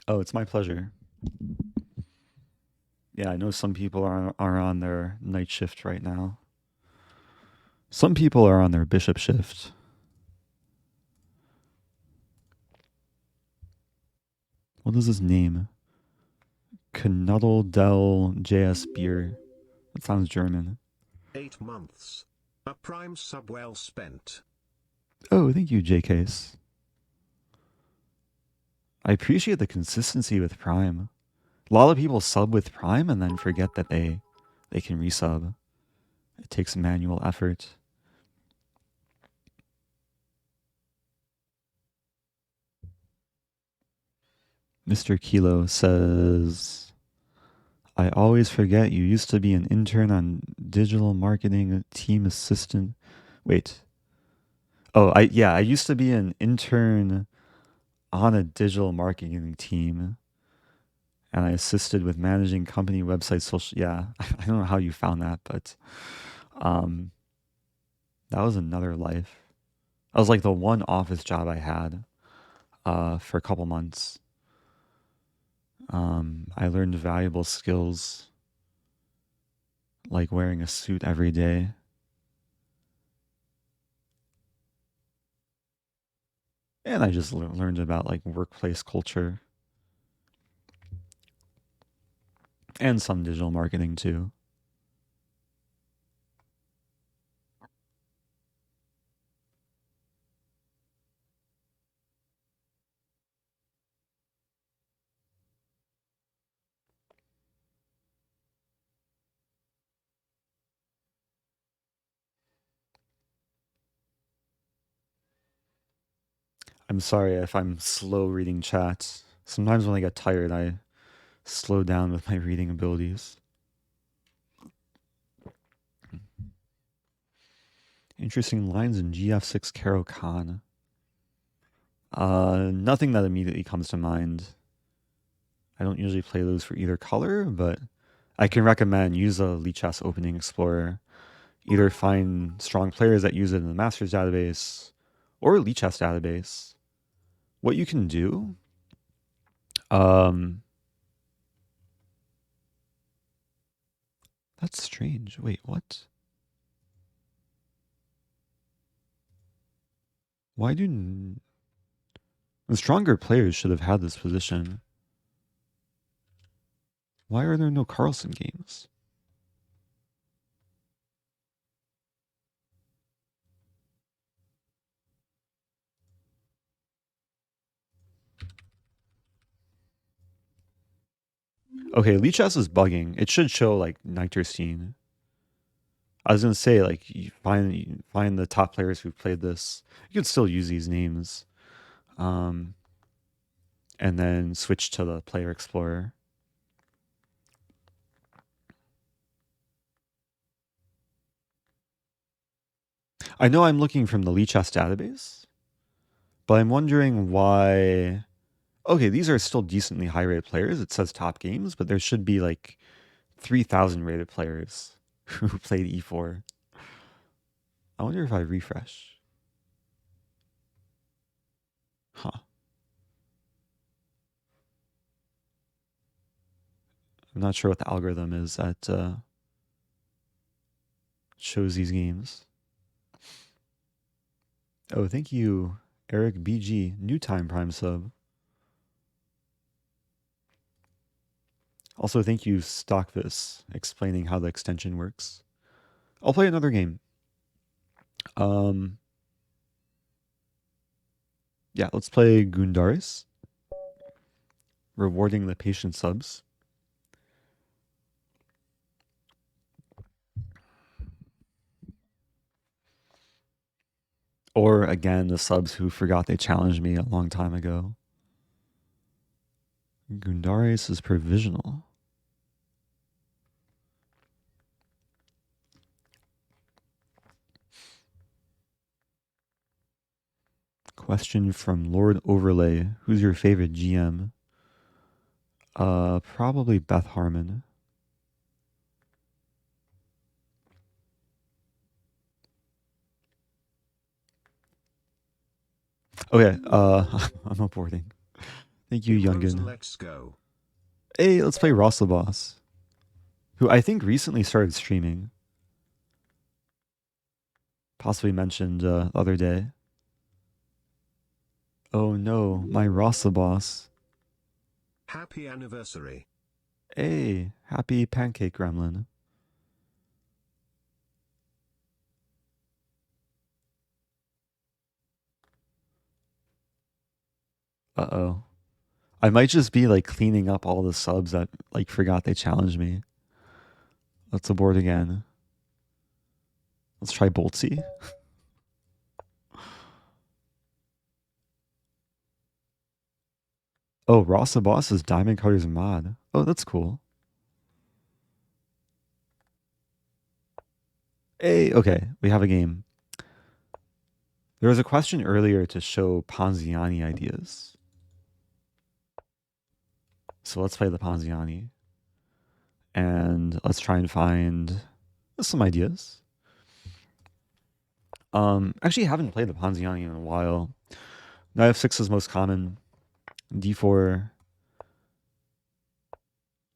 Oh, it's my pleasure. Yeah, I know some people are on their night shift right now. Some people are on their bishop shift. What is his name? Knuddle Del JS Beer. That sounds German. 8 months. A prime sub well spent. Oh, thank you, JCase. I appreciate the consistency with Prime. A lot of people sub with Prime and then forget that they can resub. It takes manual effort. Mr. Kilo says, I always forget you used to be an intern on digital marketing team assistant. Wait. Oh, I used to be an intern on a digital marketing team and I assisted with managing company websites, social. Yeah, I don't know how you found that, but that was another life. That was like the one office job I had for a couple months. I learned valuable skills like wearing a suit every day. And I just learned about like workplace culture and some digital marketing too. I'm sorry if I'm slow reading chat. Sometimes when I get tired, I slow down with my reading abilities. Interesting lines in GF6 Caro Khan. Nothing that immediately comes to mind. I don't usually play those for either color, but I can recommend use a Lichess Opening Explorer. Either find strong players that use it in the Masters database or Lichess database. What you can do, that's strange. Wait, what? Why do the stronger players should have had this position? Why are there no Carlsen games? Okay, Lichess is bugging. It should show like Nichterstein. I was gonna say like you find the top players who've played this. You could still use these names, and then switch to the Player Explorer. I know I'm looking from the Lichess database, but I'm wondering why. Okay, these are still decently high rated players. It says top games, but there should be like 3,000 rated players who played E4. I wonder if I refresh. Huh. I'm not sure what the algorithm is that shows these games. Oh, thank you, Eric BG, new time prime sub. Also, thank you, Stockvis, explaining how the extension works. I'll play another game. Yeah, let's play Gundaris. Rewarding the patient subs. Or again, the subs who forgot they challenged me a long time ago. Gundaris is provisional. Question from Lord Overlay. Who's your favorite GM? Probably Beth Harmon. Okay, I'm aborting. Thank you, Rosen, Youngin. let's go. Hey, let's play Ross the Boss, who I think recently started streaming. Possibly mentioned the other day. Oh no, my Ross the Boss. Happy anniversary. Hey, happy pancake gremlin. Uh-oh. I might just be like cleaning up all the subs that like forgot they challenged me. Let's abort again. Let's try Boltsy. Oh, Ross the Boss is Diamond Cutter's mod. Oh, that's cool. Hey, okay, we have a game. There was a question earlier to show Ponziani ideas. So let's play the Ponziani. And let's try and find some ideas. Actually haven't played the Ponziani in a while. Knight f6 is most common. D4.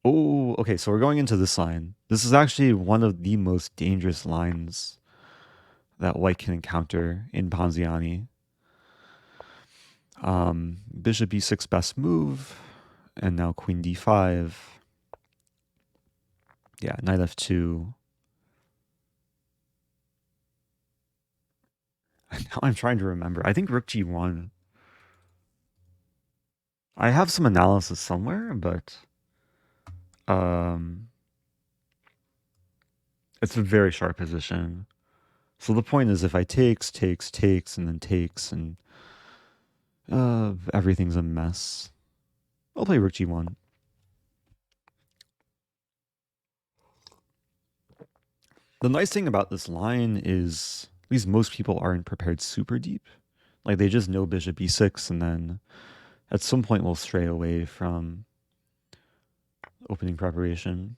Oh, okay, so we're going into this line. This is actually one of the most dangerous lines that white can encounter in Ponziani. Bishop e6 best move, and now queen d5. Yeah, knight f2. Now I'm trying to remember. I think rook g1. I have some analysis somewhere, but it's a very sharp position. So the point is if I takes, and then takes, and everything's a mess. I'll play rook g1. The nice thing about this line is, at least most people aren't prepared super deep. Like they just know bishop e6, and then at some point we'll stray away from opening preparation.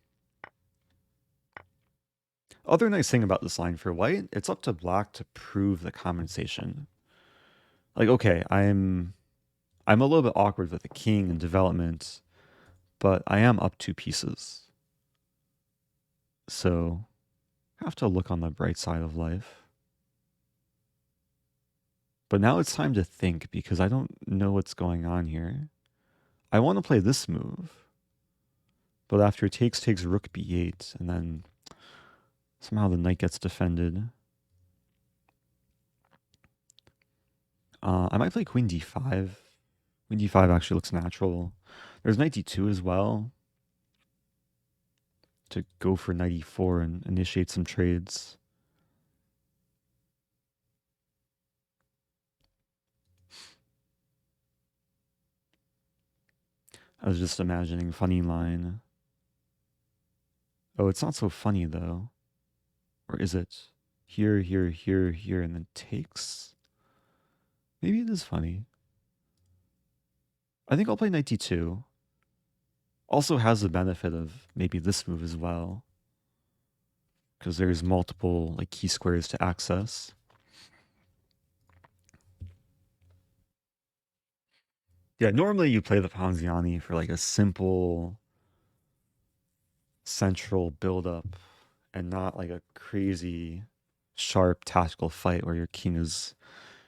Other nice thing about this line for white, it's up to black to prove the compensation. Like, okay, I'm a little bit awkward with the king and development, but I am up 2 pieces. So I have to look on the bright side of life. But now it's time to think because I don't know what's going on here. I want to play this move, but after takes rook b8, and then somehow the knight gets defended. I might play queen d5. Queen d5 actually looks natural. There's knight d2 as well, to go for knight e4 and initiate some trades. I was just imagining funny line. Oh, it's not so funny though. Or is it? Here, here, here, here, and then takes? Maybe it is funny. I think I'll play knight d2. Also has the benefit of maybe this move as well, because there's multiple like key squares to access. Yeah, normally you play the Ponziani for like a simple central build-up and not like a crazy sharp tactical fight where your king is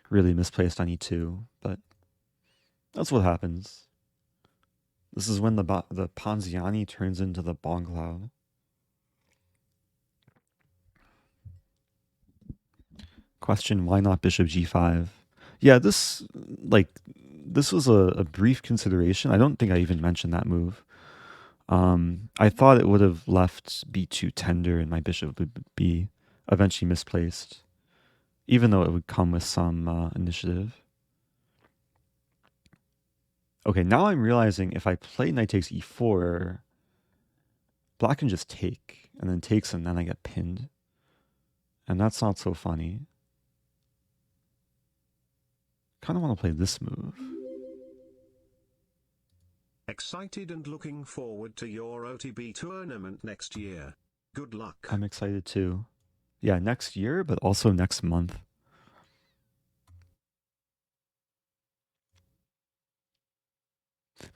really misplaced on e2, but that's what happens. This is when the Ponziani turns into the bomb cloud. Question, why not bishop g5? Yeah, this was a brief consideration. I don't think I even mentioned that move. I thought it would have left b2 tender and my bishop would be eventually misplaced, even though it would come with some initiative. Okay, now I'm realizing if I play knight takes e4, black can just take, and then takes, and then I get pinned. And that's not so funny. Kind of want to play this move. Excited and looking forward to your OTB tournament next year. Good luck. I'm excited too. Yeah, next year, but also next month.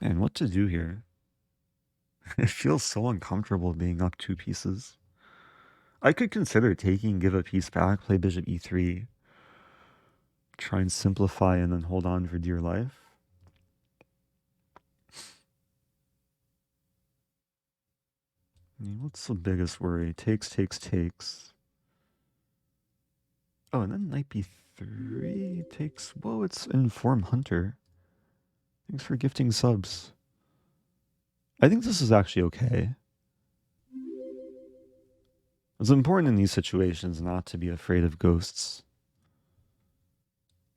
Man, what to do here? It feels so uncomfortable being up 2 pieces. I could consider taking, give a piece back, play bishop e3, try and simplify and then hold on for dear life. I mean, what's the biggest worry? Takes, takes, takes. Oh, and then knight b3 takes. Whoa, it's Inform Hunter. Thanks for gifting subs. I think this is actually okay. It's important in these situations not to be afraid of ghosts.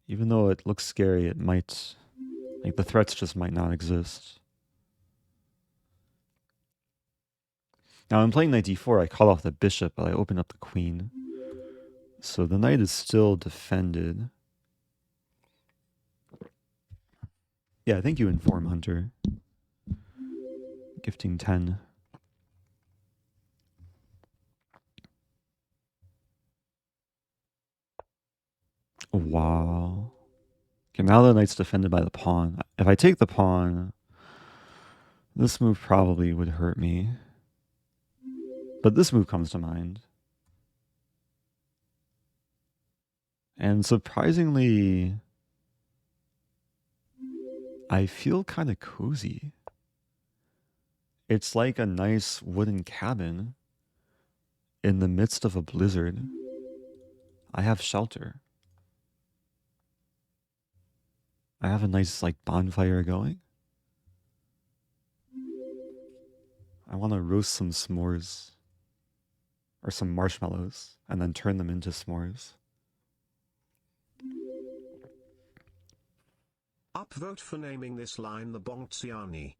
Even though it looks scary, it might, like the threats just might not exist. Now I'm playing knight d4, I cut off the bishop, but I open up the queen. So the knight is still defended. Yeah, thank you, Inform Hunter. Gifting 10. Wow. Okay, now the knight's defended by the pawn. If I take the pawn, this move probably would hurt me. But this move comes to mind. And surprisingly, I feel kind of cozy. It's like a nice wooden cabin in the midst of a blizzard. I have shelter. I have a nice like bonfire going. I want to roast some s'mores or some marshmallows and then turn them into s'mores. Upvote for naming this line the Bonziani.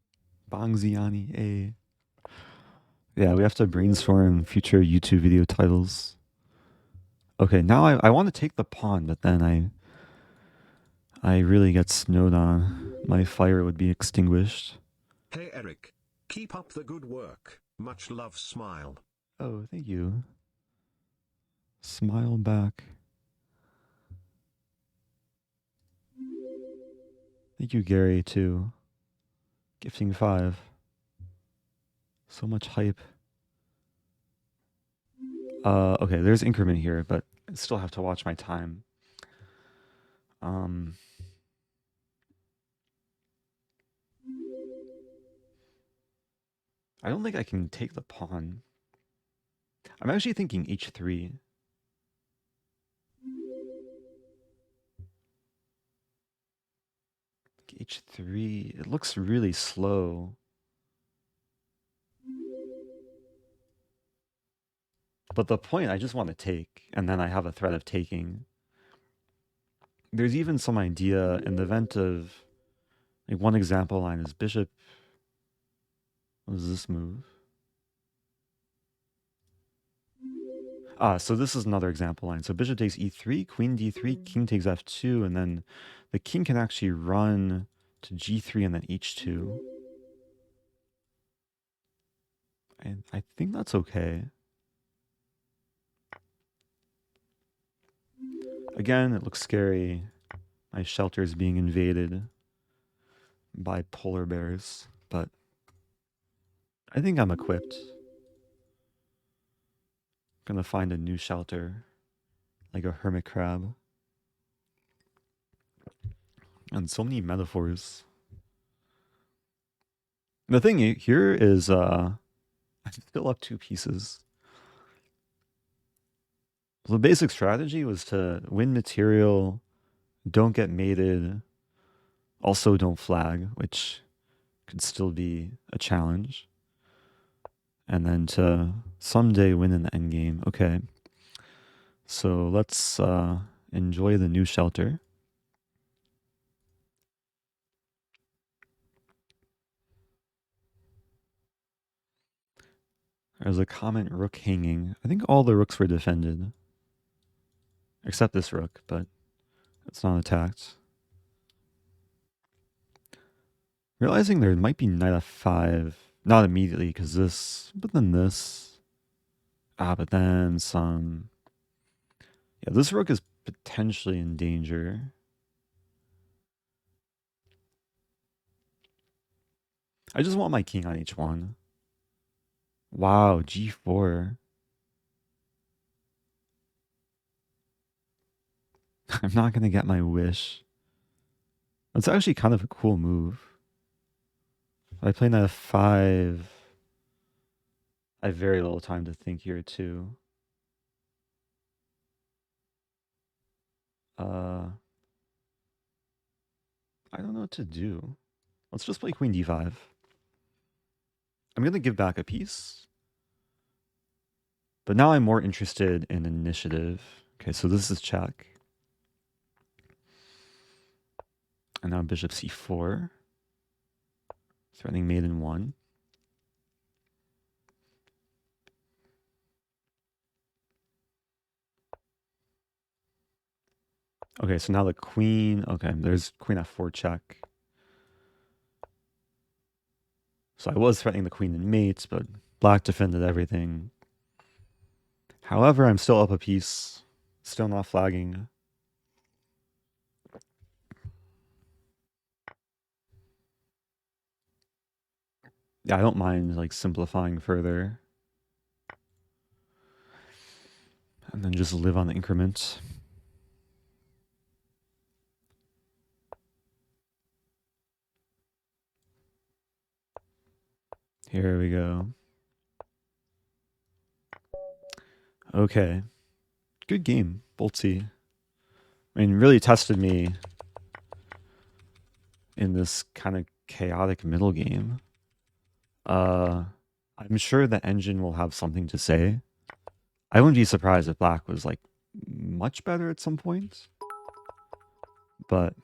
Bongziani, eh? Yeah, we have to brainstorm future YouTube video titles. Okay, now I want to take the pawn, but then I really get snowed on. My fire would be extinguished. Hey Eric. Keep up the good work. Much love, Smile. Oh, thank you. Smile back. Thank you, Gary, too. Gifting 5. So much hype. Okay, there's increment here, but I still have to watch my time. Um, I don't think I can take the pawn. I'm actually thinking h3. H3, it looks really slow. But the point I just want to take, and then I have a threat of taking. There's even some idea in the event of, like, one example line is bishop. What does this move? So this is another example line. So bishop takes e3, queen d3, king takes f2, and then the king can actually run to g3 and then h2. And I think that's okay. Again, it looks scary. My shelter is being invaded by polar bears, but I think I'm equipped. Gonna find a new shelter, like a hermit crab. And so many metaphors. The thing here is, I fill up 2 pieces. The basic strategy was to win material, don't get mated, also don't flag, which could still be a challenge. And then to someday win in the endgame. Okay. So let's enjoy the new shelter. There's a comment rook hanging. I think all the rooks were defended. Except this rook, but it's not attacked. Realizing there might be knight f5. Not immediately, because this, but then this. But then some. Yeah, this rook is potentially in danger. I just want my king on h1. Wow, g4. I'm not going to get my wish. That's actually kind of a cool move. If I play knight f5, I have very little time to think here too. I don't know what to do. Let's just play queen d5. I'm going to give back a piece. But now I'm more interested in initiative. Okay, so this is check. And now bishop c4. Threatening mate in 1. Okay, so now the queen. Okay, there's queen f4 check. So I was threatening the queen in mates, but black defended everything. However, I'm still up a piece. Still not flagging. Yeah, I don't mind like simplifying further. And then just live on the increment. Here we go. Okay. Good game, Boltsy. I mean, really tested me in this kind of chaotic middle game. I'm sure the engine will have something to say. I wouldn't be surprised if black was like much better at some point. But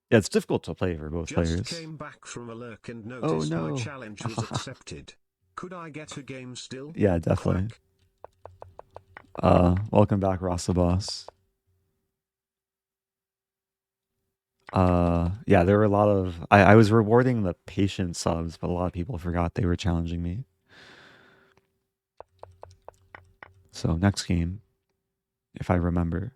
yeah, it's difficult to play for both Just players. came back from a lurk and Oh noticed my no. challenge was accepted. Could I get a game still? Yeah, definitely. Clack. Welcome back, Rasa Boss. Yeah, there were a lot of I was rewarding the patient subs, but a lot of people forgot they were challenging me. So next game, if I remember.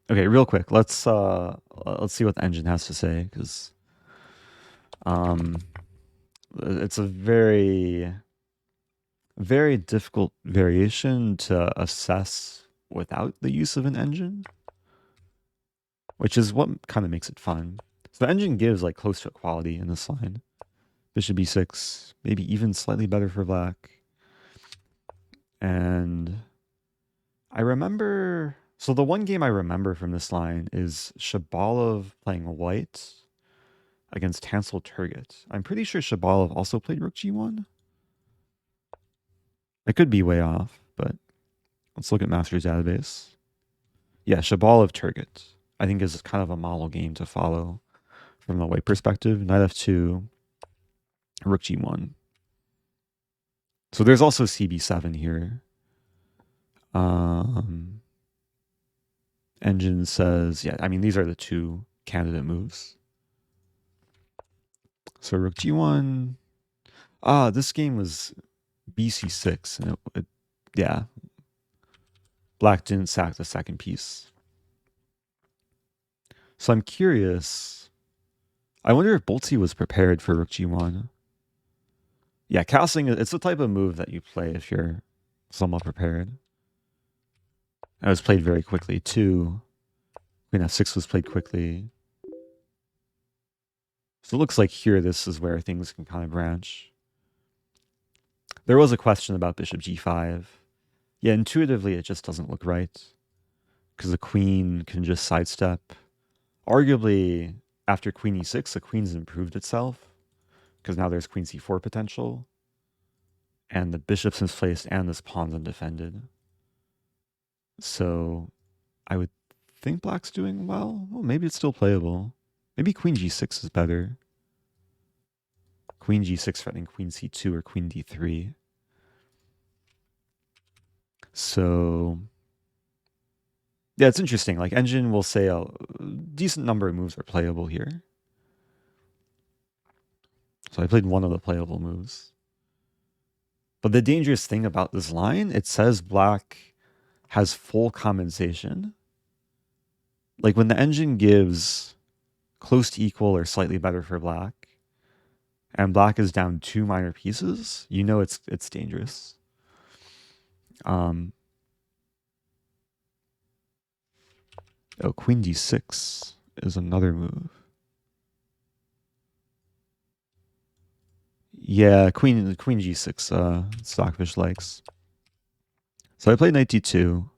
Okay, real quick, let's see what the engine has to say, because it's a very very difficult variation to assess without the use of an engine, which is what kind of makes it fun. So the engine gives like close to equality in this line. Bishop b6, maybe even slightly better for black. And I remember, so the one game I remember from this line is Shabalov playing white against Hansel Turgut. I'm pretty sure Shabalov also played rook g1. I could be way off, but let's look at Master's database. Yeah, Shabalov Turgut, I think, is kind of a model game to follow from the white perspective. Knight f2, rook g1. So there's also cb7 here. Engine says, yeah, I mean, these are the two candidate moves. So rook g1. This game was bc6, and yeah, black didn't sack the second piece. So I'm curious. I wonder if Boltzy was prepared for rook g1. Yeah, castling, it's the type of move that you play if you're somewhat prepared. It was played very quickly too. Queen f6 was played quickly. So it looks like here this is where things can kind of branch. There was a question about bishop g5. Yeah, intuitively it just doesn't look right, because the queen can just sidestep. Arguably, after queen e6, the queen's improved itself, because now there's queen c4 potential, and the bishop's misplaced and this pawn's undefended. So I would think black's doing well. Well, maybe it's still playable. Maybe queen g6 is better. Queen g6 threatening queen c2 or queen d3. So yeah, it's interesting. Like engine will say a decent number of moves are playable here. So I played one of the playable moves. But the dangerous thing about this line, it says black has full compensation. Like when the engine gives close to equal or slightly better for black, and black is down two minor pieces, you know it's dangerous. Queen d6 is another move. Yeah, queen g6 Stockfish likes. So I played knight d2,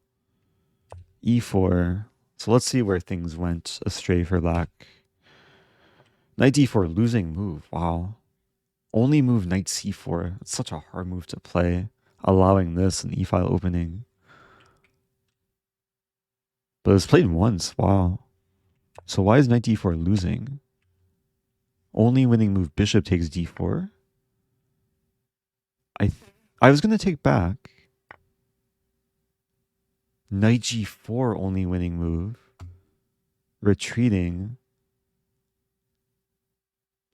e4. So let's see where things went astray for black. Knight d4, losing move. Wow. Only move knight c4. It's such a hard move to play, allowing this an e-file opening. But it's played once. Wow. So why is knight d4 losing? Only winning move bishop takes d4. I was going to take back. Knight g4 only winning move. Retreating.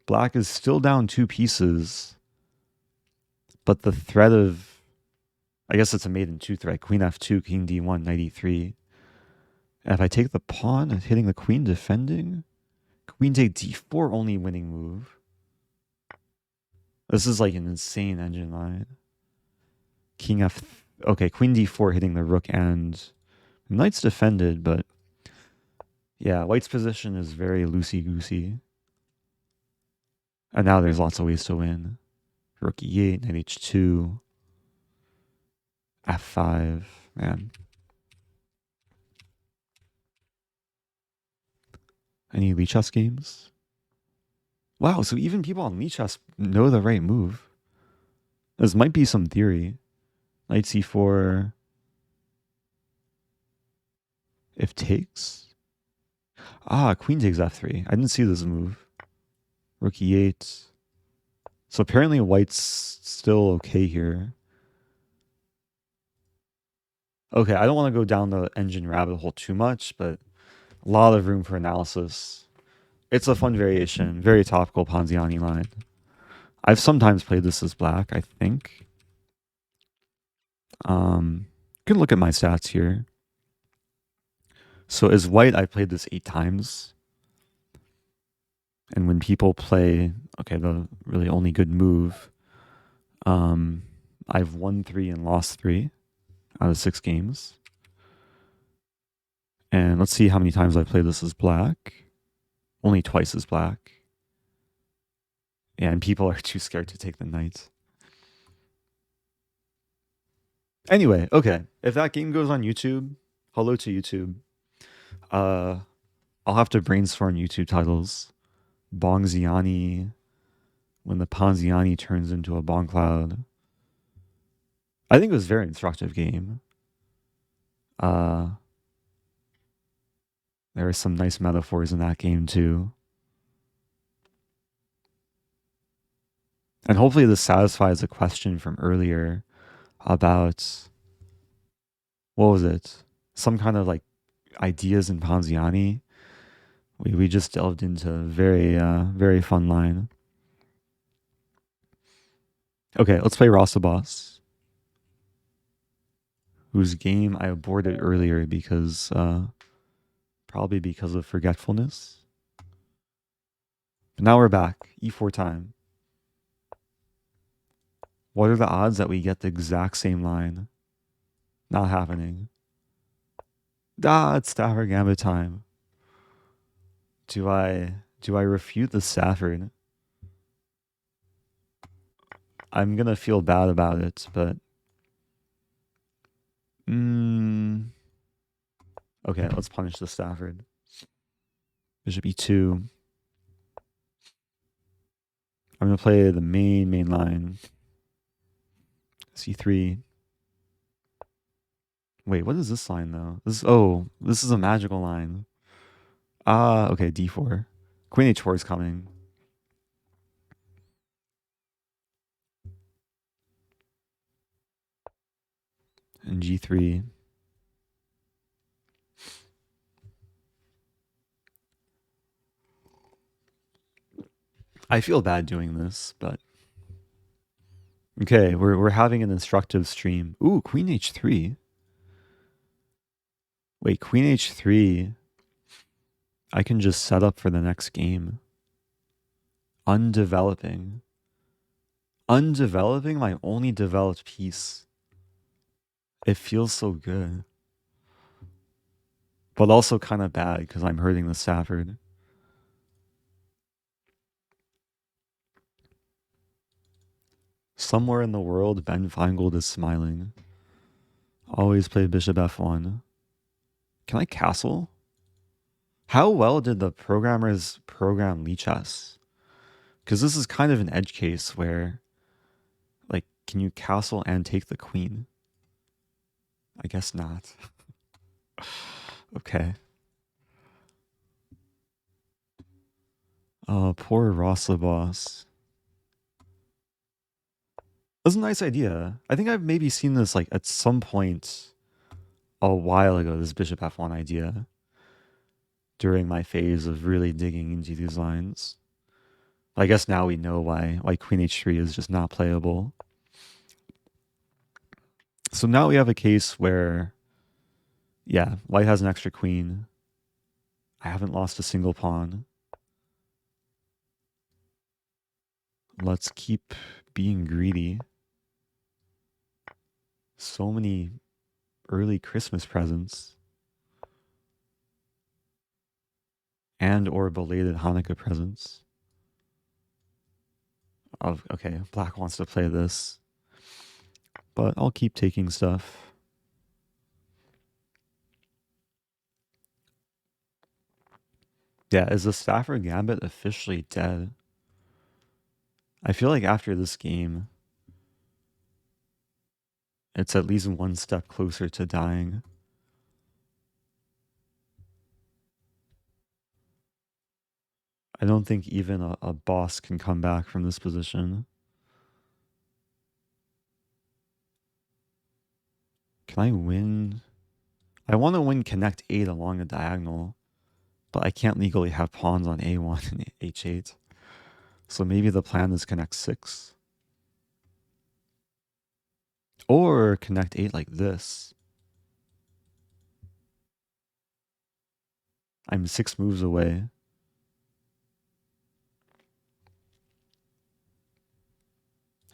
Black is still down two pieces. But the threat of, I guess it's a maiden two threat. Queen f2, king d1, knight e3. And if I take the pawn, hitting the queen, defending. Queen take d4 only winning move. This is like an insane engine line. King f... Okay, queen d4 hitting the rook, and knight's defended, but yeah, white's position is very loosey-goosey. And now there's lots of ways to win. Rook e8, knight h2, f5, man. Any Lee chess games? Wow, so even people on Lee chess know the right move. This might be some theory. Knight c4. If takes? Queen takes f3. I didn't see this move. Rook e8. So apparently white's still okay here. Okay, I don't want to go down the engine rabbit hole too much, but a lot of room for analysis. It's a fun variation, very topical Ponziani line. I've sometimes played this as black, I think. You can look at my stats here. So as white, I played this 8 times. And when people play, okay, the really only good move, I've won 3 and lost 3 out of 6 games. And let's see how many times I played this as black. Only twice as black. And people are too scared to take the knight. Anyway, okay. If that game goes on YouTube, hello to YouTube. I'll have to brainstorm YouTube titles. Bongziani, when the Ponziani turns into a Bong Cloud. I think it was a very instructive game. There are some nice metaphors in that game too. And hopefully this satisfies a question from earlier about, what was it? Some kind of like ideas in Ponziani. We just delved into a very fun line. Okay, let's play Boss, whose game I aborted earlier because probably because of forgetfulness. But now we're back. E4 time. What are the odds that we get the exact same line? Not happening. It's Stafford Gambit time. Do I refute the Stafford? I'm gonna feel bad about it, but okay, let's punish the Stafford. Bishop e2. I'm gonna play the main line. c3. Wait, what is this line though? This is a magical line. Okay, d4. Queen h4 is coming. And g3. I feel bad doing this, but okay, we're having an instructive stream. Ooh, queen h3. Wait, queen h3. I can just set up for the next game. Undeveloping my only developed piece. It feels so good. But also kind of bad because I'm hurting the Stafford. Somewhere in the world, Ben Feingold is smiling. Always play bishop f1. Can I castle? How well did the programmers program Lichess? Because this is kind of an edge case where, like, can you castle and take the queen? I guess not. Okay. Poor Boss. That's a nice idea. I think I've maybe seen this like at some point a while ago, this bishop f1 idea during my phase of really digging into these lines. I guess now we know why queen h3 is just not playable. So now we have a case where, yeah, white has an extra queen. I haven't lost a single pawn. Let's keep being greedy. So many early Christmas presents. And or belated Hanukkah presents. Okay, black wants to play this. But I'll keep taking stuff. Yeah, is the Stafford Gambit officially dead? I feel like after this game, it's at least one step closer to dying. I don't think even a boss can come back from this position. Can I win? I want to win connect 8 along the diagonal, but I can't legally have pawns on A1 and H8. So maybe the plan is connect 6. Or connect 8 like this. I'm 6 moves away.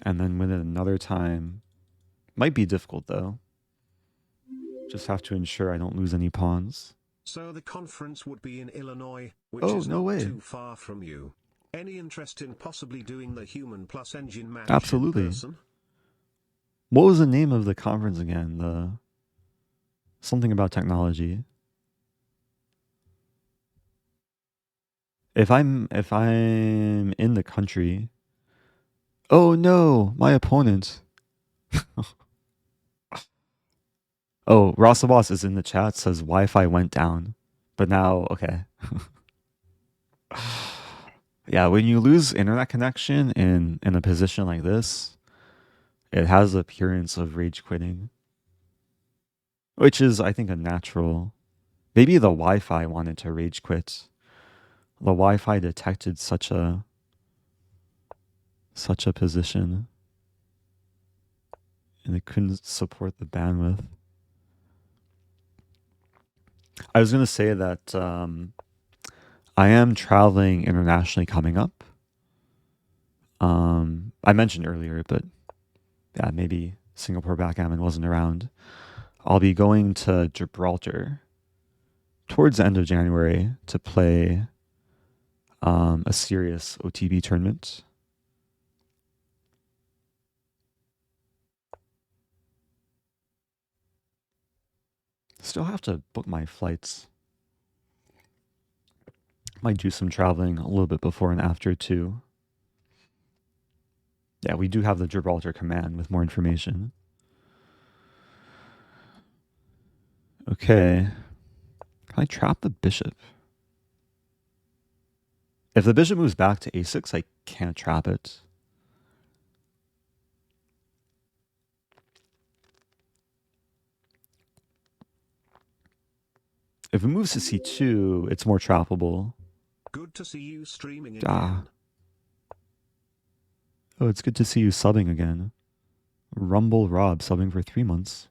And then win it another time. Might be difficult though. Just have to ensure I don't lose any pawns. So the conference would be in Illinois, which Oh, is no not way. too far from you. Any interest in possibly doing the human plus engine match Absolutely. in person? What was the name of the conference again? Something about technology. If I'm in the country. Oh no, my opponent. Oh, Rossabos is in the chat, says Wi-Fi went down. But now, okay. Yeah, when you lose internet connection in a position like this, it has the appearance of rage quitting. Which is, I think, a natural. Maybe the Wi-Fi wanted to rage quit. The Wi-Fi detected such a position, and it couldn't support the bandwidth. I was going to say that I am traveling internationally coming up. I mentioned earlier, but yeah, maybe Singapore backgammon wasn't around. I'll be going to Gibraltar towards the end of January to play a serious OTB tournament. Still have to book my flights. Might do some traveling a little bit before and after too. Yeah, we do have the Gibraltar command with more information. Okay. Can I trap the bishop? If the bishop moves back to a6, I can't trap it. If it moves to c2, it's more trappable. Good to see you streaming again. Oh, it's good to see you subbing again. Rumble Rob subbing for 3 months.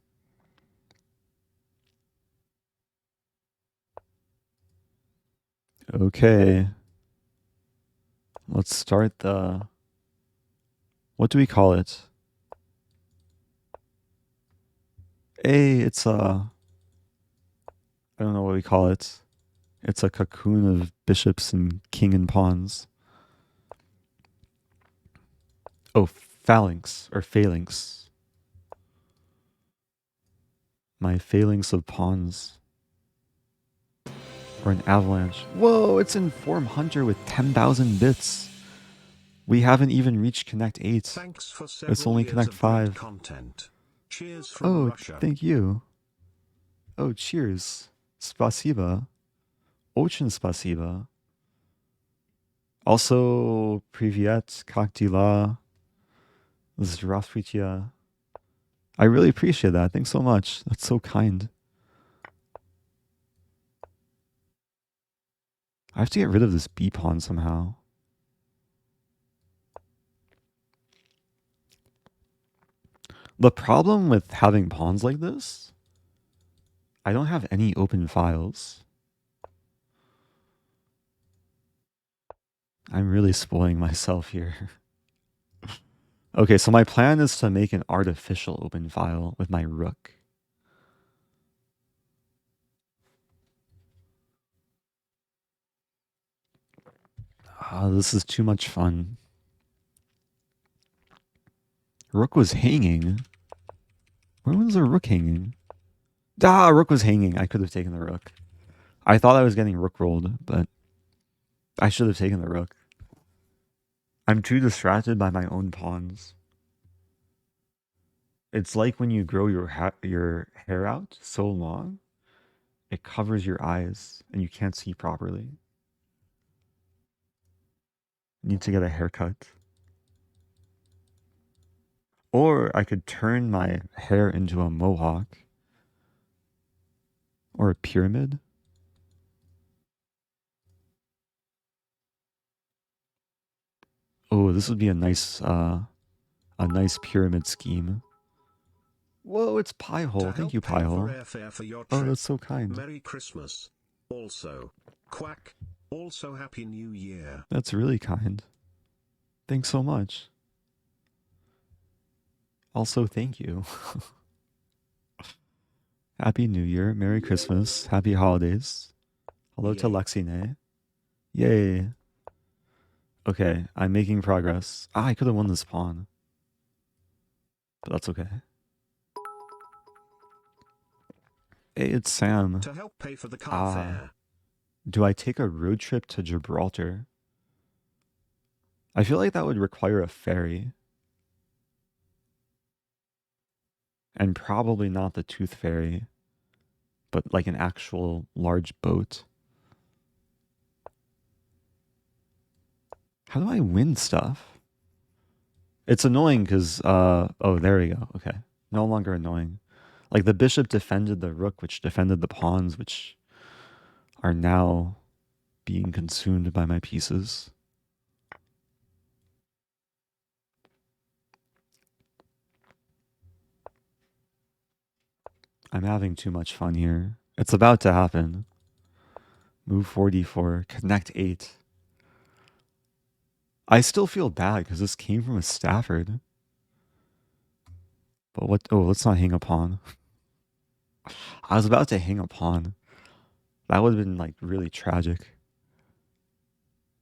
Okay. Let's start the... What do we call it? It's a... I don't know what we call it. It's a cocoon of bishops and king and pawns. Oh, phalanx or phalanx. My phalanx of pawns. Or an avalanche. Whoa, it's in Form Hunter with 10,000 bits. We haven't even reached Connect 8. Thanks for It's only Connect 5. Content. Cheers from Russia. Thank you. Oh, cheers. Spasiba. Очень спасибо. Also, привет, как дела? Здравствуйте. I really appreciate that. Thanks so much. That's so kind. I have to get rid of this B pawn somehow. The problem with having pawns like this, I don't have any open files. I'm really spoiling myself here. Okay, so my plan is to make an artificial open file with my rook. This is too much fun. Rook was hanging. Where was the rook hanging? Rook was hanging. I could have taken the rook. I thought I was getting rook rolled, but I should have taken the rook. I'm too distracted by my own pawns. It's like when you grow your hair out so long, it covers your eyes and you can't see properly. Need to get a haircut. Or I could turn my hair into a mohawk. Or a pyramid. Oh, this would be a nice pyramid scheme. Whoa, it's Piehole. To Thank help you, pay for Piehole. airfare for your Oh, trip, that's so kind. Merry Christmas. Also, quack. Also Happy New Year. That's really kind. Thanks so much. Also, thank you. Happy New Year, Merry Christmas, Happy Holidays. Hello to Yay. Lexine. Yay. Okay, I'm making progress. Ah, I could have won this pawn. But that's okay. Hey, it's Sam. To help pay for the car fare. Do I take a road trip to Gibraltar? I feel like that would require a ferry. And probably not the Tooth Fairy, but like an actual large boat. How do I win stuff? It's annoying because, oh, there we go. Okay. No longer annoying. Like the bishop defended the rook, which defended the pawns, which are now being consumed by my pieces. I'm having too much fun here. It's about to happen. Move 44, connect 8. I still feel bad because this came from a Stafford. But what? Oh, let's not hang a pawn. I was about to hang a pawn. That would have been like really tragic.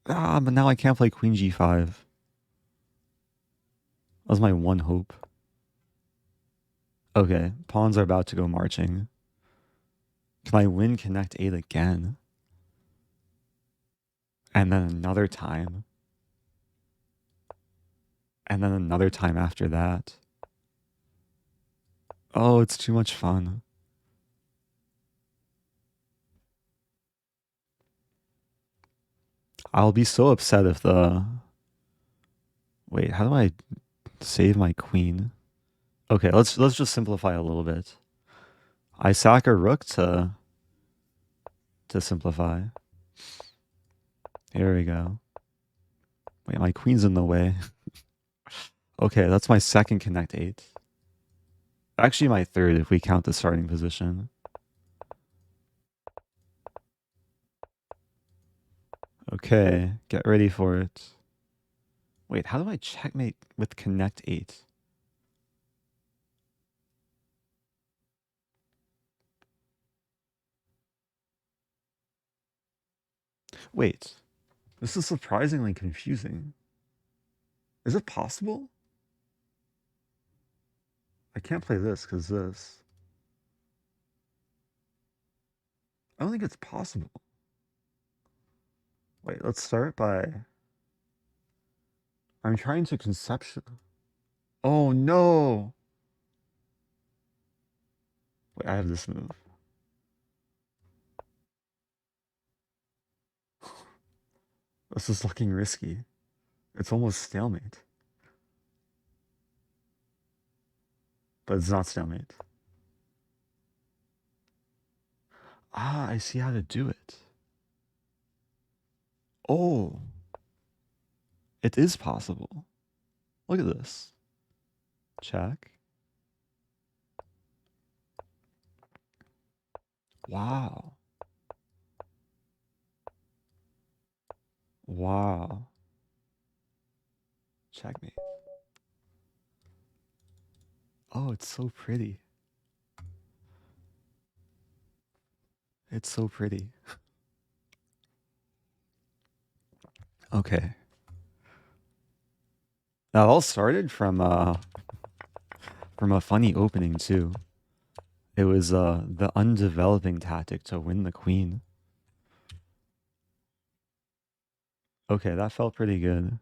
Ah, but now I can't play queen g5. That was my one hope. Okay, pawns are about to go marching. Can I win connect 8 again? And then another time. And then another time after that. Oh, it's too much fun. I'll be so upset if the... Wait, how do I save my queen? Okay, let's just simplify a little bit. I sack a rook to simplify. Here we go. Wait, my queen's in the way. Okay, that's my second connect 8. Actually, my third if we count the starting position. Okay, get ready for it. Wait, how do I checkmate with connect 8? Wait, this is surprisingly confusing. Is it possible? I can't play this because this. I don't think it's possible. Wait, let's start by... I'm trying to conceptual... Oh no! Wait, I have this move. This is looking risky. It's almost stalemate. But it's not stalemate. Ah, I see how to do it. Oh. It is possible. Look at this. Check. Wow. Wow. Checkmate. Oh, it's so pretty. It's so pretty. Okay. That all started from a funny opening too. It was the undeveloping tactic to win the queen. Okay, that felt pretty good.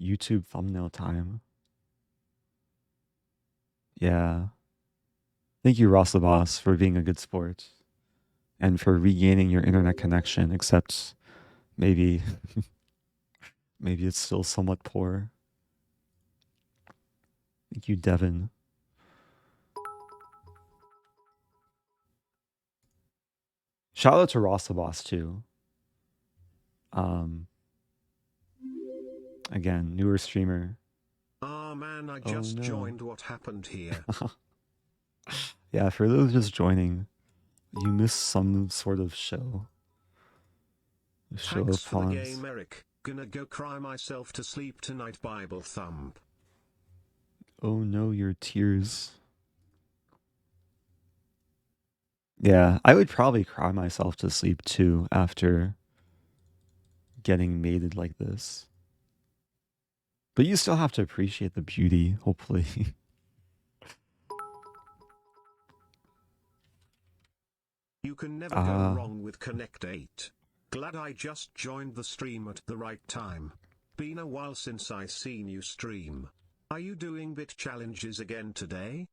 YouTube thumbnail time. Yeah. Thank you, Ross the Boss, for being a good sport and for regaining your internet connection, except maybe Maybe it's still somewhat poor. Thank you, Devin. Shout out to Rossabos too. Again, newer streamer. Ah man, I Oh just no. joined. What happened here? Yeah, for those just joining, you missed some sort of show. Show Thanks of for the pawns. game, Eric. Gonna go cry myself to sleep tonight. Bible thump. Oh no, your tears. Yeah, I would probably cry myself to sleep too after getting mated like this. But you still have to appreciate the beauty, hopefully. You can never go wrong with Connect 8. Glad I just joined the stream at the right time. Been a while since I seen you stream. Are you doing bit challenges again today?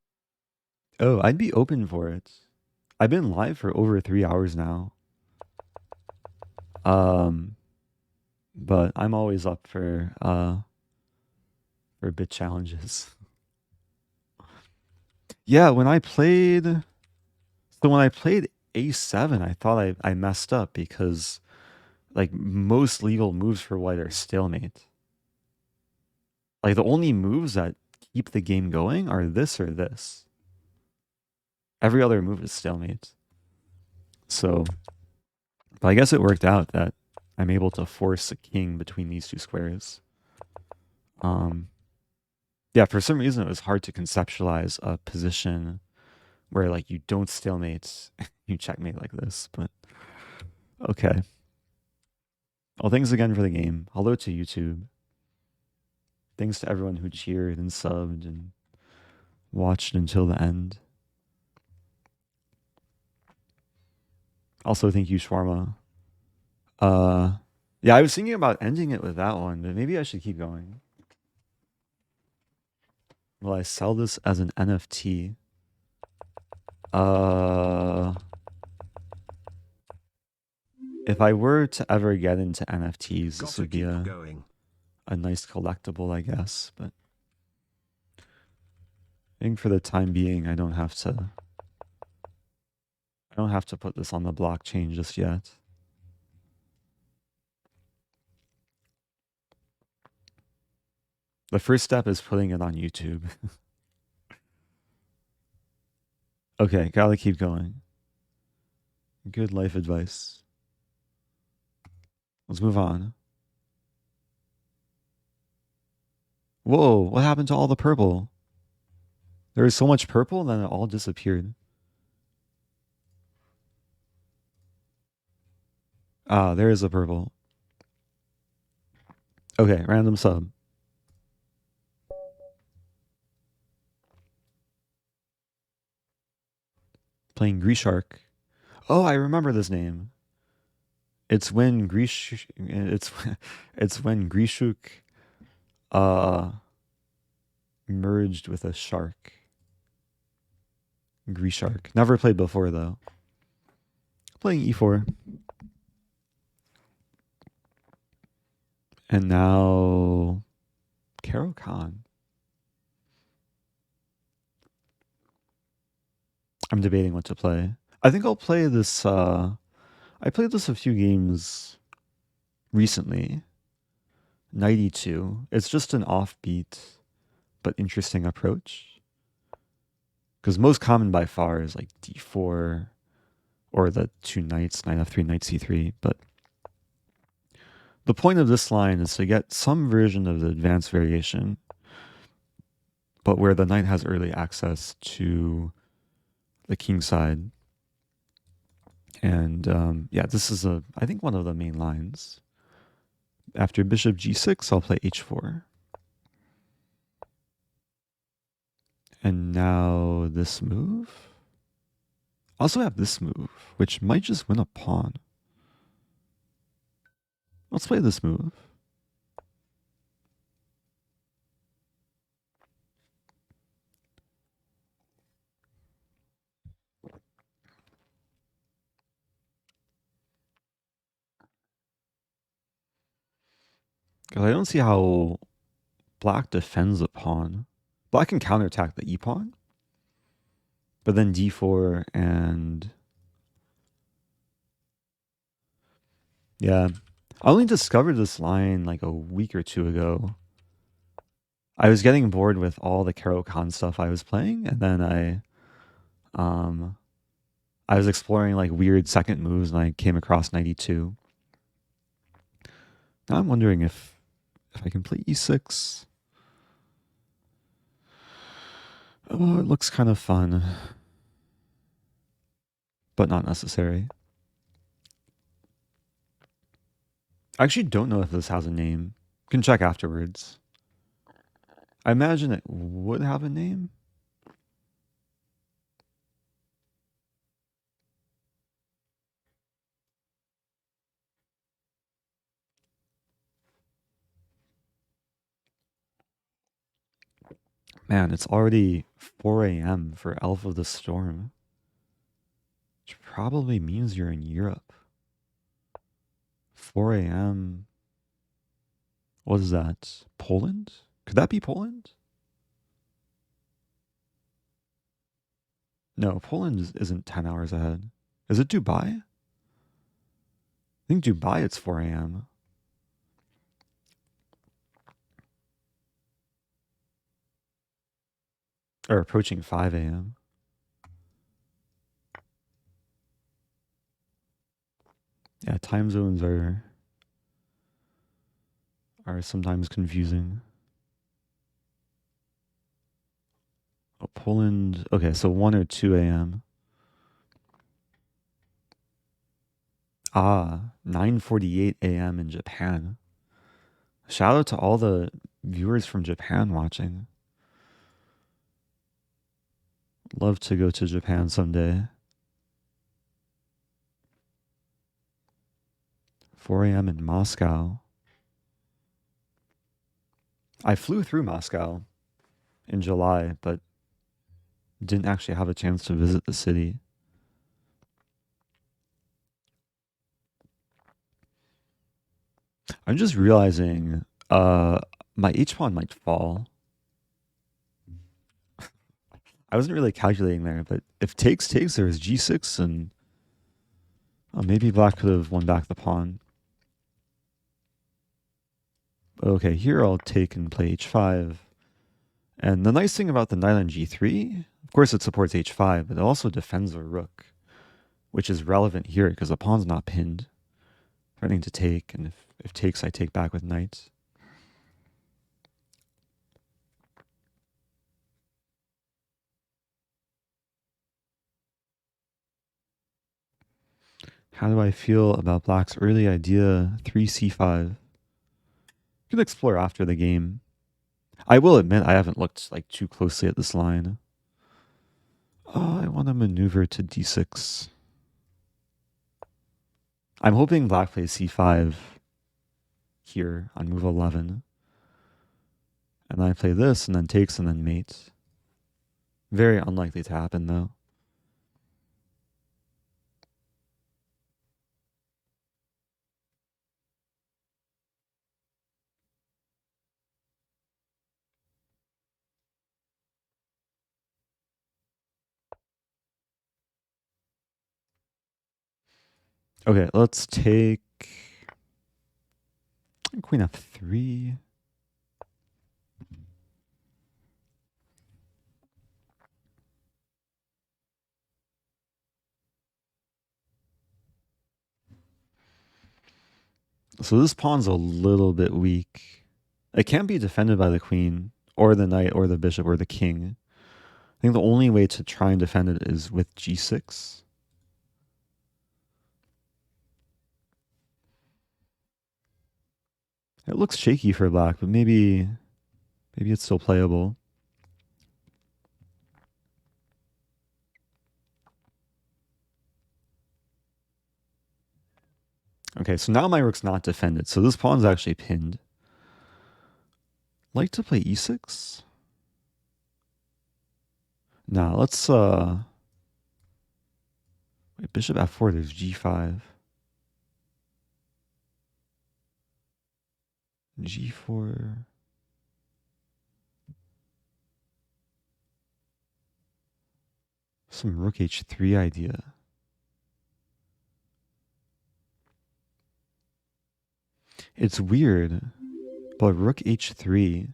Oh, I'd be open for it. I've been live for over 3 hours now. But I'm always up for bit challenges. Yeah, when I played A7, I thought I messed up because like most legal moves for white are stalemate. Like the only moves that keep the game going are this or this. Every other move is stalemate. So, but I guess it worked out that I'm able to force a king between these two squares. Yeah, for some reason it was hard to conceptualize a position where like you don't stalemate, you checkmate like this, but okay. Well, thanks again for the game. Hello to YouTube. Thanks to everyone who cheered and subbed and watched until the end. Also, thank you, Shawarma. Yeah, I was thinking about ending it with that one, but maybe I should keep going. Will I sell this as an NFT? If I were to ever get into NFTs, this would be a nice collectible, I guess. But I think for the time being, I don't have to put this on the blockchain just yet. The first step is putting it on YouTube. Okay, gotta keep going. Good life advice. Let's move on. Whoa, what happened to all the purple? There was so much purple, and then it all disappeared. Ah, there is a purple. Okay, random sub. Playing Grishark. Oh, I remember this name. It's when it's when Grishuk merged with a shark. Grishark. Never played before though. Playing E4. And now Karo Khan. I'm debating what to play. I think I'll play this I played this a few games recently. 92. It's just an offbeat but interesting approach. Because most common by far is like D4 or the two knights, knight F3, knight C3. But the point of this line is to get some version of the advanced variation, but where the knight has early access to the king side. And yeah, this is I think one of the main lines. After bishop G6, I'll play H4. And now this move. I also have this move, which might just win a pawn. Let's play this move. Because I don't see how black defends a pawn. Black can counterattack the e-pawn, but then d4 and... Yeah. I only discovered this line like a week or two ago. I was getting bored with all the Caro-Kann stuff I was playing, and then I was exploring like weird second moves, and I came across 92. Now I'm wondering if I can play e6. Oh, it looks kind of fun, but not necessary. I actually don't know if this has a name. You can check afterwards. I imagine it would have a name. Man, it's already 4 a.m. for Elf of the Storm, which probably means you're in Europe. 4 a.m. What is that? Poland? Could that be Poland? No, Poland isn't 10 hours ahead. Is it Dubai? I think Dubai it's 4 a.m. Or approaching 5 a.m. Yeah, time zones are sometimes confusing. Oh, Poland. Okay, so 1 or 2 a.m. Ah, 9:48 a.m. in Japan. Shout out to all the viewers from Japan watching. Love to go to Japan someday. 4 a.m. in Moscow. I flew through Moscow in July, but didn't actually have a chance to visit the city. I'm just realizing my h-pawn might fall. I wasn't really calculating there, but if takes, there was g6, and maybe black could have won back the pawn. Okay, here I'll take and play h5. And the nice thing about the knight on g3, of course it supports h5, but it also defends the rook, which is relevant here because the pawn's not pinned. Threatening to take, and if takes, I take back with knight. How do I feel about black's early idea 3c5? You can explore after the game. I will admit I haven't looked like too closely at this line. Oh, I want to maneuver to d6. I'm hoping black plays c5 here on move 11. And I play this and then takes and then mate. Very unlikely to happen though. Okay, let's take queen f3. So this pawn's a little bit weak. It can't be defended by the queen or the knight or the bishop or the king. I think the only way to try and defend it is with g6. It looks shaky for black, but maybe it's still playable. Okay, so now my rook's not defended, so this pawn's actually pinned. Like to play e6? Now let's wait, bishop f4, there's g5. G4. Some rook H3 idea. It's weird, but rook H3.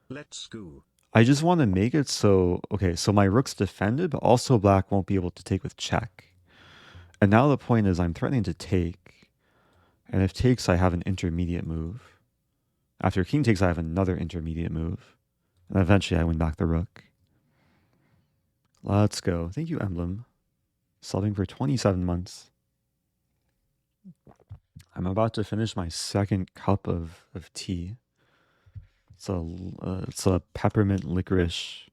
Let's go. I just want to make it so, okay, so my rook's defended, but also black won't be able to take with check. And now the point is I'm threatening to take. And if takes, I have an intermediate move. After king takes, I have another intermediate move. And eventually I win back the rook. Let's go. Thank you, Emblem. Subbing for 27 months. I'm about to finish my second cup of tea. It's a peppermint licorice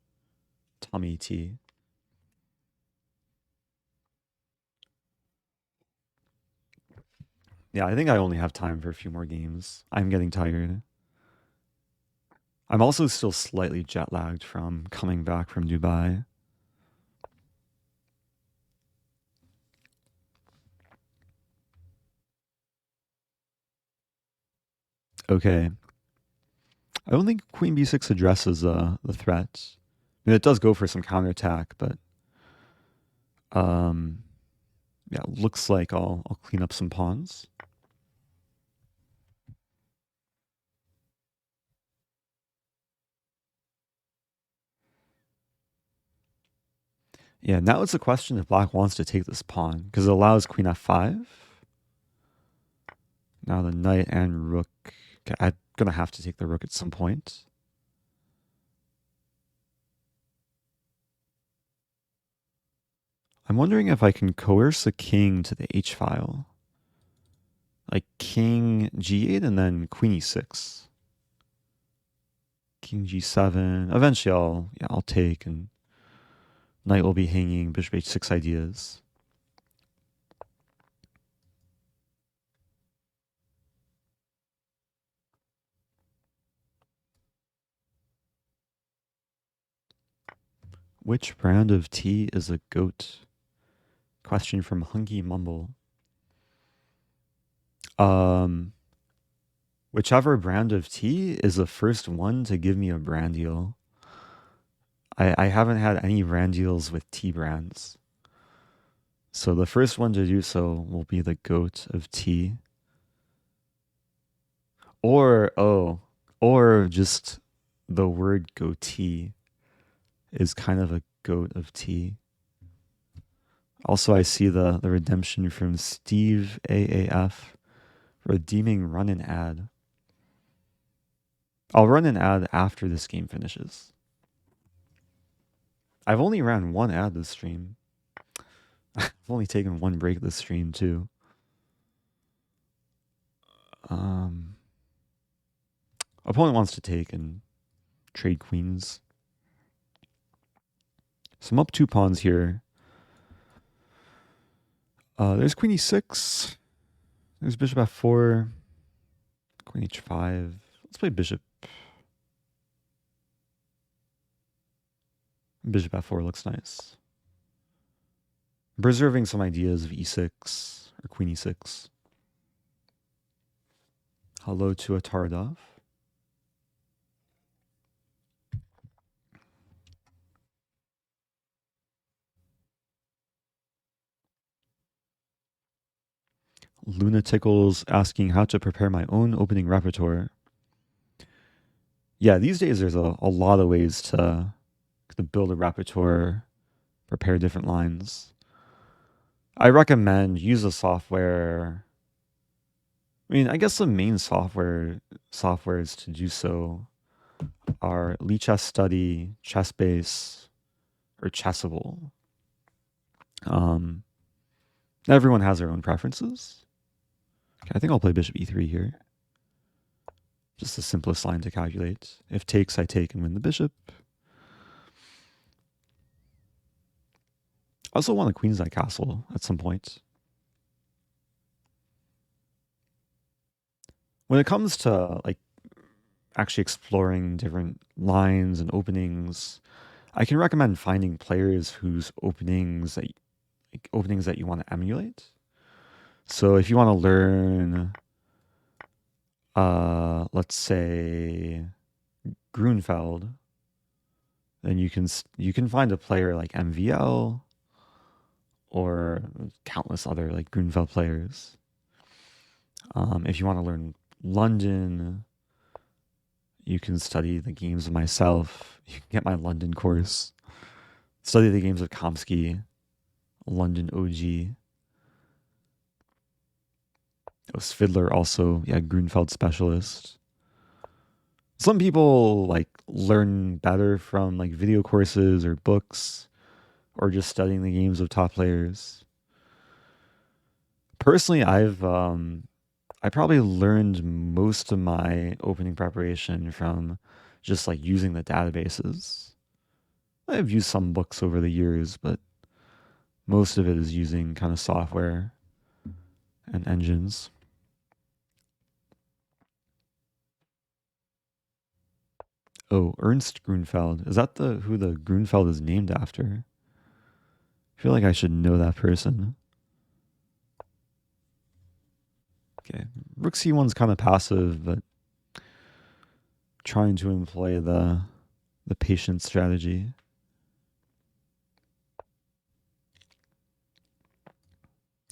tummy tea. Yeah, I think I only have time for a few more games. I'm getting tired. I'm also still slightly jet lagged from coming back from Dubai. Okay. I don't think Queen B6 addresses the threat. I mean, it does go for some counterattack, but yeah, looks like I'll clean up some pawns. Yeah, now it's a question if black wants to take this pawn, because it allows queen f5. Now the knight and rook. Okay, I'm going to have to take the rook at some point. I'm wondering if I can coerce a king to the h-file. Like king g8 and then queen e6. King g7. Eventually I'll take, and knight will be hanging, bishop h6 ideas. Which brand of tea is a goat? Question from Hunky Mumble. Whichever brand of tea is the first one to give me a brand deal. I haven't had any brand deals with tea brands. So the first one to do so will be the goat of tea. Or just the word goatee is kind of a goat of tea. Also, I see the redemption from Steve AAF, redeeming run an ad. I'll run an ad after this game finishes. I've only ran one ad this stream. I've only taken one break this stream too. Opponent wants to take and trade queens. So I'm up 2 pawns here. There's queen e6. There's bishop f4. Queen h5. Let's play bishop. Bishop f4 looks nice. Preserving some ideas of e6 or queen e6. Hello to Ataradov. Luna Tickles asking how to prepare my own opening repertoire. Yeah, these days there's a lot of ways to build a repertoire, prepare different lines. I recommend use a software. I mean, I guess the main softwares to do so are Lichess Study, Chessbase, or Chessable. Everyone has their own preferences. Okay, I think I'll play bishop e3 here. Just the simplest line to calculate. If takes, I take and win the bishop. I also want a queenside castle at some point. When it comes to like actually exploring different lines and openings, I can recommend finding players whose openings that you want to emulate. So if you want to learn let's say Grunfeld, then you can find a player like MVL or countless other like Grunfeld players. If you want to learn London, you can study the games of myself. You can get my London course. Study the games of Kamsky, London OG. Fiddler also, yeah, Grunfeld specialist. Some people like learn better from like video courses or books or just studying the games of top players. Personally, I probably learned most of my opening preparation from just like using the databases. I've used some books over the years, but most of it is using kind of software and engines. Oh, Ernst Grunfeld. Is that who the Grunfeld is named after? I feel like I should know that person. Okay. Rook C1's kind of passive, but trying to employ the patient strategy.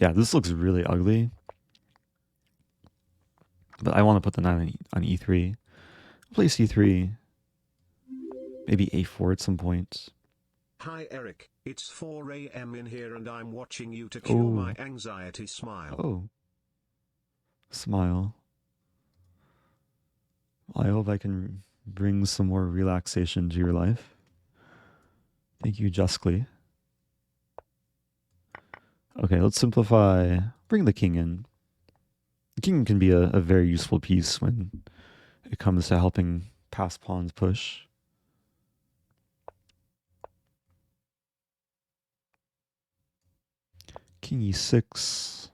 Yeah, this looks really ugly. But I want to put the knight on E3. Play C3. Maybe A4 at some point. Hi Eric, it's 4 a.m. in here and I'm watching you to cure my anxiety. Smile. Oh. Smile. I hope I can bring some more relaxation to your life. Thank you, justly. Okay, let's simplify. Bring the king in. The king can be a very useful piece when it comes to helping pass pawns push. King e6.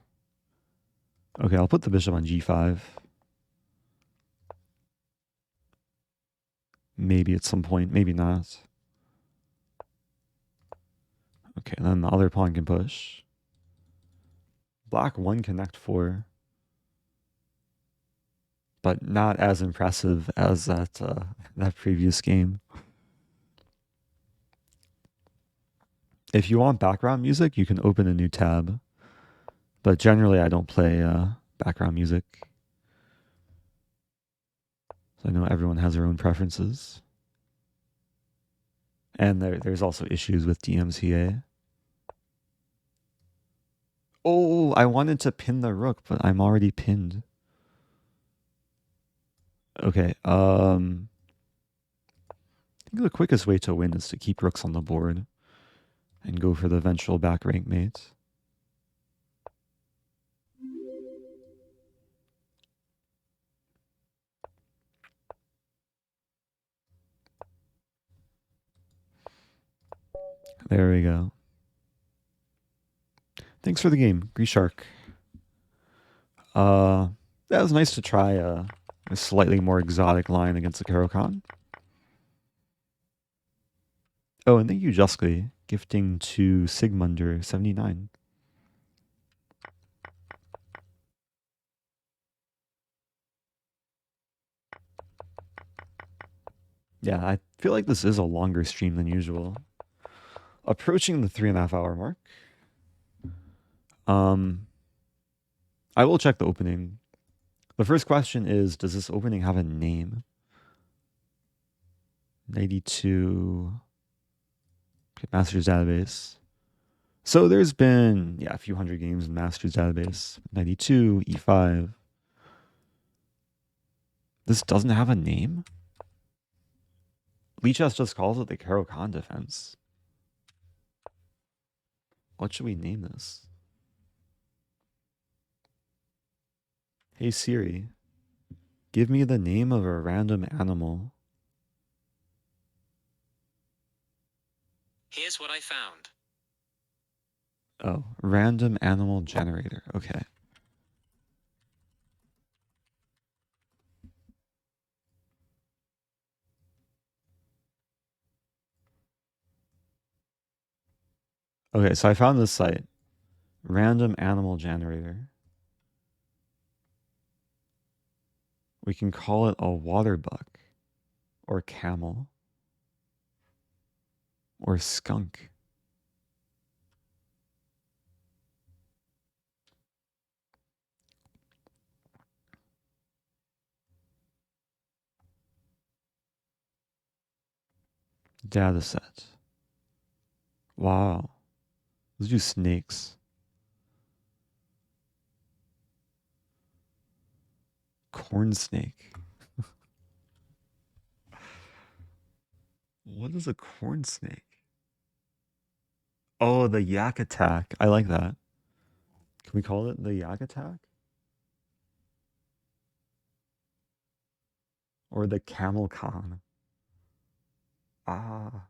Okay, I'll put the bishop on g5. Maybe at some point, maybe not. Okay, then the other pawn can push. Black 1 connect 4. But not as impressive as that previous game. If you want background music, you can open a new tab. But generally, I don't play background music. So I know everyone has their own preferences. And there's also issues with DMCA. Oh, I wanted to pin the rook, but I'm already pinned. Okay, I think the quickest way to win is to keep rooks on the board and go for the eventual back rank mate. There we go. Thanks for the game, Grishark. That was nice to try a slightly more exotic line against the Caro-Kann. Oh, and thank you, justly, gifting to Sigmunder79. Yeah, I feel like this is a longer stream than usual. Approaching the 3.5 hour mark. I will check the opening. The first question is, does this opening have a name? 92. Okay, Masters Database. So there's been, a few hundred games in Masters Database. 92, E5. This doesn't have a name? Lichess just calls it the Caro-Kann defense. What should we name this? Hey Siri, give me the name of a random animal. Here's what I found. Oh, random animal generator. Okay. Okay, so I found this site. Random animal generator. We can call it a water buck, or camel, or skunk. Data set. Wow. Let's do snakes. Corn snake. What is a corn snake? Oh, the yak attack. I like that. Can we call it the yak attack? Or the camel con? Ah.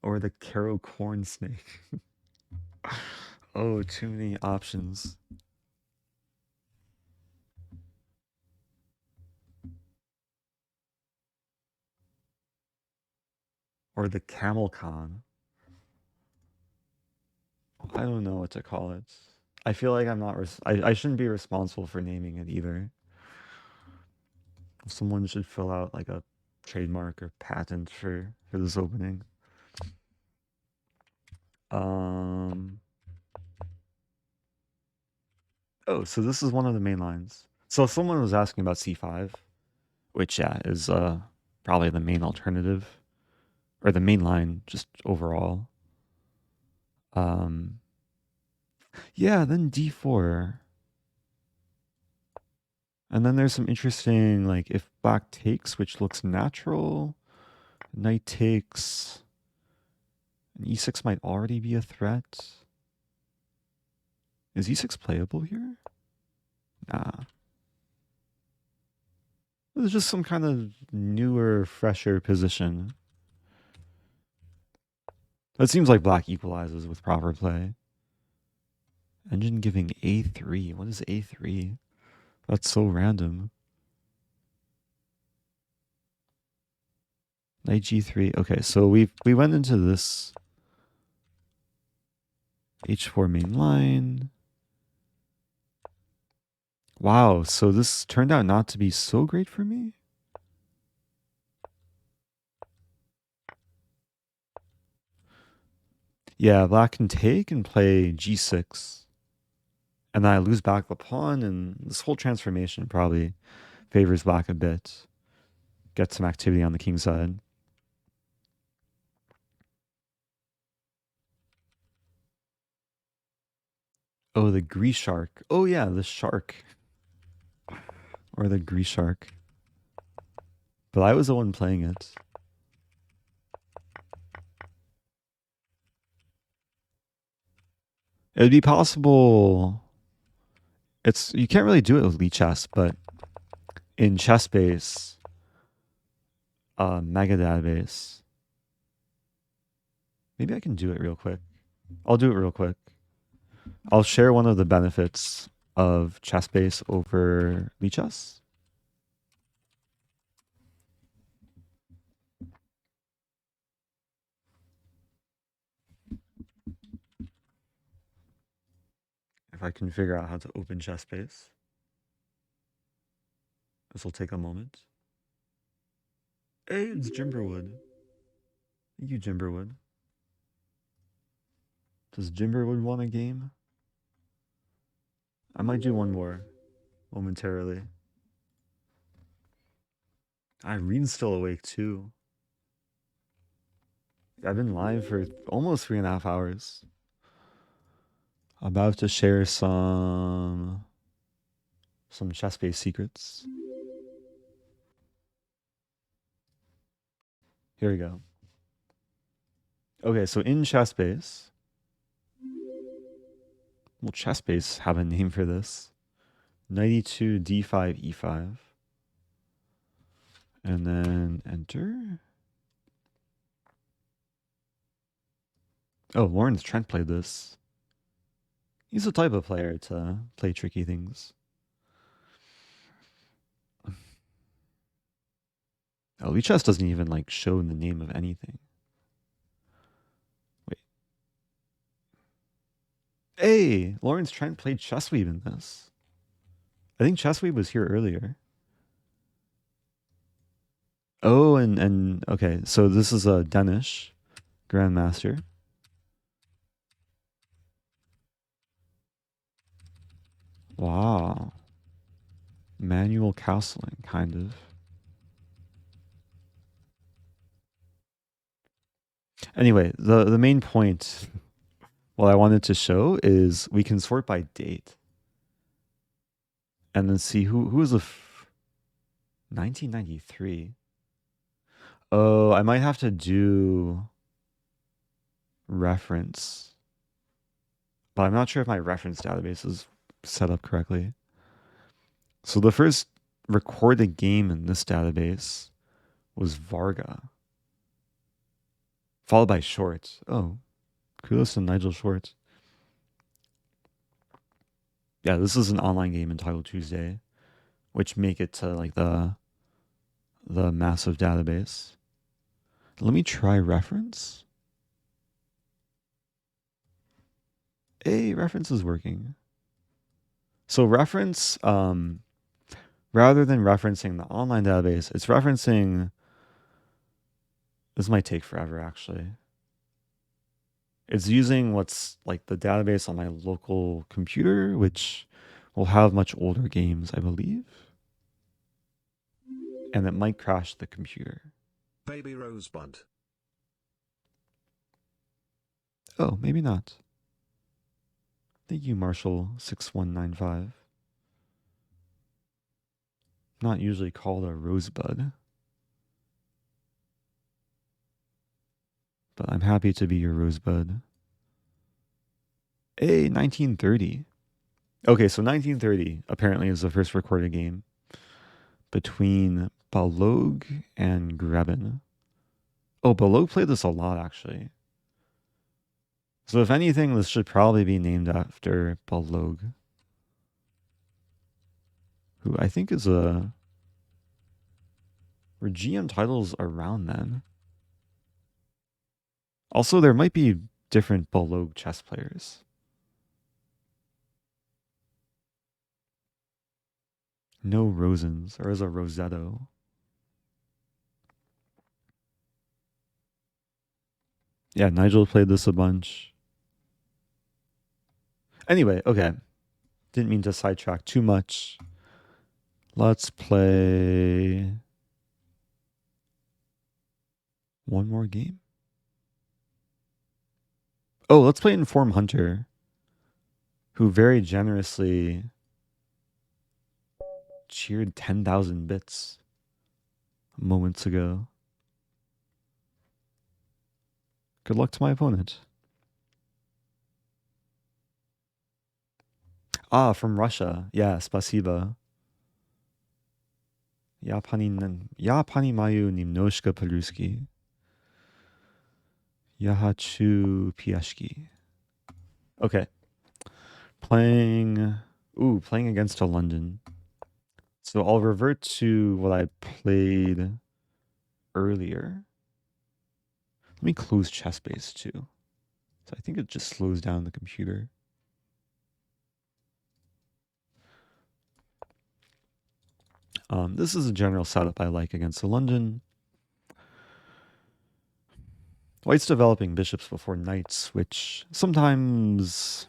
Or the Caro corn snake. Oh, too many options. Or the camel con. I don't know what to call it. I feel like I'm not. I shouldn't be responsible for naming it either. Someone should fill out like a trademark or patent for this opening. Oh, so this is one of the main lines. So if someone was asking about C5, which yeah is probably the main alternative or the main line just overall. Yeah, then D4. And then there's some interesting, like, if black takes, which looks natural, knight takes, and E6 might already be a threat. Is E6 playable here? Nah. It's just some kind of newer, fresher position. It seems like black equalizes with proper play. Engine giving A3. What is A3? That's so random. Knight G3. Okay, so we went into this H4 main line. Wow, so this turned out not to be so great for me. Yeah, black can take and play G6. And then I lose back the pawn, and this whole transformation probably favors black a bit. Get some activity on the king side. Oh, the Gree Shark. Oh yeah, the shark. Or the Gree Shark. But I was the one playing it. It would be possible. You can't really do it with Lee chess, but in chess base, mega database. Maybe I can do it real quick. I'll do it real quick. I'll share one of the benefits of chess base over Lee chess. If I can figure out how to open chess base. This will take a moment. Hey, it's Jimberwood. Thank you, Jimberwood. Does Jimberwood want a game? I might do one more momentarily. Irene's still awake too. I've been live for almost 3.5 hours. About to share some chess-based secrets. Here we go. Okay, so in chess base, will chess base have a name for this? Knight e2, d5, e5. And then enter. Oh, Lawrence Trent played this. He's the type of player to play tricky things. Oh, Lee chess doesn't even like show the name of anything. Wait. Hey, Lawrence Trent played Chessweave in this. I think Chessweeb was here earlier. Oh, and okay, so this is a Danish Grandmaster. Wow. Manual castling, kind of. Anyway, the main point what I wanted to show is we can sort by date. And then see who was the 1993. Oh, I might have to do reference. But I'm not sure if my reference database is set up correctly. So the first recorded game in this database was Varga, followed by Short. Oh, kudos to Nigel Short. Yeah, this is an online game entitled Tuesday, which make it to like the massive database. Let me try reference. Hey, reference is working. So reference, rather than referencing the online database, it's referencing. This might take forever, actually. It's using what's like the database on my local computer, which will have much older games, I believe. And it might crash the computer. Baby Rosebud. Oh, maybe not. Thank you, Marshall6195. Not usually called a rosebud. But I'm happy to be your rosebud. Hey, 1930. Okay, so 1930 apparently is the first recorded game between Balog and Greben. Oh, Balog played this a lot, actually. So if anything, this should probably be named after Balog, who I think is a... Were GM titles around then? Also, there might be different Balog chess players. No Rosens. There is a Rosetto. Yeah, Nigel played this a bunch. Anyway, okay. Didn't mean to sidetrack too much. Let's play one more game. Oh, let's play Inform Hunter, who very generously cheered 10,000 bits moments ago. Good luck to my opponent. Ah, from Russia. Yeah, spasiba. Я понимаю немножко по-русски. Я хочу пиашки. Okay. Playing against a London. So I'll revert to what I played earlier. Let me close ChessBase too. So I think it just slows down the computer. This is a general setup I like against the London. White's developing bishops before knights, which sometimes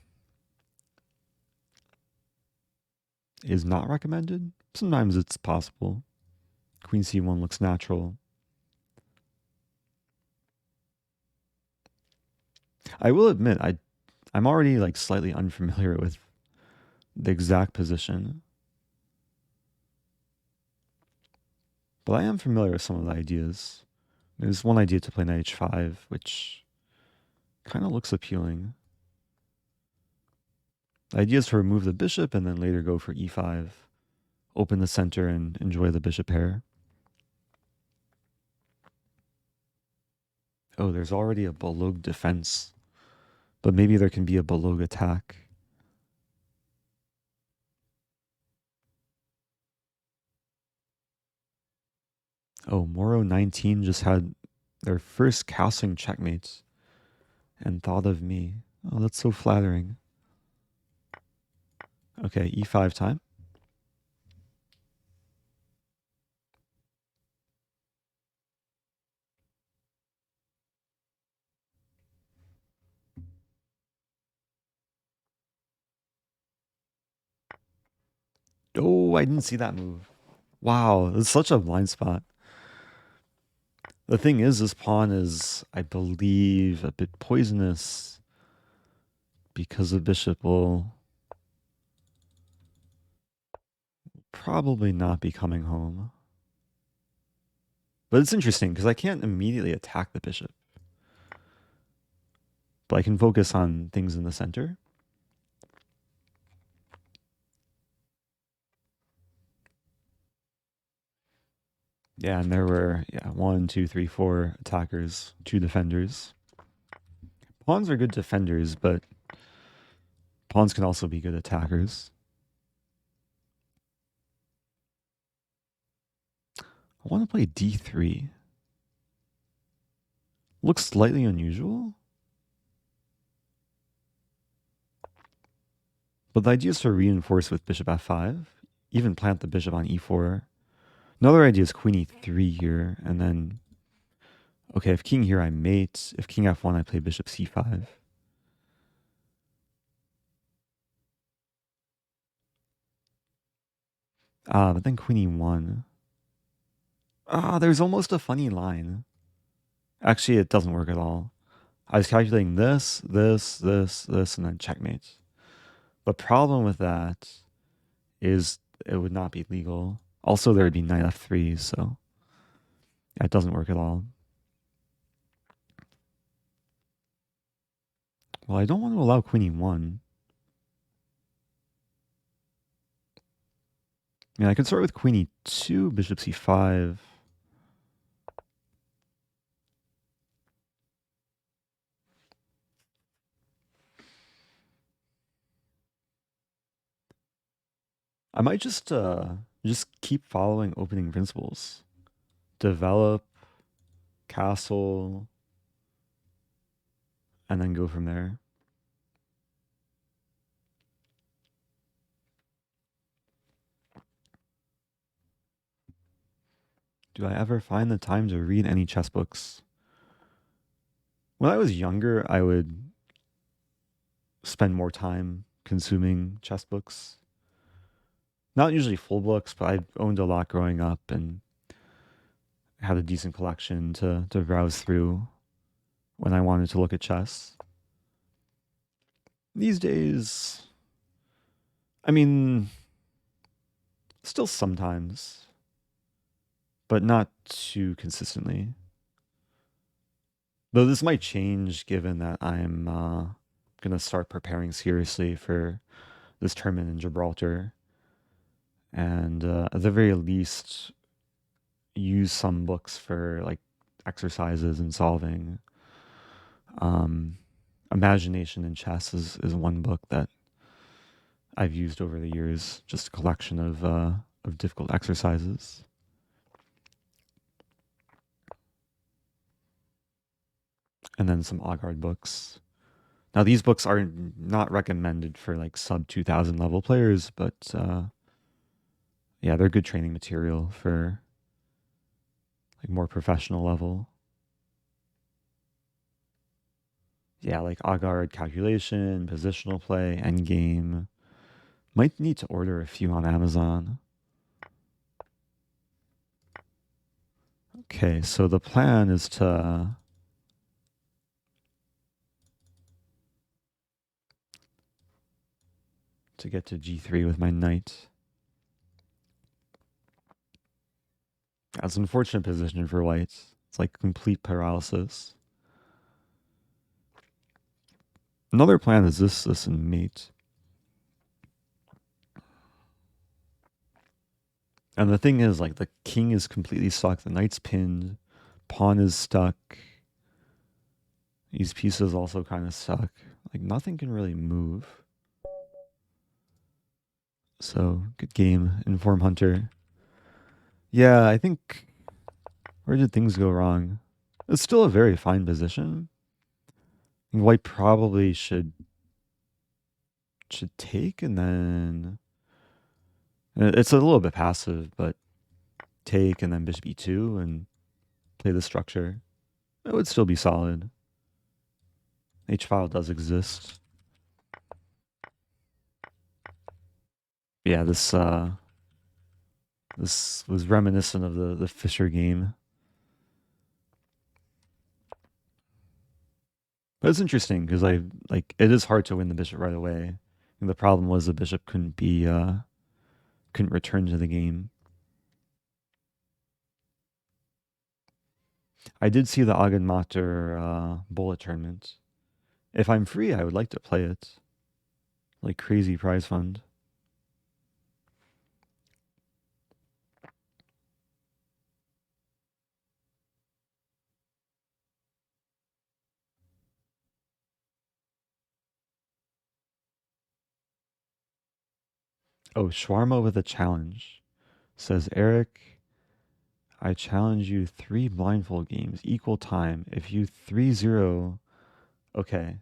is not recommended. Sometimes it's possible. Queen c1 looks natural. I will admit, I'm already like slightly unfamiliar with the exact position. But I am familiar with some of the ideas. There's one idea to play knight h5, which kind of looks appealing. The idea is to remove the bishop and then later go for e5, open the center and enjoy the bishop pair. Oh, there's already a Balog defense, but maybe there can be a Balog attack. Oh, Moro 19 just had their first castling checkmates and thought of me. Oh, that's so flattering. Okay, e5 time. Oh, I didn't see that move. Wow, it's such a blind spot. The thing is, this pawn is, I believe, a bit poisonous because the bishop will probably not be coming home. But it's interesting because I can't immediately attack the bishop. But I can focus on things in the center. Yeah, and there were 1, 2, 3, 4 attackers, 2 defenders. Pawns are good defenders, but pawns can also be good attackers. I want to play d3. Looks slightly unusual. But the idea is to reinforce with bishop f5, even plant the bishop on e4. Another idea is queen e3 here, and then, okay, if king here I mate, if king f1 I play bishop c5. But then queen e1. There's almost a funny line. Actually, it doesn't work at all. I was calculating this, this, this, this, and then checkmate. The problem with that is it would not be legal. Also, there would be knight f3, so it doesn't work at all. Well, I don't want to allow queen e1. Yeah, I could start with queen e2, bishop c5. I might just keep following opening principles. Develop, castle, and then go from there. Do I ever find the time to read any chess books? When I was younger, I would spend more time consuming chess books. Not usually full books, but I owned a lot growing up and had a decent collection to browse through when I wanted to look at chess. These days, I mean, still sometimes, but not too consistently. Though this might change given that I'm going to start preparing seriously for this tournament in Gibraltar. And at the very least, use some books for like exercises and solving. Imagination in Chess is one book that I've used over the years, just a collection of difficult exercises. And then some Agard books. Now these books are not recommended for like sub 2000 level players, but yeah, they're good training material for like more professional level. Yeah, like Agard calculation, positional play, Endgame. Might need to order a few on Amazon. Okay, so the plan is to get to g3 with my knight. That's an unfortunate position for white. It's like complete paralysis. Another plan is this and mate. And the thing is, like, the king is completely stuck. The knight's pinned. Pawn is stuck. These pieces also kind of stuck. Like, nothing can really move. So, good game, Inform Hunter. Yeah, I think... Where did things go wrong? It's still a very fine position. White probably should take and then... It's a little bit passive, but take and then bishop e2 and play the structure. It would still be solid. H-file does exist. Yeah, this This was reminiscent of the Fisher game. But it's interesting because it is hard to win the bishop right away. And the problem was the bishop couldn't return to the game. I did see the Agenmacher bullet tournament. If I'm free, I would like to play it. Like crazy prize fund. Oh, Shawarma with a challenge. Says Eric, I challenge you 3 blindfold games, equal time. If you 3-0, okay.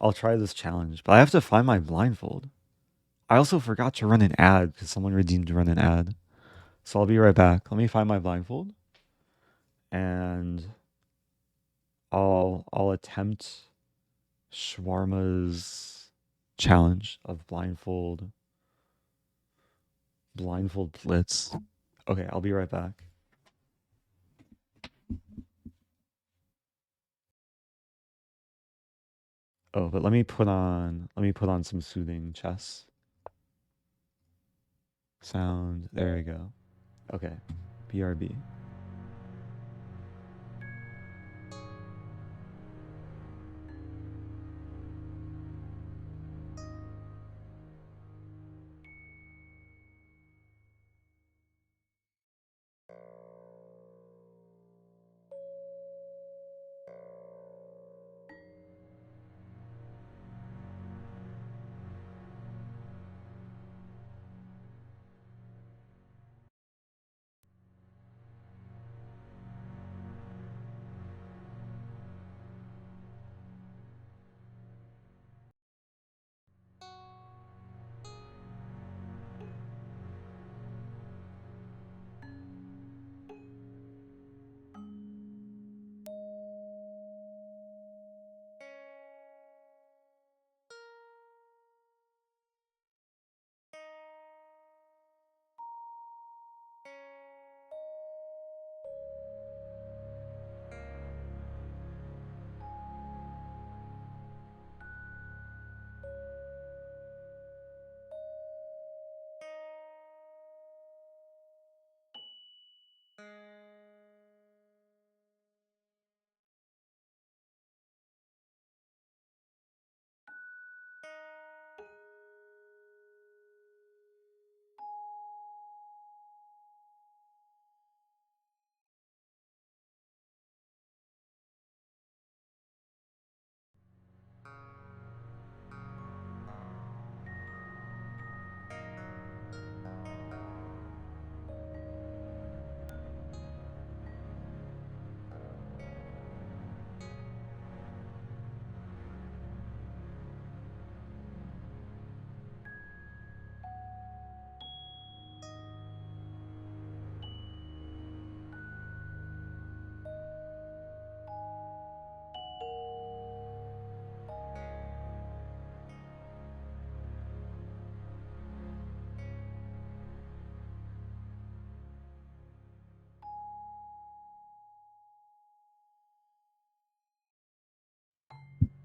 I'll try this challenge, but I have to find my blindfold. I also forgot to run an ad because someone redeemed to run an ad. So I'll be right back. Let me find my blindfold and I'll attempt Shawarma's challenge of blindfold Blitz. Okay, I'll be right back. Oh, but let me put on some soothing chess sound. There we go. Okay. BRB.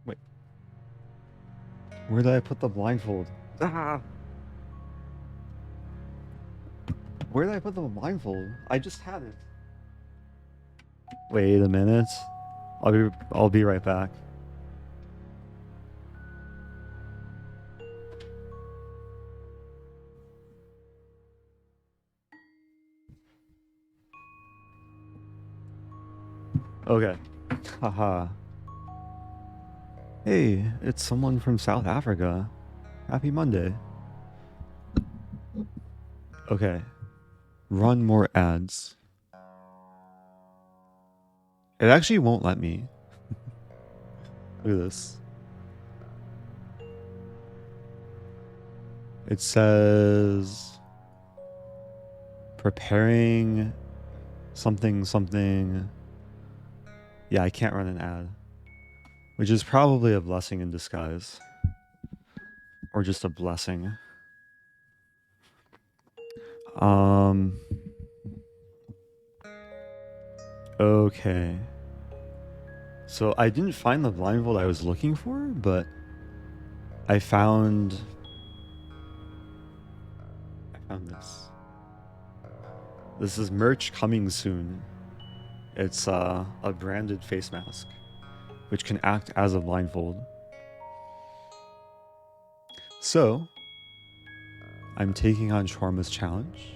Wait. Where did I put the blindfold? Ah! Where did I put the blindfold? I just had it. Wait a minute. I'll be right back. Okay. Haha. Hey, it's someone from South Africa. Happy Monday. Okay. Run more ads. It actually won't let me. Look at this. It says preparing something. Yeah, I can't run an ad. Which is probably a blessing in disguise. Or just a blessing. Okay. So I didn't find the blindfold I was looking for, but I found this. This is merch coming soon. It's a branded face mask, which can act as a blindfold. So, I'm taking on Shawarma's challenge.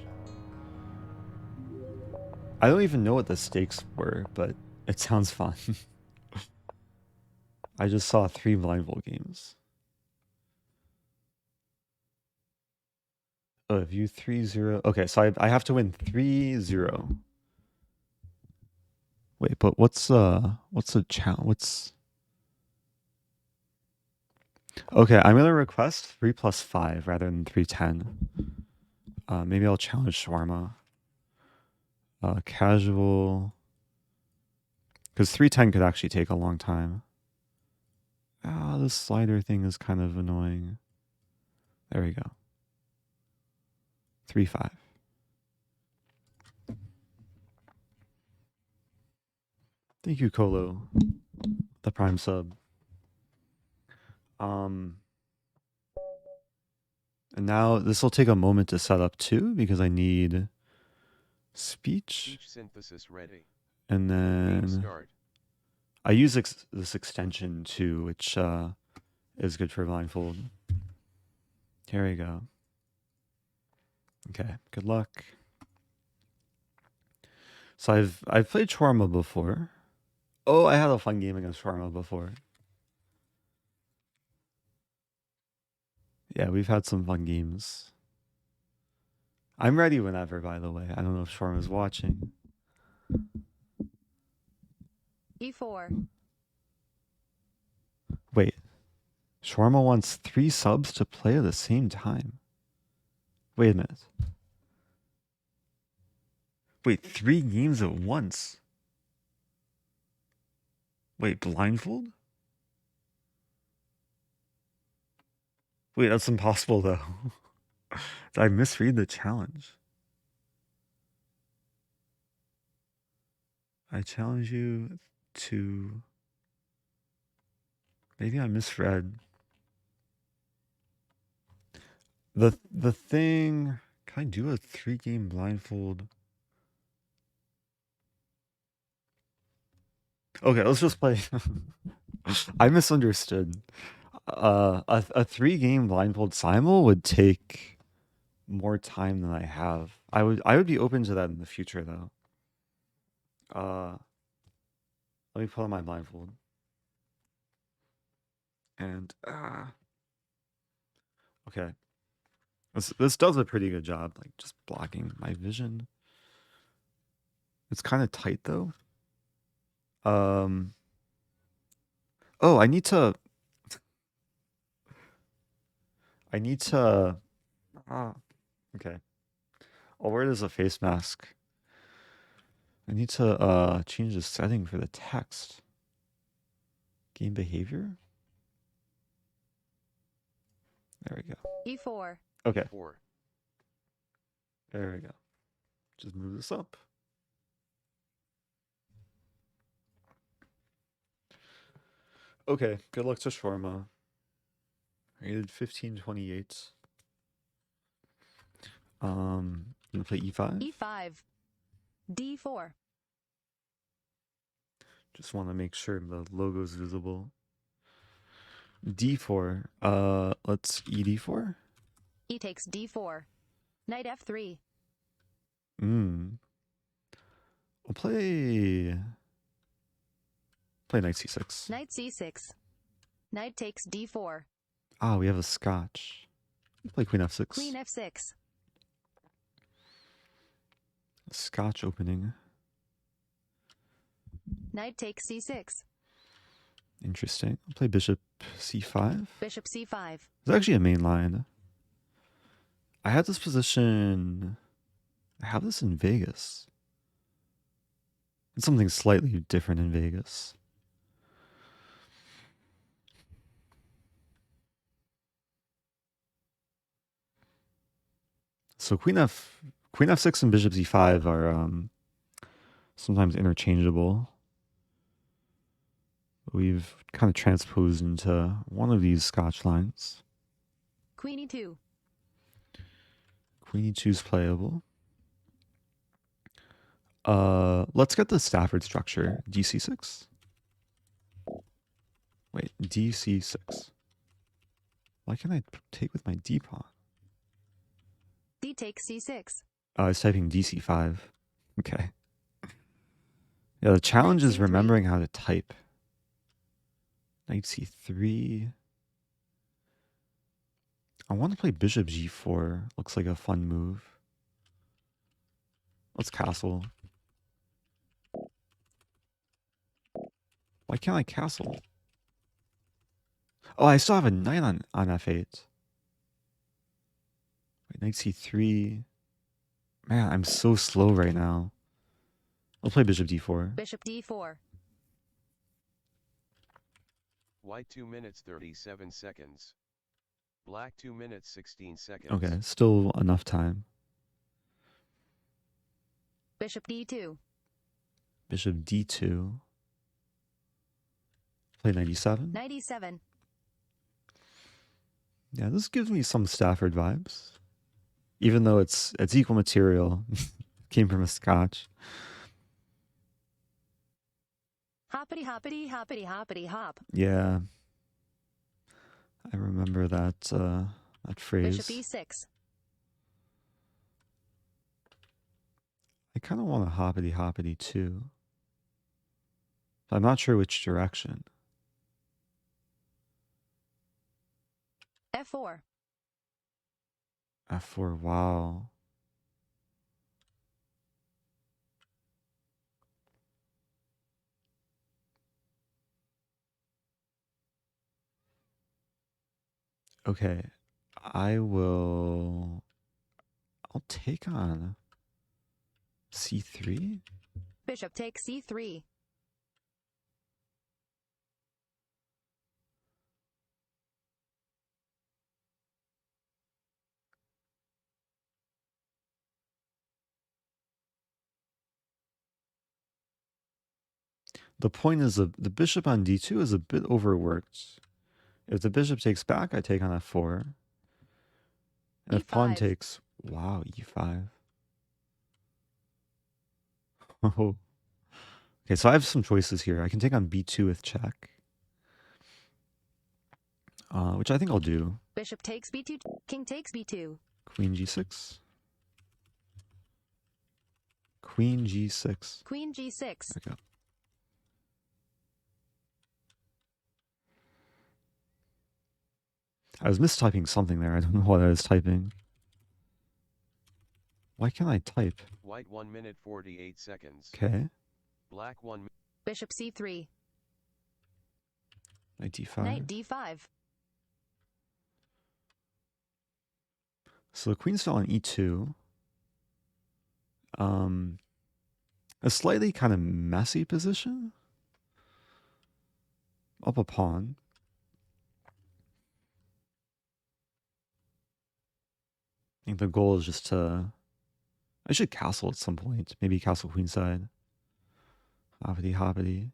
I don't even know what the stakes were, but it sounds fun. I just saw 3 blindfold games. Oh, view 3-0. Okay, so I have to win 3-0. Wait, but what's the challenge? Okay, I'm gonna request 3+5 rather than 310. Maybe I'll challenge Shawarma. Casual. Because 310 could actually take a long time. Ah, this slider thing is kind of annoying. There we go. 3-5. Thank you, Colo. The prime sub. And now this will take a moment to set up too, because I need speech synthesis ready. And then I use this extension too, which is good for blindfold. Here we go. Okay, good luck. So I've played Shawarma before. Oh, I had a fun game against Shawarma before. Yeah, we've had some fun games. I'm ready whenever, by the way. I don't know if Shawarma's watching. E4. Wait. Shawarma wants 3 subs to play at the same time. Wait a minute. Wait, 3 games at once? Wait, blindfold? Wait, that's impossible though. Did I misread the challenge? I challenge you to... Maybe I misread. The thing... Can I do a 3-game blindfold? Okay, let's just play. I misunderstood. A 3-game blindfold simul would take more time than I have. I would be open to that in the future though. Let me put on my blindfold. And okay. This does a pretty good job, like just blocking my vision. It's kind of tight though. Oh, I need to. Okay. I'll wear it as a face mask. I need to change the setting for the text. Game behavior. There we go. E4. Okay. E4. There we go. Just move this up. Okay, good luck to Shawarma. Rated 1528. Gonna play E5. E5. D4. Just want to make sure the logo's visible. D4. Let's ED4. E takes D4. Knight F3. We'll play knight C6. Knight C6. Knight takes D4. Ah, we have a scotch. We'll play queen F6. Queen F6. Scotch opening. Knight takes C6. Interesting. We'll play bishop C5. Bishop C5. It's actually a main line. I had this position. I have this in Vegas. It's something slightly different in Vegas. So queen Queen f6 and bishop z5 are sometimes interchangeable. We've kind of transposed into one of these Scotch lines. Queen e2. Queen e2 is playable. Let's get the Stafford structure. dc6. Wait, dc6. Why can't I take with my d pawn? D takes c6. I was typing dc5. Okay. Yeah, the challenge Knight is c3. remembering how to type. Knight c3. I want to play bishop g4. Looks like a fun move. Let's castle. Why can't I castle? Oh, I still have a knight on f8. Wait, knight c3. Man, I'm so slow right now. I'll play bishop d4. Bishop d4. White 2 minutes 37 seconds. Black 2 minutes 16 seconds. Okay, still enough time. Bishop d2. Bishop d2. Play 97. 97. Yeah, this gives me some Stafford vibes. Even though it's equal material. Came from a Scotch. Hoppity hoppity hoppity hoppity hop. Yeah. I remember that that phrase. Bishop e6. I kind of want a hoppity hoppity too. I'm not sure which direction. f4. f4, wow. Okay, I'll take on c3. Bishop takes c3. The point is the bishop on d2 is a bit overworked. If the bishop takes back, I take on f4. And if pawn E5. takes, wow, e5. Oh. Okay, so I have some choices here. I can take on b2 with check. Which I think I'll do. Bishop takes b2. King takes b2. Queen g6. Queen g6. Queen g6. There we go. I was mistyping something there. I don't know what I was typing. Why can't I type? White 1 minute 48 seconds. Okay. Black 1 Bishop c3. Knight d5. Knight d5. So the queen's still on e2. A slightly kind of messy position. Up a pawn. I think the goal is just to... I should castle at some point. Maybe castle queenside. Hoppity hoppity.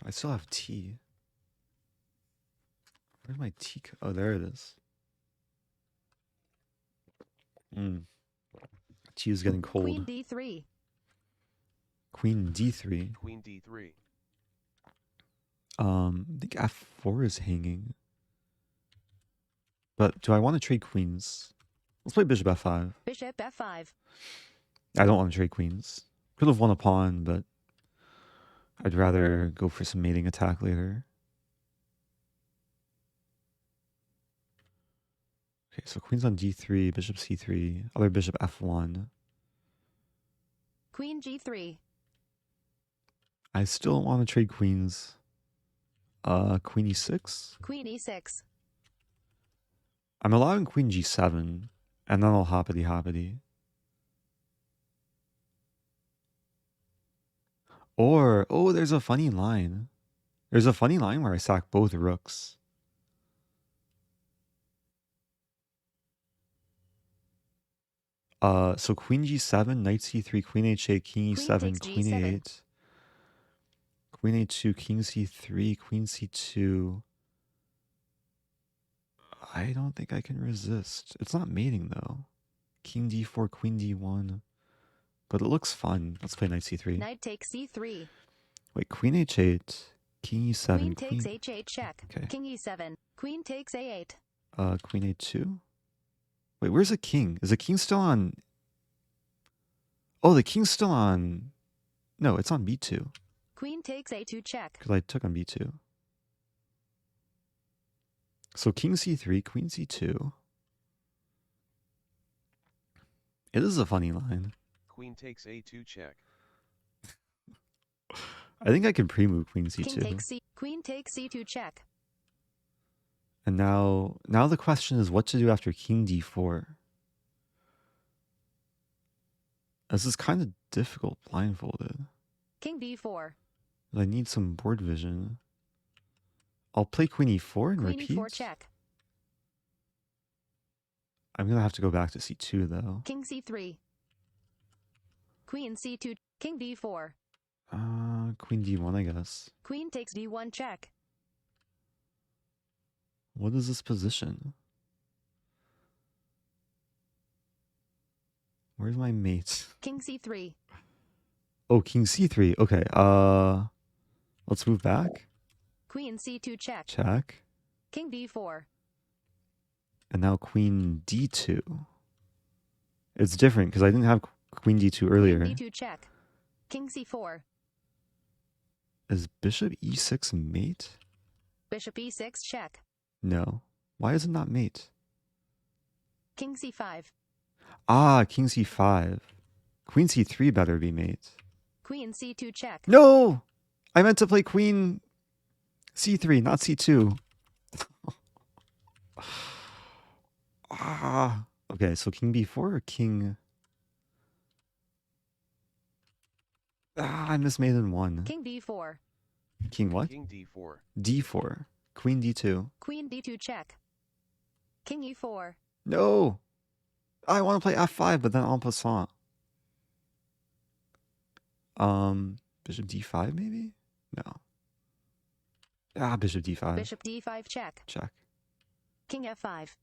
I still have tea. Where's my tea? Oh, there it is. Tea is getting cold. Queen d3. Queen d3. Queen d3. I think f4 is hanging. But do I want to trade queens? Let's play bishop f5. Bishop f5. I don't want to trade queens. Could have won a pawn, but I'd rather go for some mating attack later. Okay, so queen's on d3, bishop c3, other bishop f1. Queen g3. I still want to trade queens. Queen e6. Queen e6. I'm allowing queen g7, and then I'll hoppity hoppity. Or, oh, there's a funny line. There's a funny line where I sack both rooks. So queen g7, knight c3, queen h8, king e7, queen a8, queen a2, king c3, queen c2. I don't think I can resist. It's not mating though. King d4, queen d1. But it looks fun. Let's play knight c3. Knight takes c3. Wait, queen h8, king e7, Queen takes h8 check. Okay. King e7. Queen takes a8. Queen a2. Wait, where's the king? Is the king still on? Oh, the king's still on. No, it's on b2. Queen takes a2 check. Because I took on b2. So king c3, queen c2. It is a funny line. Queen takes a2 check. I think I can pre-move queen c2. King takes c. Queen takes c2 check. And now the question is what to do after king d4. This is kind of difficult blindfolded. King d4. I need some board vision. I'll play queen e4 and Queen repeat. e4 check. I'm going to have to go back to c2 though. King c3. Queen c2. King d4. Queen d1, I guess. Queen takes d1 check. What is this position? Where's my mate? King c3. Oh, king c3. Okay. Let's move back. Queen c2 check. Check. King d4. And now queen d2. It's different because I didn't have queen d2 earlier. Queen d2 check. King c4. Is bishop e6 mate? Bishop e6 check. No. Why is it not mate? King c5. Ah, king c5. Queen c3 better be mate. Queen c2 check. No! I meant to play queen c3, not c2. Okay, so king b4 or king... I mismade in one. King d4. King what? King d4. d4. Queen d2. Queen d2 check. King e4. No! I want to play f5, but then en passant. Bishop d5 maybe? No. Bishop d5. Bishop d5 check. Check. King f5.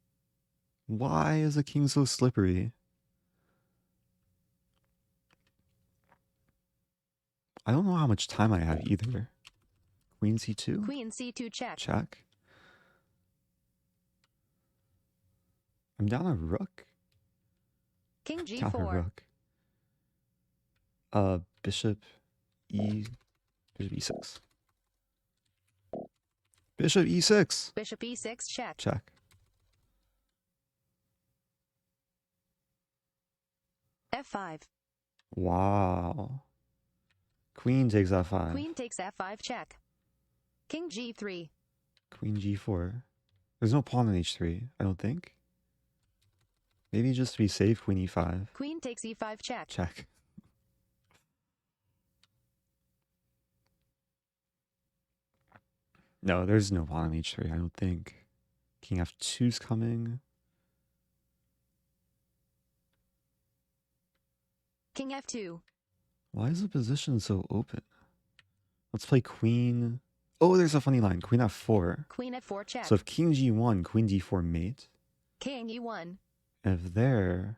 Why is the king so slippery? I don't know how much time I have either. Queen c2? Queen c2 check. Check. I'm down a rook. King Down a g4. rook. Bishop e6. Bishop e6. Bishop e6 check. Check. f5. Wow. Queen takes f5. Queen takes f5 check. King g3. Queen g4. There's no pawn on h3, I don't think. Maybe just to be safe, queen e5. Queen takes e5 check. Check. No, there's no pawn on h3, I don't think. King f2's coming. King f2. Why is the position so open? Let's play queen. Oh, there's a funny line. Queen f4. Queen f4 check. So if king g1, queen d4 mate. King e1. If there,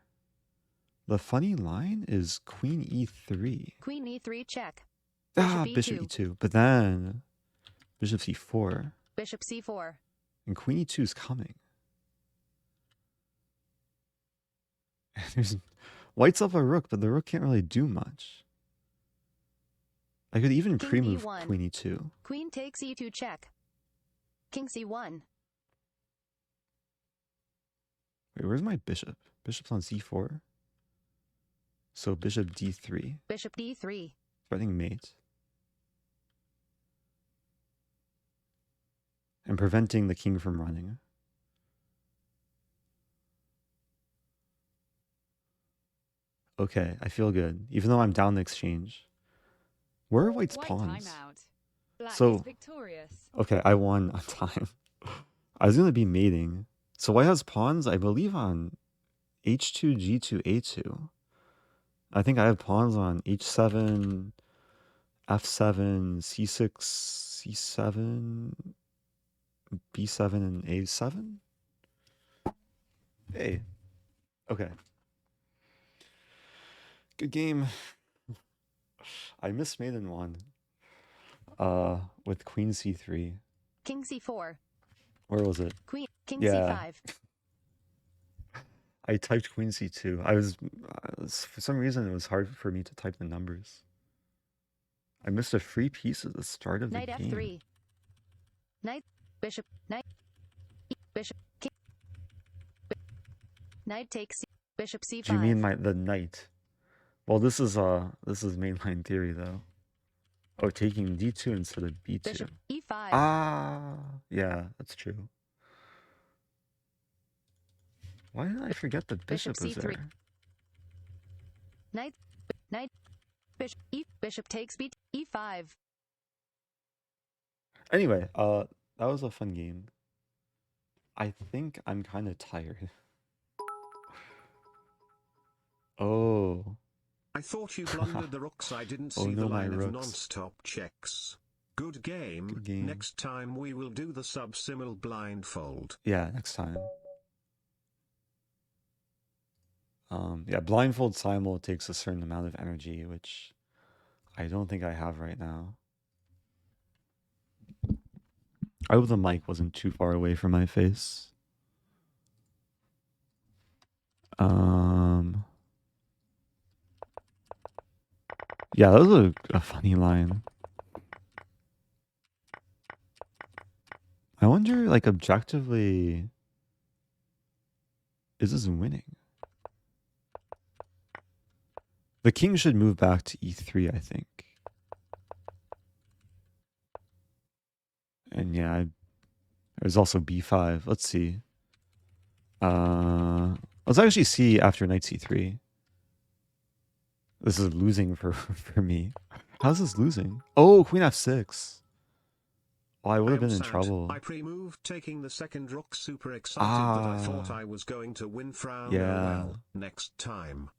the funny line is queen e3. Queen e3 check. Bishop e2. But then bishop c4. Bishop c4. And queen e2 is coming. There's white's up a rook, but the rook can't really do much. I could even King pre-move b1. queen e2. Queen takes e2 check. King c1. Wait, where's my bishop? Bishop's on c4. So bishop d3. Bishop d3. Threatening mate. And preventing the king from running. Okay, I feel good. Even though I'm down the exchange. Where are white's pawns? So, okay, I won on time. I was gonna be mating. So white has pawns, I believe, on h2, g2, a2. I think I have pawns on h7, f7, c6, c7, b7, and a7. Hey, okay. Good game. I mismade in one. With queen c3. King c4. Where was it? King Yeah. c5. I typed queen c2. I was, for some reason, it was hard for me to type the numbers. I missed a free piece at the start of the Knight game. f3. Knight, bishop, knight, bishop, king. Knight takes bishop c5. Do you mean the knight? Well, this is mainline theory though. Oh, taking d2 instead of b2. Bishop e5. Ah, yeah, that's true. Why did I forget the bishop was C3. there? Knight, bishop e, bishop takes b, e5. Anyway, that was a fun game. I think I'm kind of tired. Oh. I thought you blundered the rooks. I didn't see no, the my line of rooks. non-stop checks. Good game. Good game. Next time we will do the subsimal blindfold. Yeah, next time. Yeah, blindfold simul takes a certain amount of energy, which I don't think I have right now. I hope the mic wasn't too far away from my face. Yeah, that was a funny line. I wonder, like, objectively, is this winning? The king should move back to e3, I think. And yeah, there's also b5. Let's see. Let's actually see after knight c3. This is losing for me. How's this losing? Oh, queen f6. Well, I would have been in trouble. I pre-moved taking the second rook, super excited that I thought I was going to win. Frown. Yeah. Well, next time.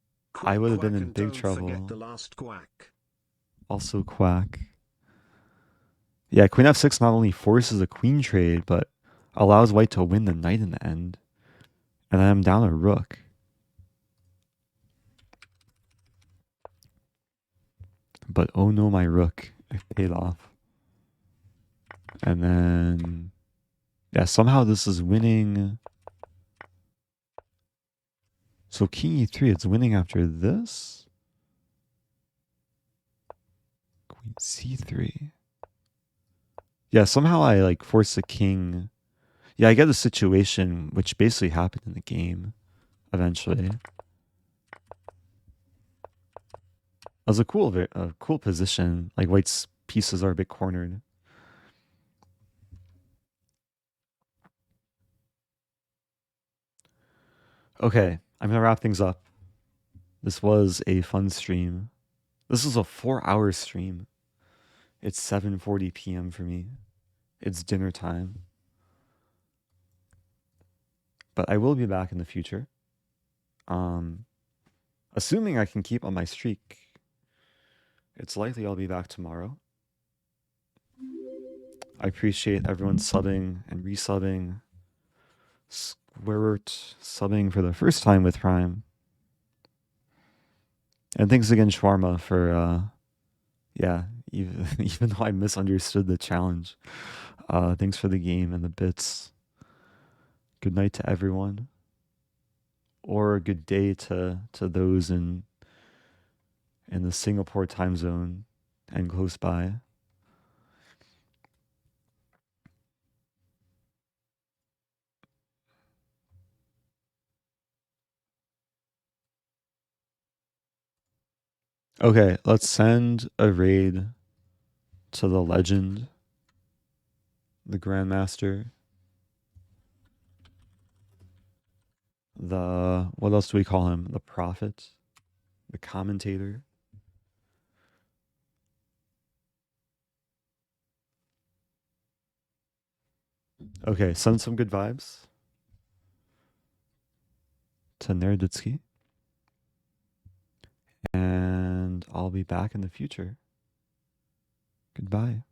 I would have been in and big don't trouble. Forget the last quack. Also quack. Yeah, queen f6 not only forces a queen trade, but allows white to win the knight in the end. And I'm down a rook. But oh no, my rook. It paid off. And then, yeah, somehow this is winning. So king e3, it's winning after this. Queen c3. Yeah, somehow I like force the king. Yeah, I get a situation which basically happened in the game eventually. That was a cool position. Like white's pieces are a bit cornered. Okay, I'm gonna wrap things up. This was a fun stream. This is a 4-hour stream. It's 7:40 p.m. for me. It's dinner time. But I will be back in the future. Assuming I can keep on my streak, it's likely I'll be back tomorrow. I appreciate everyone subbing and resubbing. Squirt subbing for the first time with Prime. And thanks again, Shawarma, for, yeah, even though I misunderstood the challenge. Thanks for the game and the bits. Good night to everyone. Or a good day to those in the Singapore time zone and close by. Okay, let's send a raid to the legend, the Grandmaster, what else do we call him? The Prophet, the Commentator. Okay, send some good vibes to Nerdutsky. And I'll be back in the future. Goodbye.